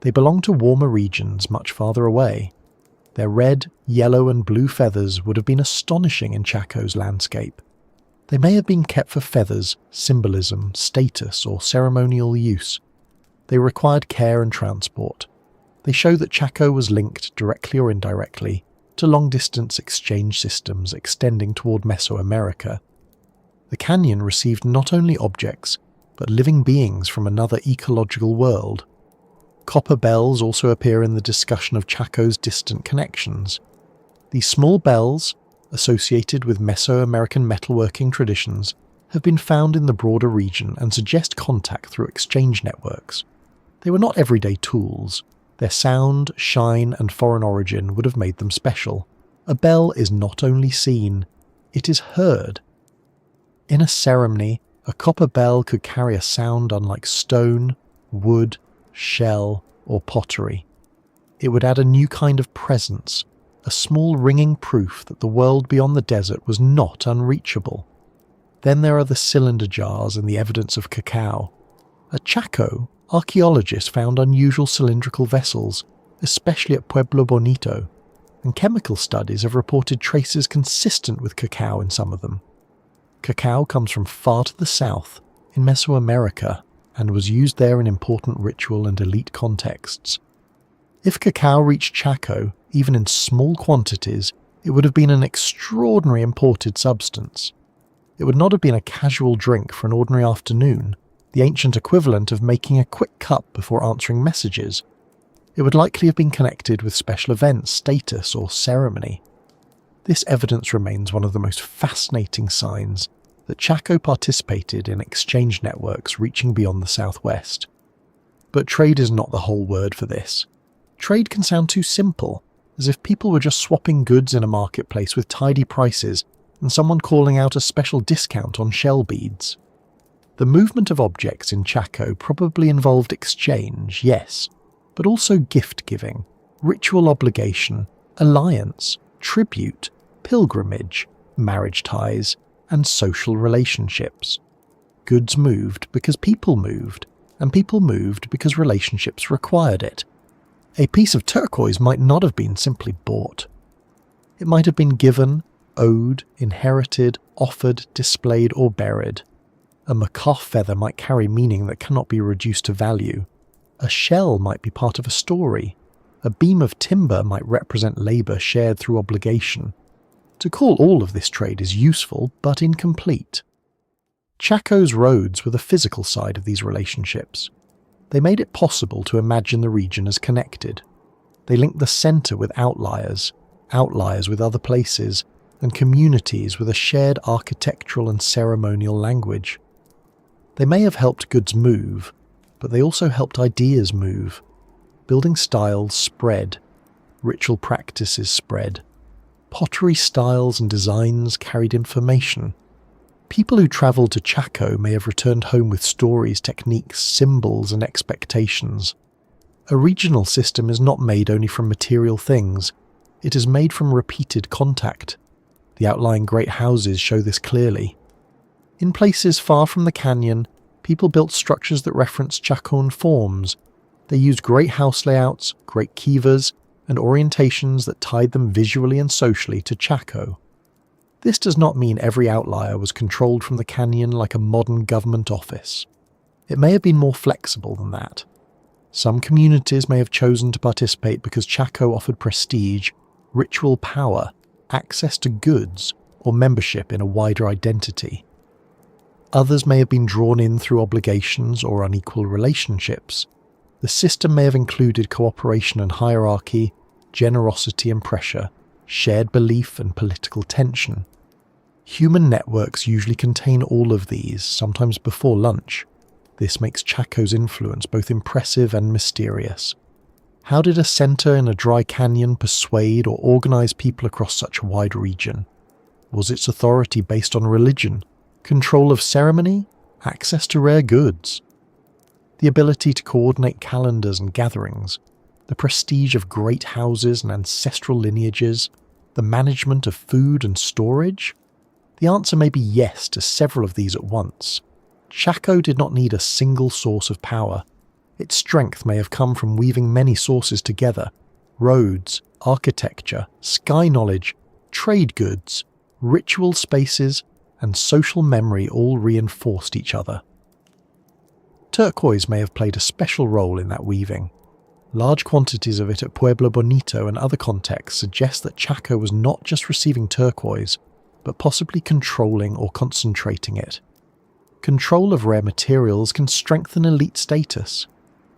They belong to warmer regions much farther away. Their red, yellow, and blue feathers would have been astonishing in Chaco's landscape. They may have been kept for feathers, symbolism, status, or ceremonial use. They required care and transport. They show that Chaco was linked, directly or indirectly, to long-distance exchange systems extending toward Mesoamerica. The canyon received not only objects, but living beings from another ecological world. Copper bells also appear in the discussion of Chaco's distant connections. These small bells, associated with Mesoamerican metalworking traditions, have been found in the broader region and suggest contact through exchange networks. They were not everyday tools. Their sound, shine, and foreign origin would have made them special. A bell is not only seen, it is heard. In a ceremony, a copper bell could carry a sound unlike stone, wood, shell, or pottery. It would add a new kind of presence, a small ringing proof that the world beyond the desert was not unreachable. Then there are the cylinder jars and the evidence of cacao. At Chaco, archaeologists found unusual cylindrical vessels, especially at Pueblo Bonito, and chemical studies have reported traces consistent with cacao in some of them. Cacao comes from far to the south, in Mesoamerica, and was used there in important ritual and elite contexts. If cacao reached Chaco, even in small quantities, it would have been an extraordinary imported substance. It would not have been a casual drink for an ordinary afternoon, the ancient equivalent of making a quick cup before answering messages. It would likely have been connected with special events, status, or ceremony. This evidence remains one of the most fascinating signs that Chaco participated in exchange networks reaching beyond the southwest. But trade is not the whole word for this. Trade can sound too simple, as if people were just swapping goods in a marketplace with tidy prices and someone calling out a special discount on shell beads. The movement of objects in Chaco probably involved exchange, yes, but also gift-giving, ritual obligation, alliance, tribute, pilgrimage, marriage ties, and social relationships. Goods moved because people moved, and people moved because relationships required it. A piece of turquoise might not have been simply bought. It might have been given, owed, inherited, offered, displayed, or buried. A macaw feather might carry meaning that cannot be reduced to value. A shell might be part of a story. A beam of timber might represent labour shared through obligation. To call all of this trade is useful, but incomplete. Chaco's roads were the physical side of these relationships. They made it possible to imagine the region as connected. They linked the centre with outliers, outliers with other places, and communities with a shared architectural and ceremonial language. They may have helped goods move, but they also helped ideas move. Building styles spread, ritual practices spread. Pottery styles and designs carried information. People who travelled to Chaco may have returned home with stories, techniques, symbols, and expectations. A regional system is not made only from material things. It is made from repeated contact. The outlying great houses show this clearly. In places far from the canyon, people built structures that referenced Chacoan forms. They used great house layouts, great kivas, and orientations that tied them visually and socially to Chaco. This does not mean every outlier was controlled from the canyon like a modern government office. It may have been more flexible than that. Some communities may have chosen to participate because Chaco offered prestige, ritual power, access to goods, or membership in a wider identity. Others may have been drawn in through obligations or unequal relationships. The system may have included cooperation and hierarchy, generosity and pressure, shared belief and political tension. Human networks usually contain all of these, sometimes before lunch. This makes Chaco's influence both impressive and mysterious. How did a centre in a dry canyon persuade or organise people across such a wide region? Was its authority based on religion, control of ceremony, access to rare goods? The ability to coordinate calendars and gatherings, the prestige of great houses and ancestral lineages, the management of food and storage? The answer may be yes to several of these at once. Chaco did not need a single source of power. Its strength may have come from weaving many sources together: roads, architecture, sky knowledge, trade goods, ritual spaces, and social memory all reinforced each other. Turquoise may have played a special role in that weaving. Large quantities of it at Pueblo Bonito and other contexts suggest that Chaco was not just receiving turquoise, but possibly controlling or concentrating it. Control of rare materials can strengthen elite status.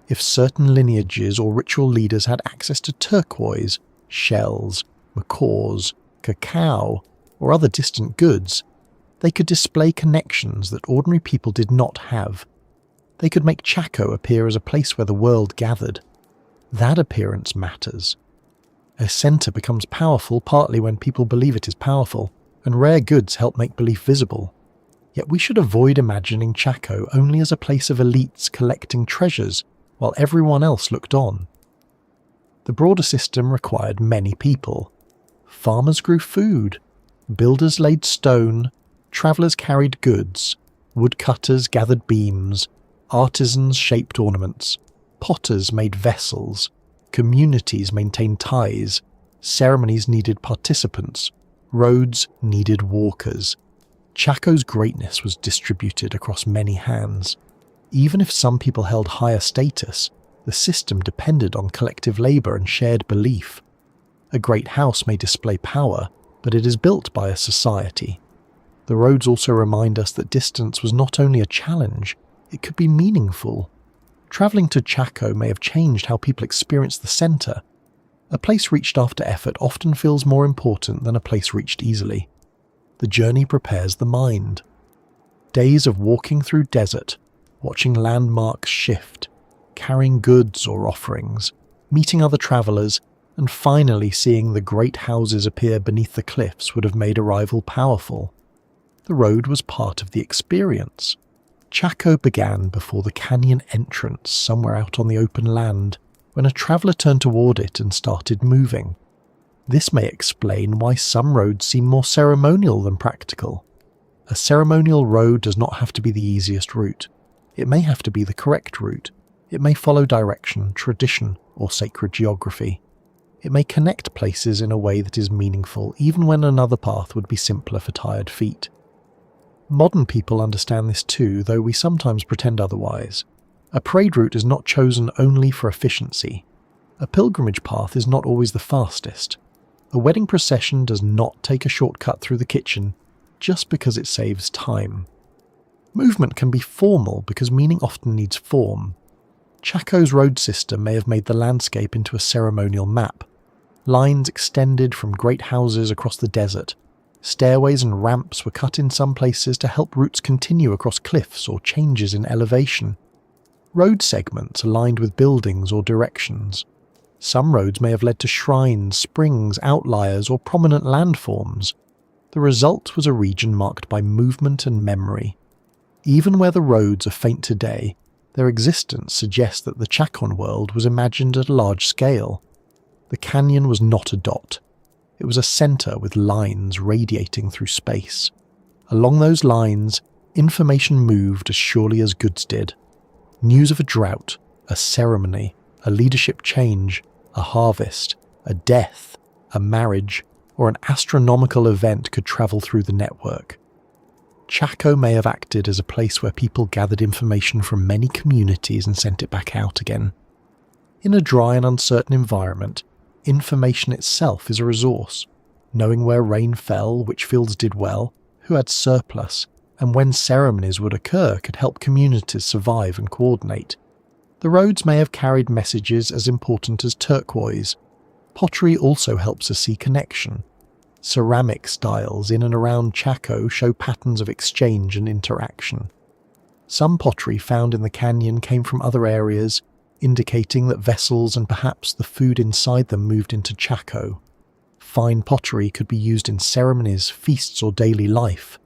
If certain lineages or ritual leaders had access to turquoise, shells, macaws, cacao, or other distant goods, they could display connections that ordinary people did not have. They could make Chaco appear as a place where the world gathered. That appearance matters. A centre becomes powerful partly when people believe it is powerful, and rare goods help make belief visible. Yet we should avoid imagining Chaco only as a place of elites collecting treasures while everyone else looked on. The broader system required many people. Farmers grew food, builders laid stone, travellers carried goods, woodcutters gathered beams, artisans shaped ornaments, potters made vessels, communities maintained ties, ceremonies needed participants, roads needed walkers. Chaco's greatness was distributed across many hands. Even if some people held higher status, the system depended on collective labour and shared belief. A great house may display power, but it is built by a society. The roads also remind us that distance was not only a challenge, it could be meaningful. Travelling to Chaco may have changed how people experience the centre. A place reached after effort often feels more important than a place reached easily. The journey prepares the mind. Days of walking through desert, watching landmarks shift, carrying goods or offerings, meeting other travellers, and finally seeing the great houses appear beneath the cliffs would have made arrival powerful. The road was part of the experience. Chaco began before the canyon entrance somewhere out on the open land, when a traveller turned toward it and started moving. This may explain why some roads seem more ceremonial than practical. A ceremonial road does not have to be the easiest route. It may have to be the correct route. It may follow direction, tradition, or sacred geography. It may connect places in a way that is meaningful, even when another path would be simpler for tired feet. Modern people understand this too, though we sometimes pretend otherwise. A parade route is not chosen only for efficiency. A pilgrimage path is not always the fastest. A wedding procession does not take a shortcut through the kitchen just because it saves time. Movement can be formal because meaning often needs form. Chaco's road system may have made the landscape into a ceremonial map. Lines extended from great houses across the desert. Stairways and ramps were cut in some places to help routes continue across cliffs or changes in elevation. Road segments aligned with buildings or directions. Some roads may have led to shrines, springs, outliers, or prominent landforms. The result was a region marked by movement and memory. Even where the roads are faint today, their existence suggests that the Chacan world was imagined at a large scale. The canyon was not a dot. It was a centre with lines radiating through space. Along those lines, information moved as surely as goods did. News of a drought, a ceremony, a leadership change, a harvest, a death, a marriage, or an astronomical event could travel through the network. Chaco may have acted as a place where people gathered information from many communities and sent it back out again. In a dry and uncertain environment, information itself is a resource. Knowing where rain fell, which fields did well, who had surplus, and when ceremonies would occur could help communities survive and coordinate. The roads may have carried messages as important as turquoise. Pottery also helps us see connection. Ceramic styles in and around Chaco show patterns of exchange and interaction. Some pottery found in the canyon came from other areas, indicating that vessels and perhaps the food inside them moved into Chaco. Fine pottery could be used in ceremonies, feasts, or daily life,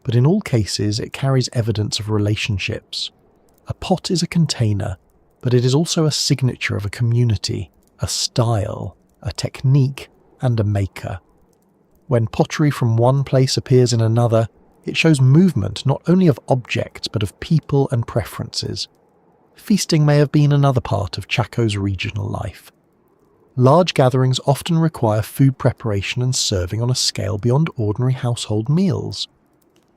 but in all cases it carries evidence of relationships. A pot is a container, but it is also a signature of a community, a style, a technique, and a maker. When pottery from one place appears in another, it shows movement not only of objects but of people and preferences. Feasting may have been another part of Chaco's regional life. Large gatherings often require food preparation and serving on a scale beyond ordinary household meals.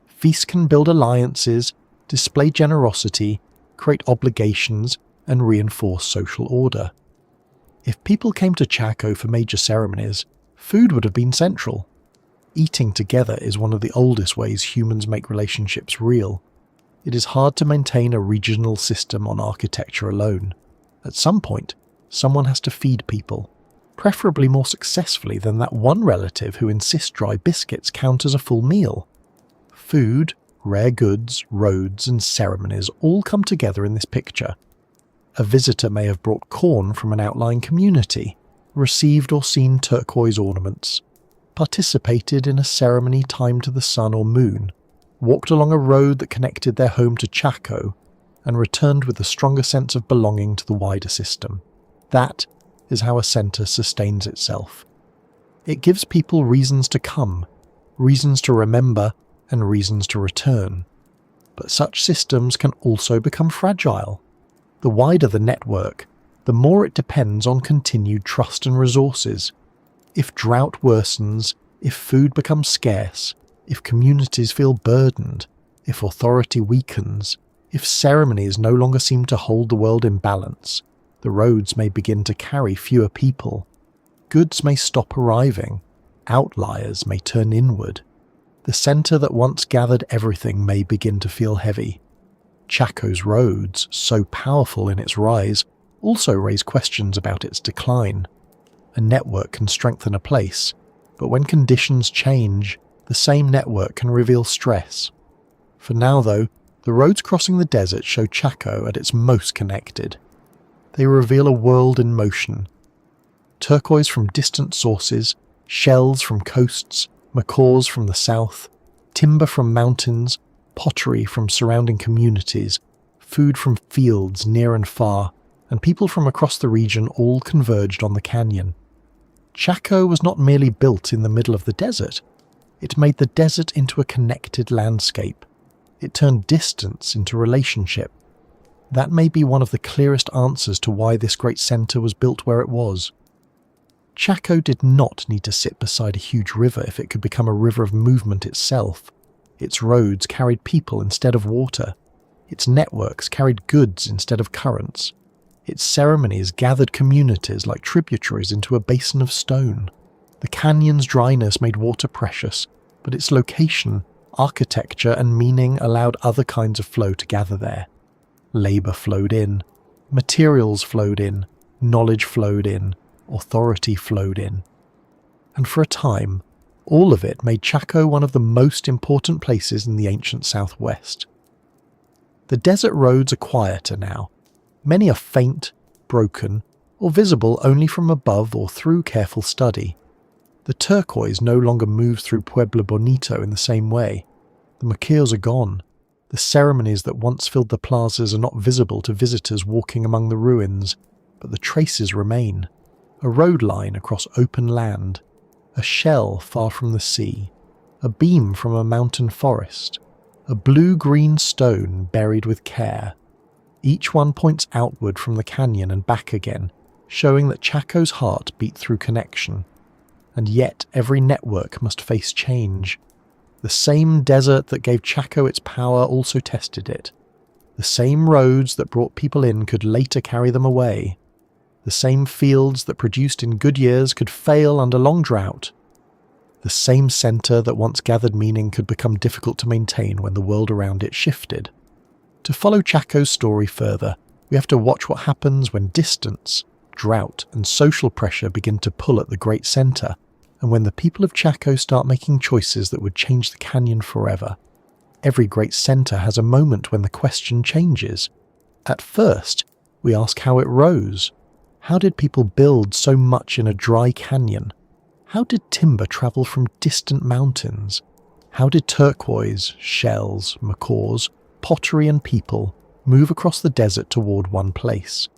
Feasts can build alliances, display generosity, create obligations, and reinforce social order. If people came to Chaco for major ceremonies, food would have been central. Eating together is one of the oldest ways humans make relationships real. It is hard to maintain a regional system on architecture alone. At some point, someone has to feed people, preferably more successfully than that one relative who insists dry biscuits count as a full meal. Food, Rare goods, roads, and ceremonies all come together in this picture. A visitor may have brought corn from an outlying community, received or seen turquoise ornaments, participated in a ceremony timed to the sun or moon, walked along a road that connected their home to Chaco, and returned with a stronger sense of belonging to the wider system. That is how a centre sustains itself. It gives people reasons to come, reasons to remember, and reasons to return. But such systems can also become fragile. The wider the network, the more it depends on continued trust and resources. If drought worsens, if food becomes scarce, if communities feel burdened, if authority weakens, if ceremonies no longer seem to hold the world in balance, the roads may begin to carry fewer people. Goods may stop arriving. Outliers may turn inward. The centre that once gathered everything may begin to feel heavy. Chaco's roads, so powerful in its rise, also raise questions about its decline. A network can strengthen a place, but when conditions change, the same network can reveal stress. For now, though, the roads crossing the desert show Chaco at its most connected. They reveal a world in motion. Turquoise from distant sources, shells from coasts, macaws from the south, timber from mountains, pottery from surrounding communities, food from fields near and far, and people from across the region all converged on the canyon. Chaco was not merely built in the middle of the desert. It made the desert into a connected landscape. It turned distance into relationship. That may be one of the clearest answers to why this great centre was built where it was. Chaco did not need to sit beside a huge river if it could become a river of movement itself. Its roads carried people instead of water. Its networks carried goods instead of currents. Its ceremonies gathered communities like tributaries into a basin of stone. The canyon's dryness made water precious, but its location, architecture, and meaning allowed other kinds of flow to gather there. Labour flowed in, materials flowed in, knowledge flowed in, authority flowed in. And for a time, all of it made Chaco one of the most important places in the ancient Southwest. The desert roads are quieter now. Many are faint, broken, or visible only from above or through careful study. The turquoise no longer moves through Pueblo Bonito in the same way. The maquis are gone. The ceremonies that once filled the plazas are not visible to visitors walking among the ruins, but the traces remain. A road line across open land, a shell far from the sea, a beam from a mountain forest, a blue-green stone buried with care. Each one points outward from the canyon and back again, showing that Chaco's heart beat through connection. And yet every network must face change. The same desert that gave Chaco its power also tested it. The same roads that brought people in could later carry them away. The same fields that produced in good years could fail under long drought. The same centre that once gathered meaning could become difficult to maintain when the world around it shifted. To follow Chaco's story further, we have to watch what happens when distance, drought, and social pressure begin to pull at the great centre, and when the people of Chaco start making choices that would change the canyon forever. Every great centre has a moment when the question changes. At first, we ask how it rose. How did people build so much in a dry canyon? How did timber travel from distant mountains? How did turquoise, shells, macaws, pottery and people move across the desert toward one place?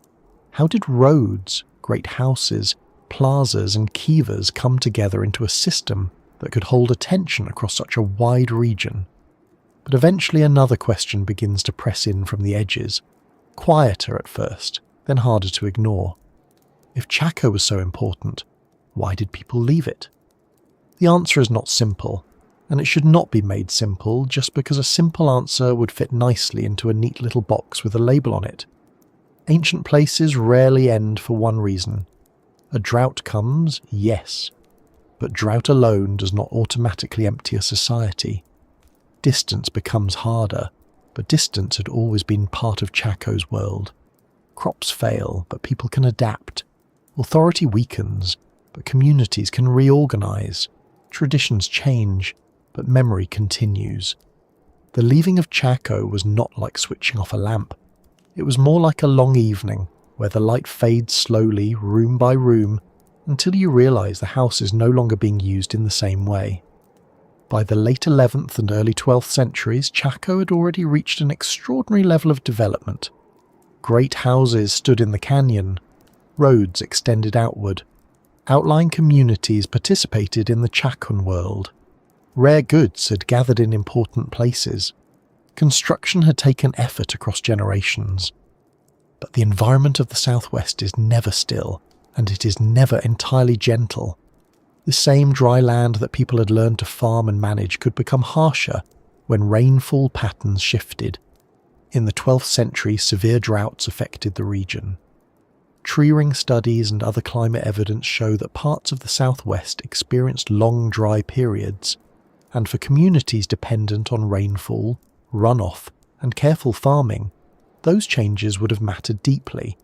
How did roads, great houses, plazas and kivas come together into a system that could hold attention across such a wide region? But eventually another question begins to press in from the edges, quieter at first, then harder to ignore. If Chaco was so important, why did people leave it? The answer is not simple, and it should not be made simple just because a simple answer would fit nicely into a neat little box with a label on it. Ancient places rarely end for one reason. A drought comes, yes, but drought alone does not automatically empty a society. Distance becomes harder, but distance had always been part of Chaco's world. Crops fail, but people can adapt. Authority weakens, but communities can reorganize. Traditions change, but memory continues. The leaving of Chaco was not like switching off a lamp. It was more like a long evening, where the light fades slowly, room by room, until you realise the house is no longer being used in the same way. By the late 11th and early 12th centuries, Chaco had already reached an extraordinary level of development. Great houses stood in the canyon, roads extended outward, outlying communities participated in the Chacan world. Rare goods had gathered in important places. Construction had taken effort across generations. But the environment of the Southwest is never still, and it is never entirely gentle. The same dry land that people had learned to farm and manage could become harsher when rainfall patterns shifted. In the 12th century, severe droughts affected the region. Tree ring studies and other climate evidence show that parts of the Southwest experienced long dry periods, and for communities dependent on rainfall, runoff, and careful farming, those changes would have mattered deeply.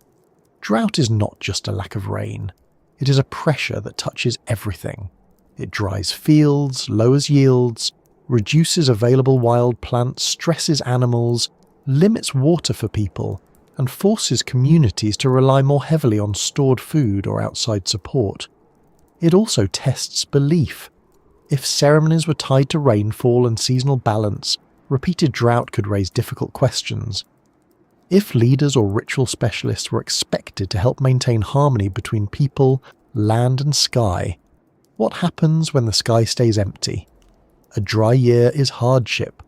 Drought is not just a lack of rain. It is a pressure that touches everything. It dries fields, lowers yields, reduces available wild plants, stresses animals, limits water for people, and forces communities to rely more heavily on stored food or outside support. It also tests belief. If ceremonies were tied to rainfall and seasonal balance, repeated drought could raise difficult questions. If leaders or ritual specialists were expected to help maintain harmony between people, land and sky, what happens when the sky stays empty? A dry year is hardship.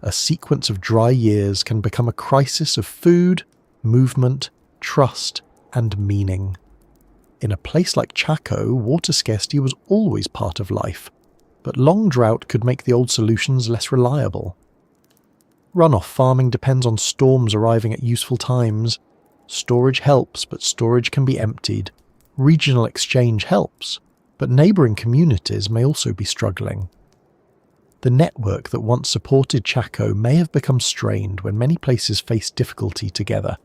A sequence of dry years can become a crisis of food, movement, trust, and meaning. In a place like Chaco, water scarcity was always part of life, but long drought could make the old solutions less reliable. Runoff farming depends on storms arriving at useful times. Storage helps, but storage can be emptied. Regional exchange helps, but neighbouring communities may also be struggling. The network that once supported Chaco may have become strained when many places faced difficulty together.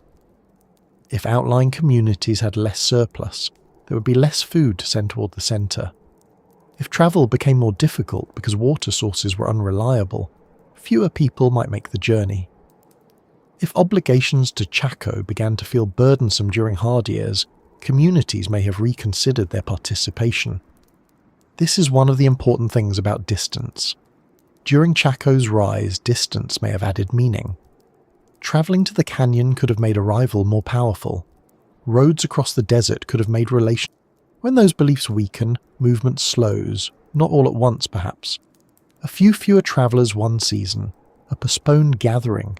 If outlying communities had less surplus, there would be less food to send toward the centre. If travel became more difficult because water sources were unreliable, fewer people might make the journey. If obligations to Chaco began to feel burdensome during hard years, communities may have reconsidered their participation. This is one of the important things about distance. During Chaco's rise, distance may have added meaning. Travelling to the canyon could have made arrival more powerful. Roads across the desert could have made relations. When those beliefs weaken, movement slows, not all at once perhaps. A few fewer travellers one season, a postponed gathering,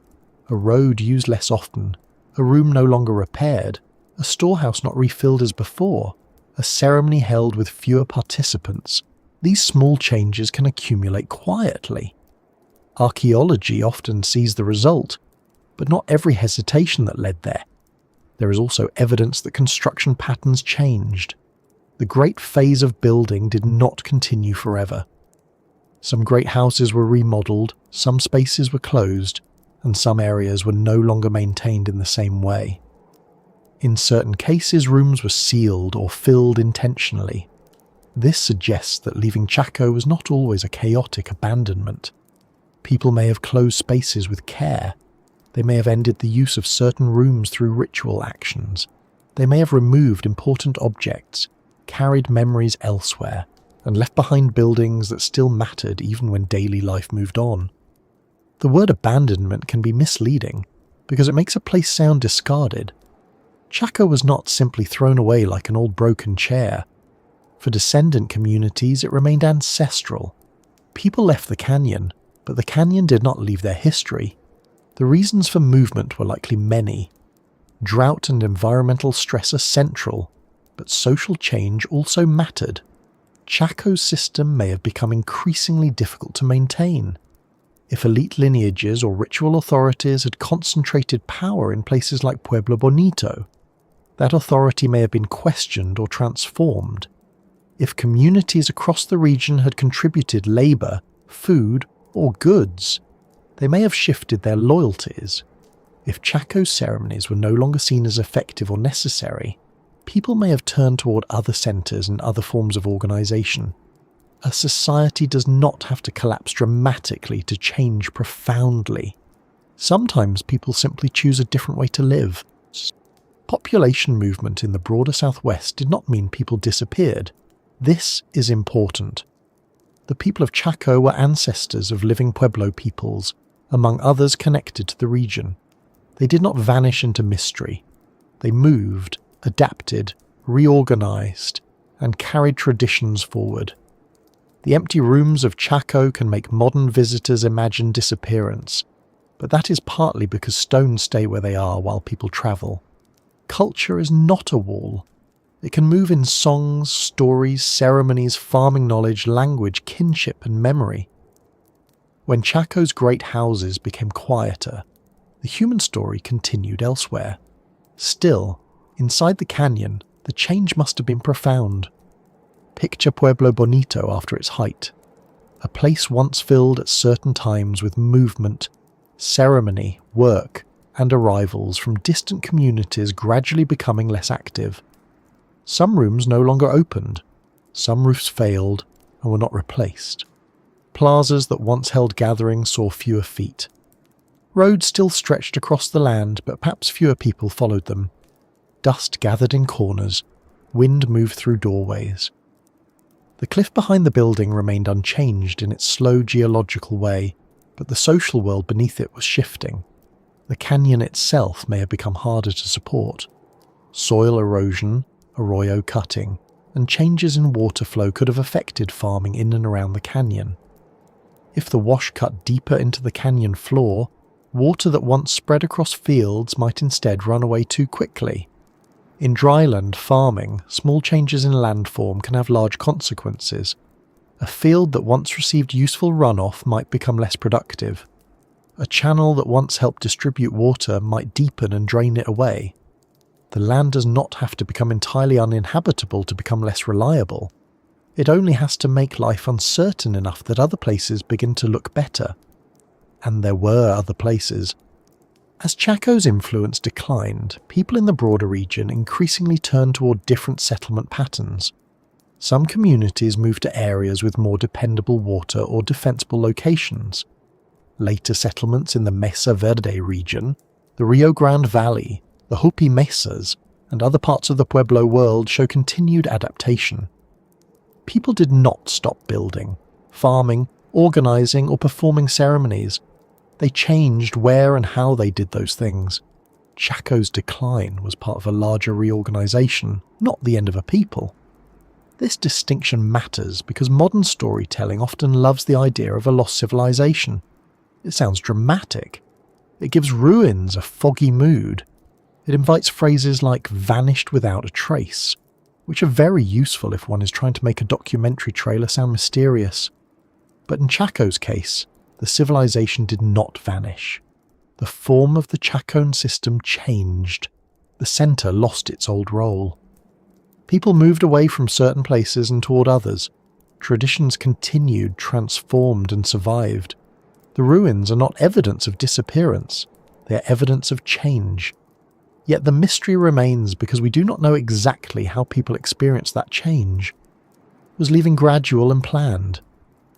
a road used less often, a room no longer repaired, a storehouse not refilled as before, a ceremony held with fewer participants. These small changes can accumulate quietly. Archaeology often sees the result, but not every hesitation that led there. There is also evidence that construction patterns changed. The great phase of building did not continue forever. Some great houses were remodeled, some spaces were closed, and some areas were no longer maintained in the same way. In certain cases, rooms were sealed or filled intentionally. This suggests that leaving Chaco was not always a chaotic abandonment. People may have closed spaces with care. They may have ended the use of certain rooms through ritual actions. They may have removed important objects, carried memories elsewhere, and left behind buildings that still mattered even when daily life moved on. The word abandonment can be misleading because it makes a place sound discarded. Chaco was not simply thrown away like an old broken chair. For descendant communities, it remained ancestral. People left the canyon, but the canyon did not leave their history. The reasons for movement were likely many. Drought and environmental stress are central, but social change also mattered. Chaco's system may have become increasingly difficult to maintain. If elite lineages or ritual authorities had concentrated power in places like Pueblo Bonito, that authority may have been questioned or transformed. If communities across the region had contributed labour, food, or goods, they may have shifted their loyalties. If Chaco's ceremonies were no longer seen as effective or necessary, people may have turned toward other centres and other forms of organisation. A society does not have to collapse dramatically to change profoundly. Sometimes people simply choose a different way to live. Population movement in the broader southwest did not mean people disappeared. This is important. The people of Chaco were ancestors of living Pueblo peoples, among others connected to the region. They did not vanish into mystery. They moved, adapted, reorganized, and carried traditions forward. The empty rooms of Chaco can make modern visitors imagine disappearance, but that is partly because stones stay where they are while people travel. Culture is not a wall. It can move in songs, stories, ceremonies, farming knowledge, language, kinship, and memory. When Chaco's great houses became quieter, the human story continued elsewhere. Still, inside the canyon, the change must have been profound. Picture Pueblo Bonito after its height, a place once filled at certain times with movement, ceremony, work, and arrivals from distant communities gradually becoming less active. Some rooms no longer opened, some roofs failed and were not replaced. Plazas that once held gatherings saw fewer feet. Roads still stretched across the land, but perhaps fewer people followed them. Dust gathered in corners, wind moved through doorways. The cliff behind the building remained unchanged in its slow geological way, but the social world beneath it was shifting. The canyon itself may have become harder to support. Soil erosion, arroyo cutting, and changes in water flow could have affected farming in and around the canyon. If the wash cut deeper into the canyon floor, water that once spread across fields might instead run away too quickly. In dryland farming, small changes in landform can have large consequences. A field that once received useful runoff might become less productive. A channel that once helped distribute water might deepen and drain it away. The land does not have to become entirely uninhabitable to become less reliable. It only has to make life uncertain enough that other places begin to look better. And there were other places. As Chaco's influence declined, people in the broader region increasingly turned toward different settlement patterns. Some communities moved to areas with more dependable water or defensible locations. Later settlements in the Mesa Verde region, the Rio Grande Valley, the Hopi Mesas, and other parts of the Pueblo world show continued adaptation. People did not stop building, farming, organizing, or performing ceremonies. They changed where and how they did those things. Chaco's decline was part of a larger reorganization, not the end of a people. This distinction matters because modern storytelling often loves the idea of a lost civilization. It sounds dramatic. It gives ruins a foggy mood. It invites phrases like vanished without a trace, which are very useful if one is trying to make a documentary trailer sound mysterious. But in Chaco's case, the civilization did not vanish. The form of the Chacoan system changed. The center lost its old role. People moved away from certain places and toward others. Traditions continued, transformed, and survived. The ruins are not evidence of disappearance. They are evidence of change. Yet the mystery remains because we do not know exactly how people experienced that change. Was leaving gradual and planned?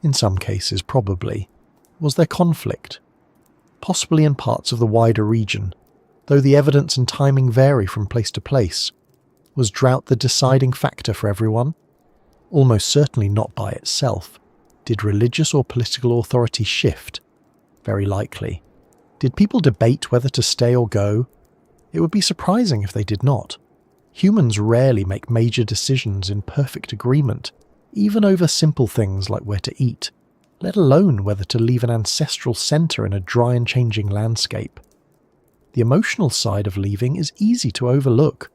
In some cases, probably. Was there conflict? Possibly in parts of the wider region, though the evidence and timing vary from place to place. Was drought the deciding factor for everyone? Almost certainly not by itself. Did religious or political authority shift? Very likely. Did people debate whether to stay or go? It would be surprising if they did not. Humans rarely make major decisions in perfect agreement, even over simple things like where to eat, let alone whether to leave an ancestral center in a dry and changing landscape. The emotional side of leaving is easy to overlook.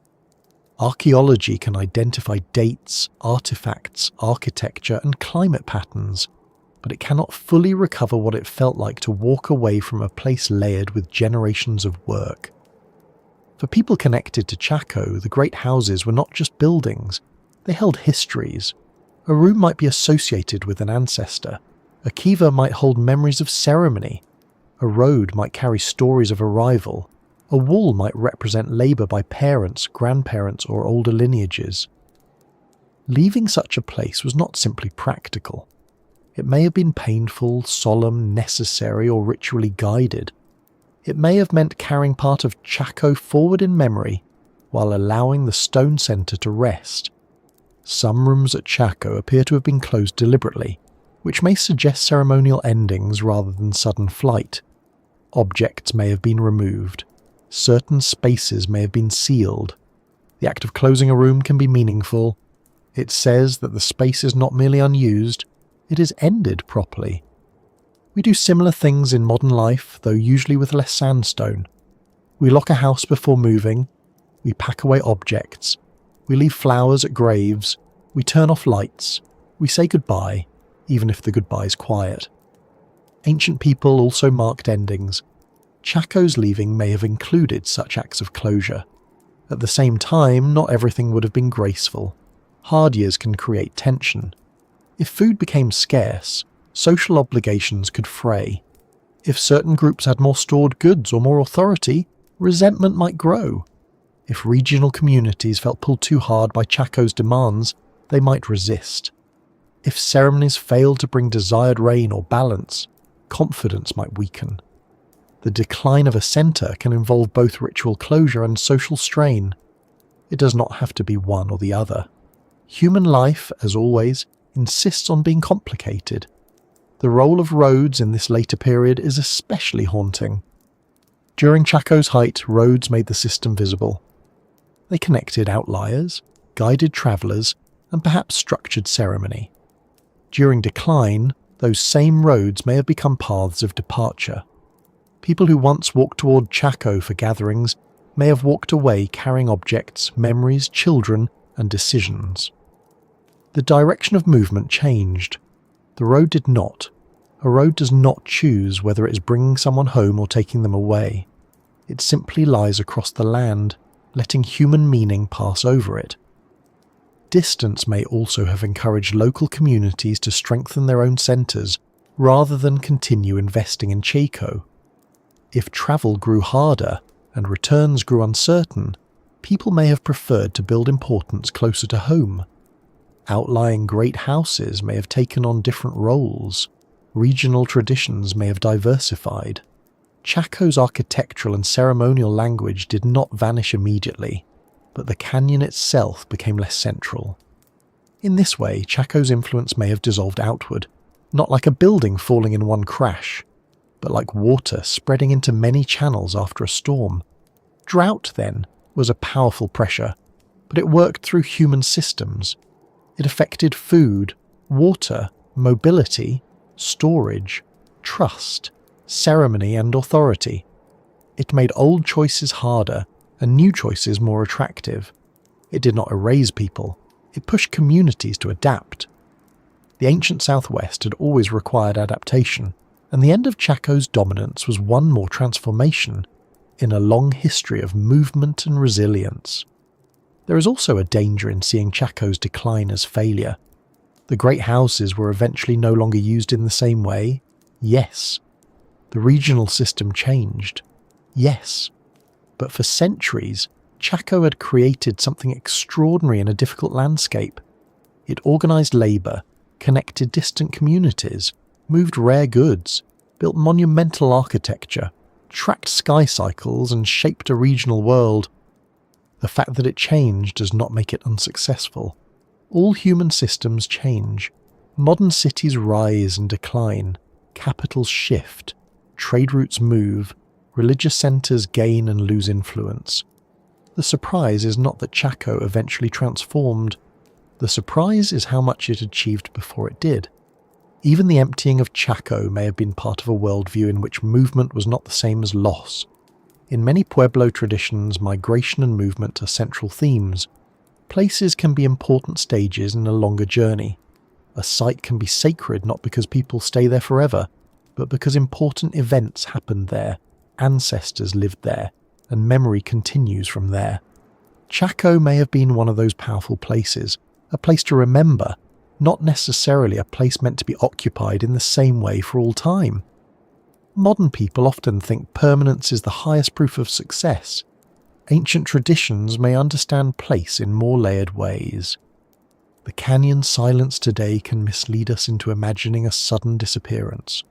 Archaeology can identify dates, artifacts, architecture, and climate patterns, but it cannot fully recover what it felt like to walk away from a place layered with generations of work. For people connected to Chaco, the great houses were not just buildings, they held histories. A room might be associated with an ancestor, a kiva might hold memories of ceremony, a road might carry stories of arrival, a wall might represent labour by parents, grandparents, or older lineages. Leaving such a place was not simply practical. It may have been painful, solemn, necessary, or ritually guided. It may have meant carrying part of Chaco forward in memory while allowing the stone centre to rest. Some rooms at Chaco appear to have been closed deliberately, which may suggest ceremonial endings rather than sudden flight. Objects may have been removed. Certain spaces may have been sealed. The act of closing a room can be meaningful. It says that the space is not merely unused, it is ended properly. We do similar things in modern life, though usually with less sandstone. We lock a house before moving. We pack away objects. We leave flowers at graves. We turn off lights. We say goodbye, even if the goodbye is quiet. Ancient people also marked endings. Chaco's leaving may have included such acts of closure. At the same time, not everything would have been graceful. Hard years can create tension. If food became scarce, social obligations could fray. If certain groups had more stored goods or more authority, resentment might grow. If regional communities felt pulled too hard by Chaco's demands, they might resist. If ceremonies failed to bring desired rain or balance, confidence might weaken. The decline of a centre can involve both ritual closure and social strain. It does not have to be one or the other. Human life, as always, insists on being complicated. The role of roads in this later period is especially haunting. During Chaco's height, roads made the system visible. They connected outliers, guided travellers, and perhaps structured ceremony. During decline, those same roads may have become paths of departure. People who once walked toward Chaco for gatherings may have walked away carrying objects, memories, children, and decisions. The direction of movement changed. The road did not. A road does not choose whether it is bringing someone home or taking them away. It simply lies across the land, letting human meaning pass over it. Distance may also have encouraged local communities to strengthen their own centres rather than continue investing in Chaco. If travel grew harder and returns grew uncertain, people may have preferred to build importance closer to home. Outlying great houses may have taken on different roles. Regional traditions may have diversified. Chaco's architectural and ceremonial language did not vanish immediately, but the canyon itself became less central. In this way, Chaco's influence may have dissolved outward, not like a building falling in one crash, but like water spreading into many channels after a storm. Drought, then, was a powerful pressure, but it worked through human systems. It affected food, water, mobility, storage, trust, ceremony, and authority. It made old choices harder and new choices more attractive. It did not erase people, it pushed communities to adapt. The ancient Southwest had always required adaptation, and the end of Chaco's dominance was one more transformation in a long history of movement and resilience. There is also a danger in seeing Chaco's decline as failure. The great houses were eventually no longer used in the same way, yes. The regional system changed, yes. But for centuries, Chaco had created something extraordinary in a difficult landscape. It organised labour, connected distant communities, moved rare goods, built monumental architecture, tracked sky cycles, and shaped a regional world. The fact that it changed does not make it unsuccessful. All human systems change. Modern cities rise and decline, capitals shift, trade routes move, religious centres gain and lose influence. The surprise is not that Chaco eventually transformed. The surprise is how much it achieved before it did. Even the emptying of Chaco may have been part of a worldview in which movement was not the same as loss. In many Pueblo traditions, migration and movement are central themes. Places can be important stages in a longer journey. A site can be sacred not because people stay there forever, but because important events happened there, ancestors lived there, and memory continues from there. Chaco may have been one of those powerful places, a place to remember, not necessarily a place meant to be occupied in the same way for all time. Modern people often think permanence is the highest proof of success. Ancient traditions may understand place in more layered ways. The canyon silence today can mislead us into imagining a sudden disappearance.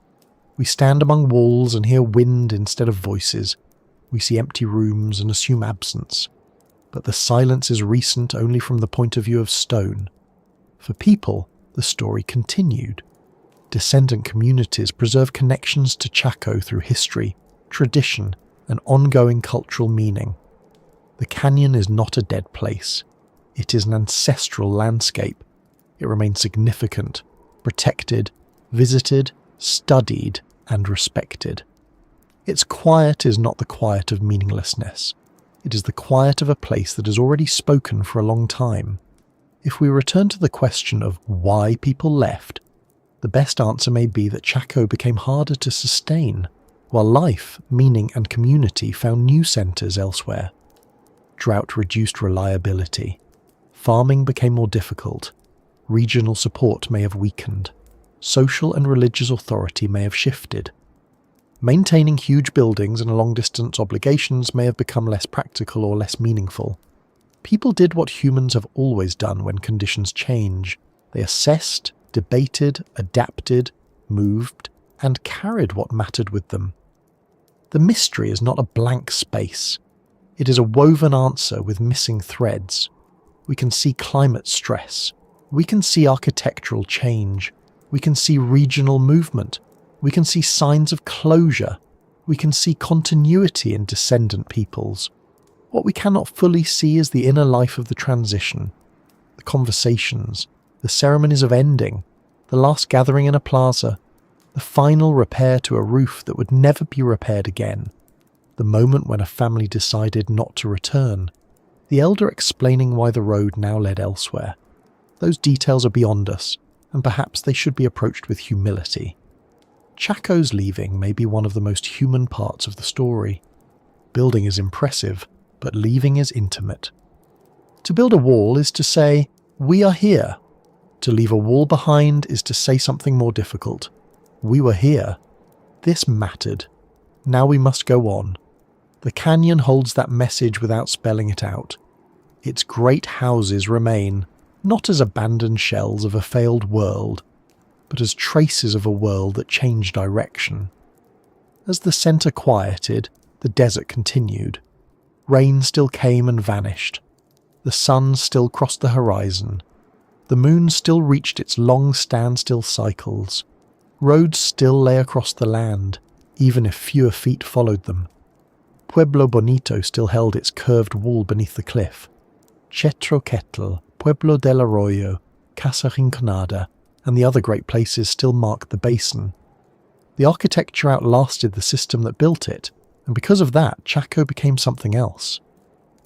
We stand among walls and hear wind instead of voices. We see empty rooms and assume absence. But the silence is recent only from the point of view of stone. For people, the story continued. Descendant communities preserve connections to Chaco through history, tradition, and ongoing cultural meaning. The canyon is not a dead place. It is an ancestral landscape. It remains significant, protected, visited, studied, and respected. Its quiet is not the quiet of meaninglessness. It is the quiet of a place that has already spoken for a long time. If we return to the question of why people left, the best answer may be that Chaco became harder to sustain, while life, meaning, and community found new centres elsewhere. Drought reduced reliability. Farming became more difficult. Regional support may have weakened. Social and religious authority may have shifted. Maintaining huge buildings and long-distance obligations may have become less practical or less meaningful. People did what humans have always done when conditions change. They assessed, debated, adapted, moved, and carried what mattered with them. The mystery is not a blank space. It is a woven answer with missing threads. We can see climate stress. We can see architectural change. We can see regional movement. We can see signs of closure. We can see continuity in descendant peoples. What we cannot fully see is the inner life of the transition, the conversations, the ceremonies of ending, the last gathering in a plaza, the final repair to a roof that would never be repaired again, the moment when a family decided not to return, the elder explaining why the road now led elsewhere. Those details are beyond us, and perhaps they should be approached with humility. Chaco's leaving may be one of the most human parts of the story. Building is impressive, but leaving is intimate. To build a wall is to say, "We are here." To leave a wall behind is to say something more difficult. We were here. This mattered. Now we must go on. The canyon holds that message without spelling it out. Its great houses remain, not as abandoned shells of a failed world, but as traces of a world that changed direction. As the centre quieted, the desert continued. Rain still came and vanished. The sun still crossed the horizon. The moon still reached its long standstill cycles. Roads still lay across the land, even if fewer feet followed them. Pueblo Bonito still held its curved wall beneath the cliff. Chetroquetl, Pueblo del Arroyo, Casa Rinconada, and the other great places still marked the basin. The architecture outlasted the system that built it, and because of that, Chaco became something else.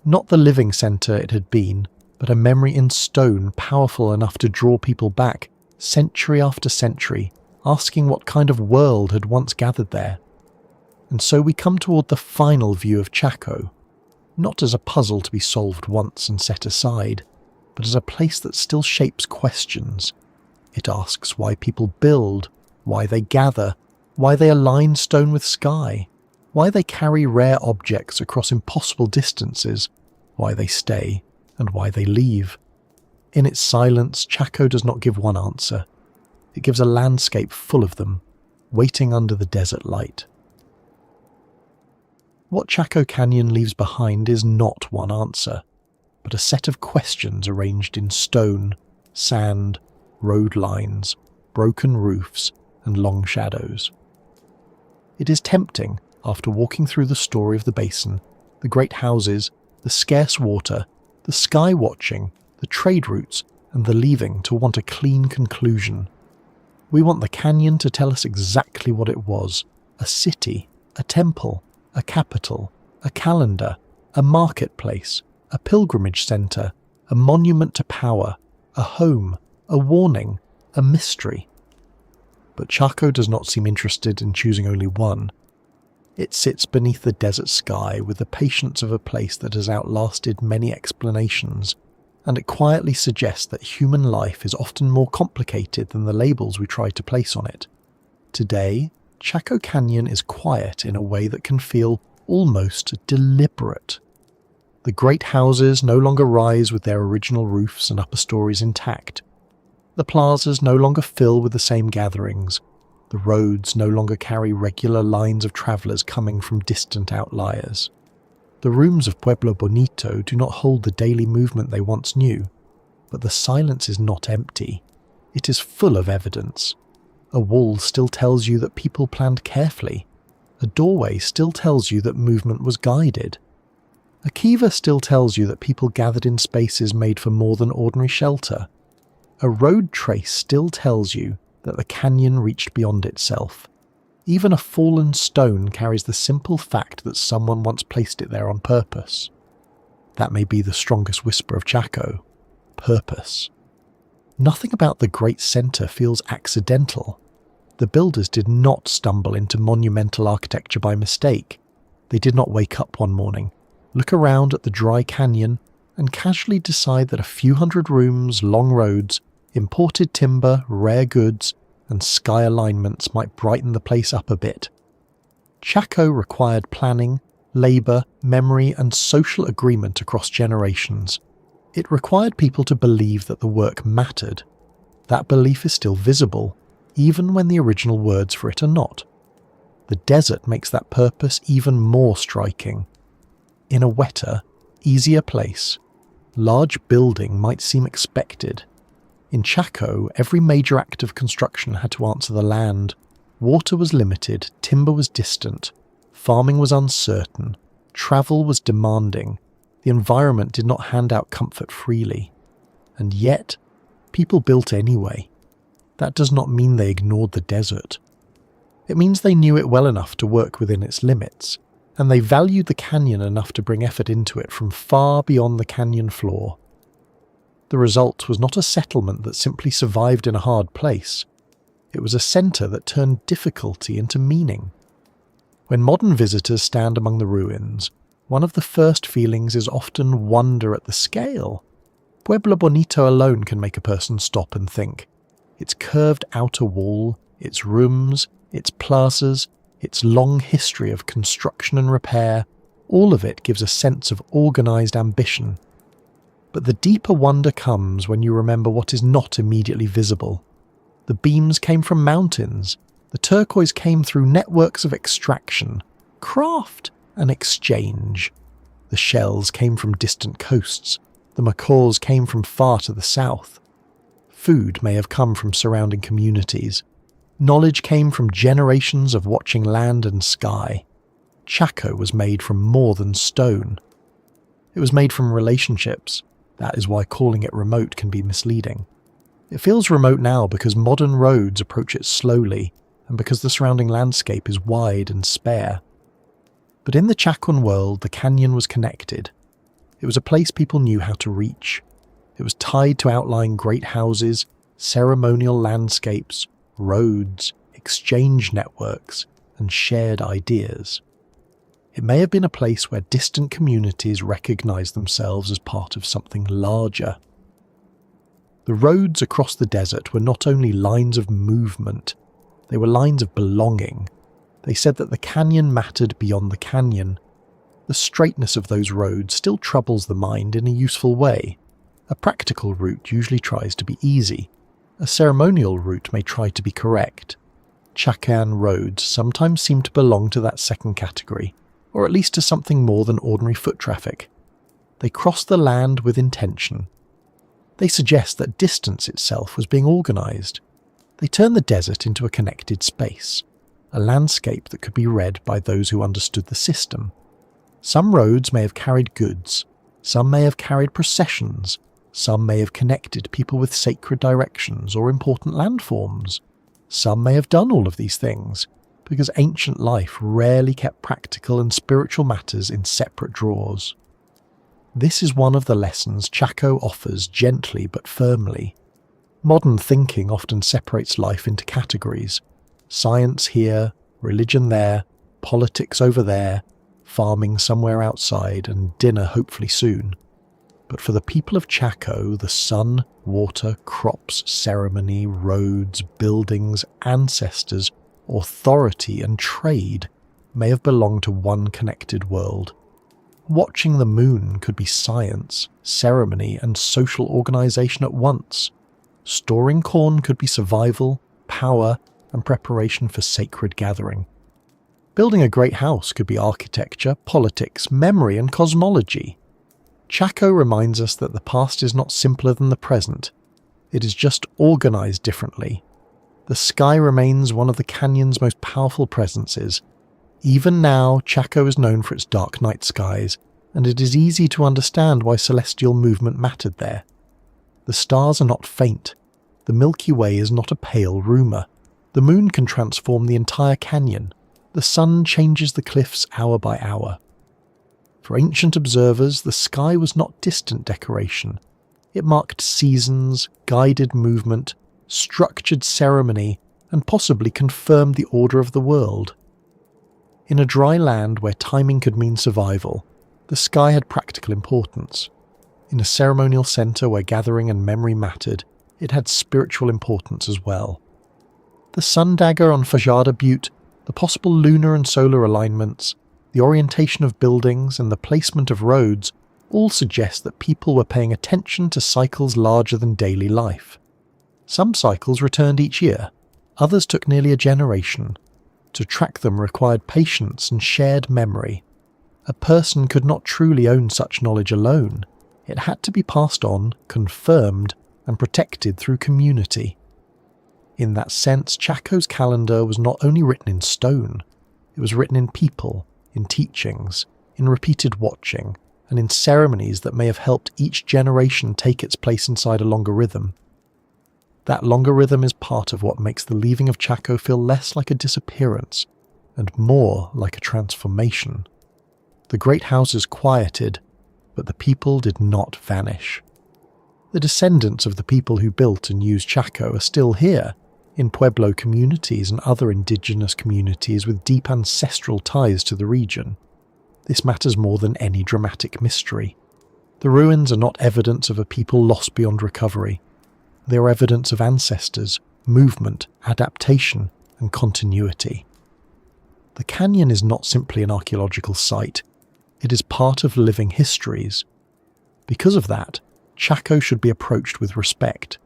Not the living centre it had been, but a memory in stone powerful enough to draw people back, century after century, asking what kind of world had once gathered there. And so we come toward the final view of Chaco, not as a puzzle to be solved once and set aside, but as a place that still shapes questions. It asks why people build, why they gather, why they align stone with sky, why they carry rare objects across impossible distances, why they stay, and why they leave. In its silence, Chaco does not give one answer. It gives a landscape full of them, waiting under the desert light. What Chaco Canyon leaves behind is not one answer, but a set of questions arranged in stone, sand, road lines, broken roofs, and long shadows. It is tempting, after walking through the story of the basin, the great houses, the scarce water, the sky watching, the trade routes, and the leaving, to want a clean conclusion. We want the canyon to tell us exactly what it was: a city, a temple, a capital, a calendar, a marketplace, a pilgrimage centre, a monument to power, a home, a warning, a mystery. But Chaco does not seem interested in choosing only one. It sits beneath the desert sky with the patience of a place that has outlasted many explanations, and it quietly suggests that human life is often more complicated than the labels we try to place on it. Today, Chaco Canyon is quiet in a way that can feel almost deliberate. The great houses no longer rise with their original roofs and upper stories intact. The plazas no longer fill with the same gatherings. The roads no longer carry regular lines of travellers coming from distant outliers. The rooms of Pueblo Bonito do not hold the daily movement they once knew, but the silence is not empty. It is full of evidence. A wall still tells you that people planned carefully. A doorway still tells you that movement was guided. A kiva still tells you that people gathered in spaces made for more than ordinary shelter. A road trace still tells you that the canyon reached beyond itself. Even a fallen stone carries the simple fact that someone once placed it there on purpose. That may be the strongest whisper of Chaco. Purpose. Nothing about the great centre feels accidental. The builders did not stumble into monumental architecture by mistake. They did not wake up one morning, look around at the dry canyon, and casually decide that a few hundred rooms, long roads, imported timber, rare goods, and sky alignments might brighten the place up a bit. Chaco required planning, labour, memory, and social agreement across generations. It required people to believe that the work mattered. That belief is still visible, even when the original words for it are not. The desert makes that purpose even more striking. In a wetter, easier place, large building might seem expected. In Chaco, every major act of construction had to answer the land. Water was limited, timber was distant, farming was uncertain, travel was demanding. The environment did not hand out comfort freely. And yet, people built anyway. That does not mean they ignored the desert. It means they knew it well enough to work within its limits, and they valued the canyon enough to bring effort into it from far beyond the canyon floor. The result was not a settlement that simply survived in a hard place. It was a centre that turned difficulty into meaning. When modern visitors stand among the ruins, one of the first feelings is often wonder at the scale. Pueblo Bonito alone can make a person stop and think. Its curved outer wall, its rooms, its plazas, its long history of construction and repair, all of it gives a sense of organised ambition. But the deeper wonder comes when you remember what is not immediately visible. The beams came from mountains. The turquoise came through networks of extraction, craft, and exchange. The shells came from distant coasts. The macaws came from far to the south. Food may have come from surrounding communities. Knowledge came from generations of watching land and sky. Chaco was made from more than stone. It was made from relationships. That is why calling it remote can be misleading. It feels remote now because modern roads approach it slowly and because the surrounding landscape is wide and spare. But in the Chacan world, the canyon was connected. It was a place people knew how to reach. It was tied to outlying great houses, ceremonial landscapes, roads, exchange networks, and shared ideas. It may have been a place where distant communities recognized themselves as part of something larger. The roads across the desert were not only lines of movement, they were lines of belonging. They said that the canyon mattered beyond the canyon. The straightness of those roads still troubles the mind in a useful way. A practical route usually tries to be easy. A ceremonial route may try to be correct. Chacan roads sometimes seem to belong to that second category, or at least to something more than ordinary foot traffic. They cross the land with intention. They suggest that distance itself was being organised. They turn the desert into a connected space, a landscape that could be read by those who understood the system. Some roads may have carried goods, some may have carried processions, some may have connected people with sacred directions or important landforms. Some may have done all of these things, because ancient life rarely kept practical and spiritual matters in separate drawers. This is one of the lessons Chaco offers gently but firmly. Modern thinking often separates life into categories. Science here, religion there, politics over there, farming somewhere outside, and dinner hopefully soon. But for the people of Chaco, the sun, water, crops, ceremony, roads, buildings, ancestors, authority and trade may have belonged to one connected world. Watching the moon could be science, ceremony, and social organization at once. Storing corn could be survival, power, and preparation for sacred gathering. Building a great house could be architecture, politics, memory, and cosmology. Chaco reminds us that the past is not simpler than the present. It is just organized differently. The sky remains one of the canyon's most powerful presences. Even now, Chaco is known for its dark night skies, and it is easy to understand why celestial movement mattered there. The stars are not faint. The Milky Way is not a pale rumour. The moon can transform the entire canyon. The sun changes the cliffs hour by hour. For ancient observers, the sky was not distant decoration. It marked seasons, guided movement, structured ceremony, and possibly confirmed the order of the world. In a dry land where timing could mean survival, the sky had practical importance. In a ceremonial centre where gathering and memory mattered, it had spiritual importance as well. The sun dagger on Fajada Butte, the possible lunar and solar alignments, the orientation of buildings, and the placement of roads all suggest that people were paying attention to cycles larger than daily life. Some cycles returned each year, others took nearly a generation. To track them required patience and shared memory. A person could not truly own such knowledge alone. It had to be passed on, confirmed, and protected through community. In that sense, Chaco's calendar was not only written in stone, it was written in people, in teachings, in repeated watching, and in ceremonies that may have helped each generation take its place inside a longer rhythm. That longer rhythm is part of what makes the leaving of Chaco feel less like a disappearance and more like a transformation. The great houses quieted, but the people did not vanish. The descendants of the people who built and used Chaco are still here, in Pueblo communities and other indigenous communities with deep ancestral ties to the region. This matters more than any dramatic mystery. The ruins are not evidence of a people lost beyond recovery. They are evidence of ancestors, movement, adaptation, and continuity. The canyon is not simply an archaeological site. It is part of living histories. Because of that, Chaco should be approached with respect.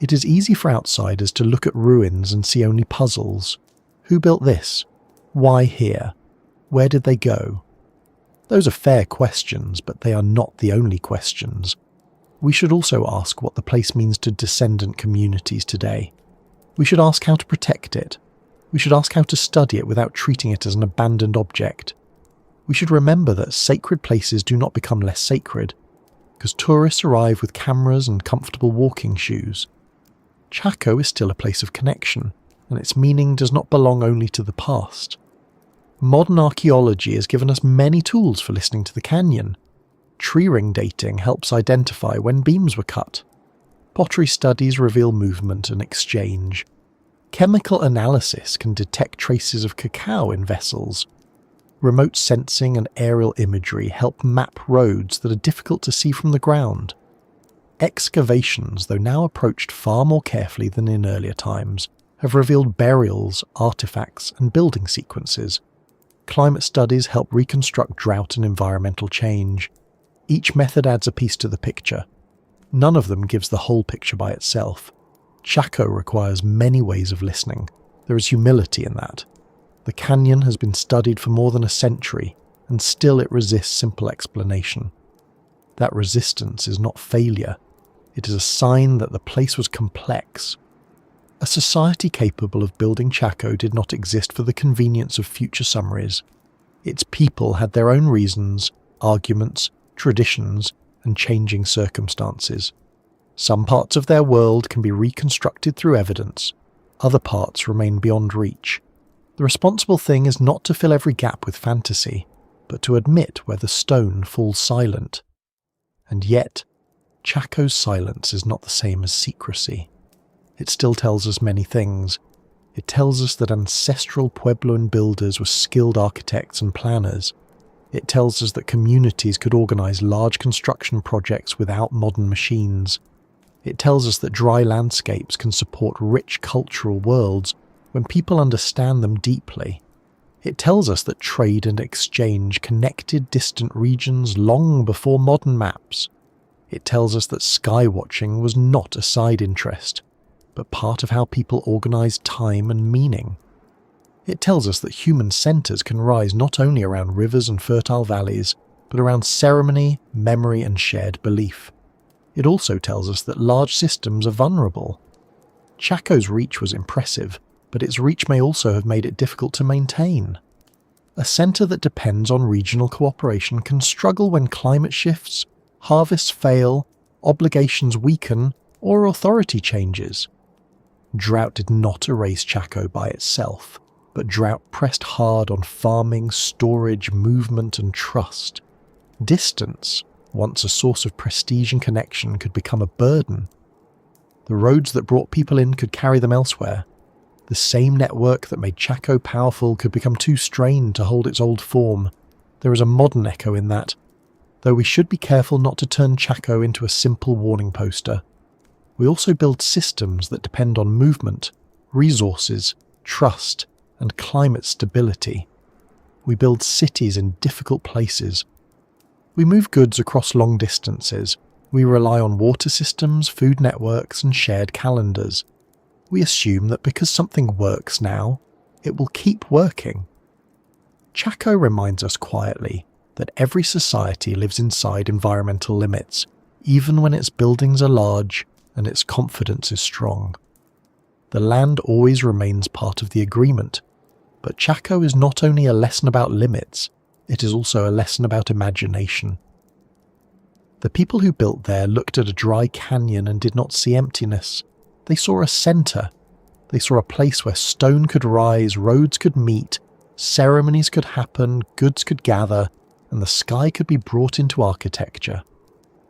It is easy for outsiders to look at ruins and see only puzzles. Who built this? Why here? Where did they go? Those are fair questions, but they are not the only questions. We should also ask what the place means to descendant communities today. We should ask how to protect it. We should ask how to study it without treating it as an abandoned object. We should remember that sacred places do not become less sacred, because tourists arrive with cameras and comfortable walking shoes. Chaco is still a place of connection, and its meaning does not belong only to the past. Modern archaeology has given us many tools for listening to the canyon. Tree ring dating helps identify when beams were cut. Pottery studies reveal movement and exchange. Chemical analysis can detect traces of cacao in vessels. Remote sensing and aerial imagery help map roads that are difficult to see from the ground. Excavations, though now approached far more carefully than in earlier times, have revealed burials, artifacts, and building sequences. Climate studies help reconstruct drought and environmental change. Each method adds a piece to the picture. None of them gives the whole picture by itself. Chaco requires many ways of listening. There is humility in that. The canyon has been studied for more than a century, and still it resists simple explanation. That resistance is not failure. It is a sign that the place was complex. A society capable of building Chaco did not exist for the convenience of future summaries. Its people had their own reasons, arguments, traditions, and changing circumstances. Some parts of their world can be reconstructed through evidence. Other parts remain beyond reach. The responsible thing is not to fill every gap with fantasy, but to admit where the stone falls silent. And yet, Chaco's silence is not the same as secrecy. It still tells us many things. It tells us that ancestral Puebloan builders were skilled architects and planners. It tells us that communities could organize large construction projects without modern machines. It tells us that dry landscapes can support rich cultural worlds when people understand them deeply. It tells us that trade and exchange connected distant regions long before modern maps. It tells us that sky watching was not a side interest, but part of how people organised time and meaning. It tells us that human centres can rise not only around rivers and fertile valleys, but around ceremony, memory and shared belief. It also tells us that large systems are vulnerable. Chaco's reach was impressive, but its reach may also have made it difficult to maintain. A centre that depends on regional cooperation can struggle when climate shifts, harvests fail, obligations weaken, or authority changes. Drought did not erase Chaco by itself, but drought pressed hard on farming, storage, movement and trust. Distance, once a source of prestige and connection, could become a burden. The roads that brought people in could carry them elsewhere. The same network that made Chaco powerful could become too strained to hold its old form. There is a modern echo in that, though we should be careful not to turn Chaco into a simple warning poster. We also build systems that depend on movement, resources, trust, and climate stability. We build cities in difficult places. We move goods across long distances. We rely on water systems, food networks, and shared calendars. We assume that because something works now, it will keep working. Chaco reminds us quietly that every society lives inside environmental limits, even when its buildings are large and its confidence is strong. The land always remains part of the agreement, but Chaco is not only a lesson about limits, it is also a lesson about imagination. The people who built there looked at a dry canyon and did not see emptiness. They saw a centre. They saw a place where stone could rise, roads could meet, ceremonies could happen, goods could gather, and the sky could be brought into architecture.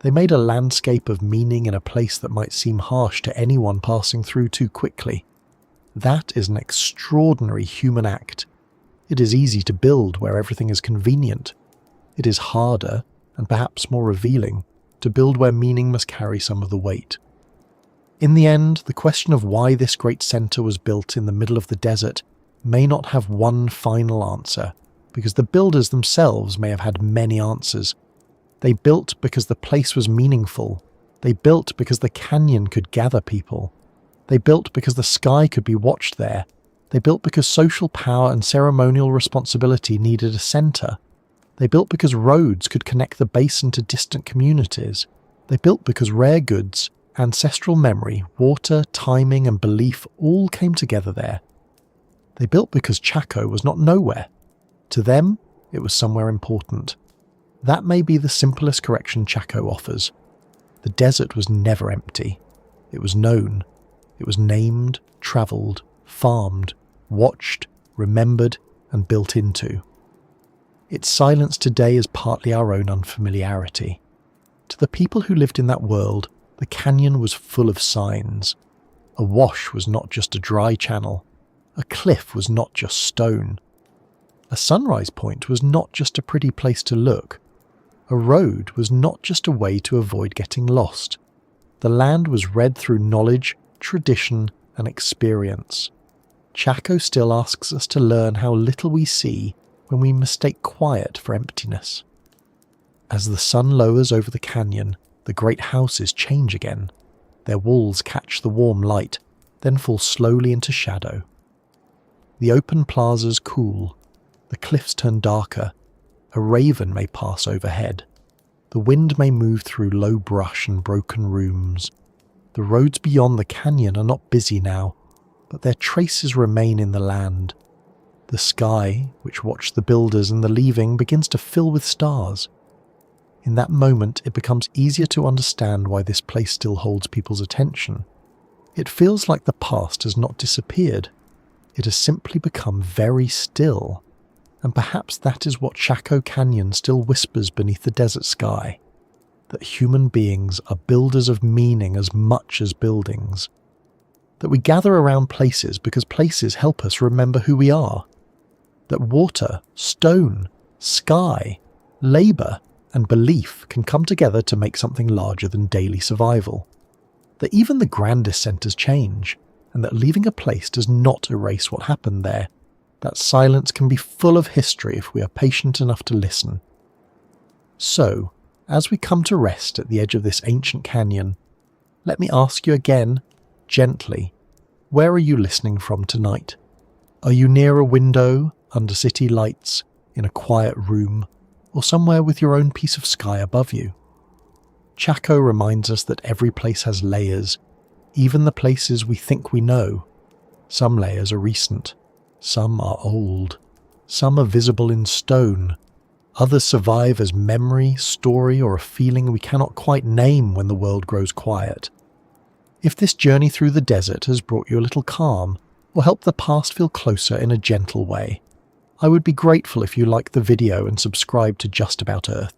They made a landscape of meaning in a place that might seem harsh to anyone passing through too quickly. That is an extraordinary human act. It is easy to build where everything is convenient. It is harder, and perhaps more revealing, to build where meaning must carry some of the weight. In the end, the question of why this great centre was built in the middle of the desert may not have one final answer, because the builders themselves may have had many answers. They built because the place was meaningful. They built because the canyon could gather people. They built because the sky could be watched there. They built because social power and ceremonial responsibility needed a centre. They built because roads could connect the basin to distant communities. They built because rare goods, ancestral memory, water, timing and belief all came together there. They built because Chaco was not nowhere. To them, it was somewhere important. That may be the simplest correction Chaco offers. The desert was never empty. It was known. It was named, travelled, farmed, watched, remembered and built into. Its silence today is partly our own unfamiliarity. To the people who lived in that world, the canyon was full of signs. A wash was not just a dry channel. A cliff was not just stone. A sunrise point was not just a pretty place to look. A road was not just a way to avoid getting lost. The land was read through knowledge, tradition, and experience. Chaco still asks us to learn how little we see when we mistake quiet for emptiness. As the sun lowers over the canyon, the great houses change again. Their walls catch the warm light, then fall slowly into shadow. The open plazas cool. The cliffs turn darker. A raven may pass overhead. The wind may move through low brush and broken rooms. The roads beyond the canyon are not busy now, but their traces remain in the land. The sky, which watched the builders and the leaving, begins to fill with stars. In that moment, it becomes easier to understand why this place still holds people's attention. It feels like the past has not disappeared. It has simply become very still. And perhaps that is what Chaco Canyon still whispers beneath the desert sky. That human beings are builders of meaning as much as buildings. That we gather around places because places help us remember who we are. That water, stone, sky, labour and belief can come together to make something larger than daily survival. That even the grandest centres change, and that leaving a place does not erase what happened there. That silence can be full of history if we are patient enough to listen. So, as we come to rest at the edge of this ancient canyon, let me ask you again, gently, where are you listening from tonight? Are you near a window, under city lights, in a quiet room, or somewhere with your own piece of sky above you? Chaco reminds us that every place has layers, even the places we think we know. Some layers are recent, some are old, some are visible in stone, others survive as memory, story, or a feeling we cannot quite name when the world grows quiet. If this journey through the desert has brought you a little calm, or helped the past feel closer in a gentle way, I would be grateful if you liked the video and subscribe to Just About Earth.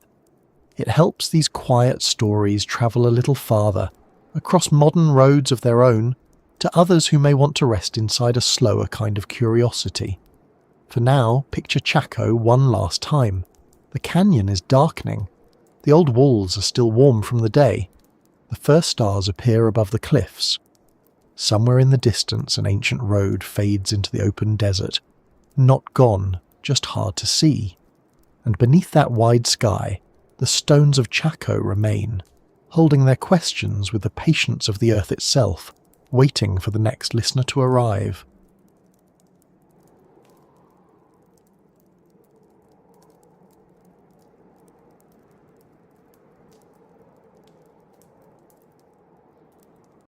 It helps these quiet stories travel a little farther, across modern roads of their own, to others who may want to rest inside a slower kind of curiosity. For now, picture Chaco one last time. The canyon is darkening. The old walls are still warm from the day. The first stars appear above the cliffs. Somewhere in the distance, an ancient road fades into the open desert. Not gone, just hard to see. And beneath that wide sky, the stones of Chaco remain, holding their questions with the patience of the earth itself, waiting for the next listener to arrive.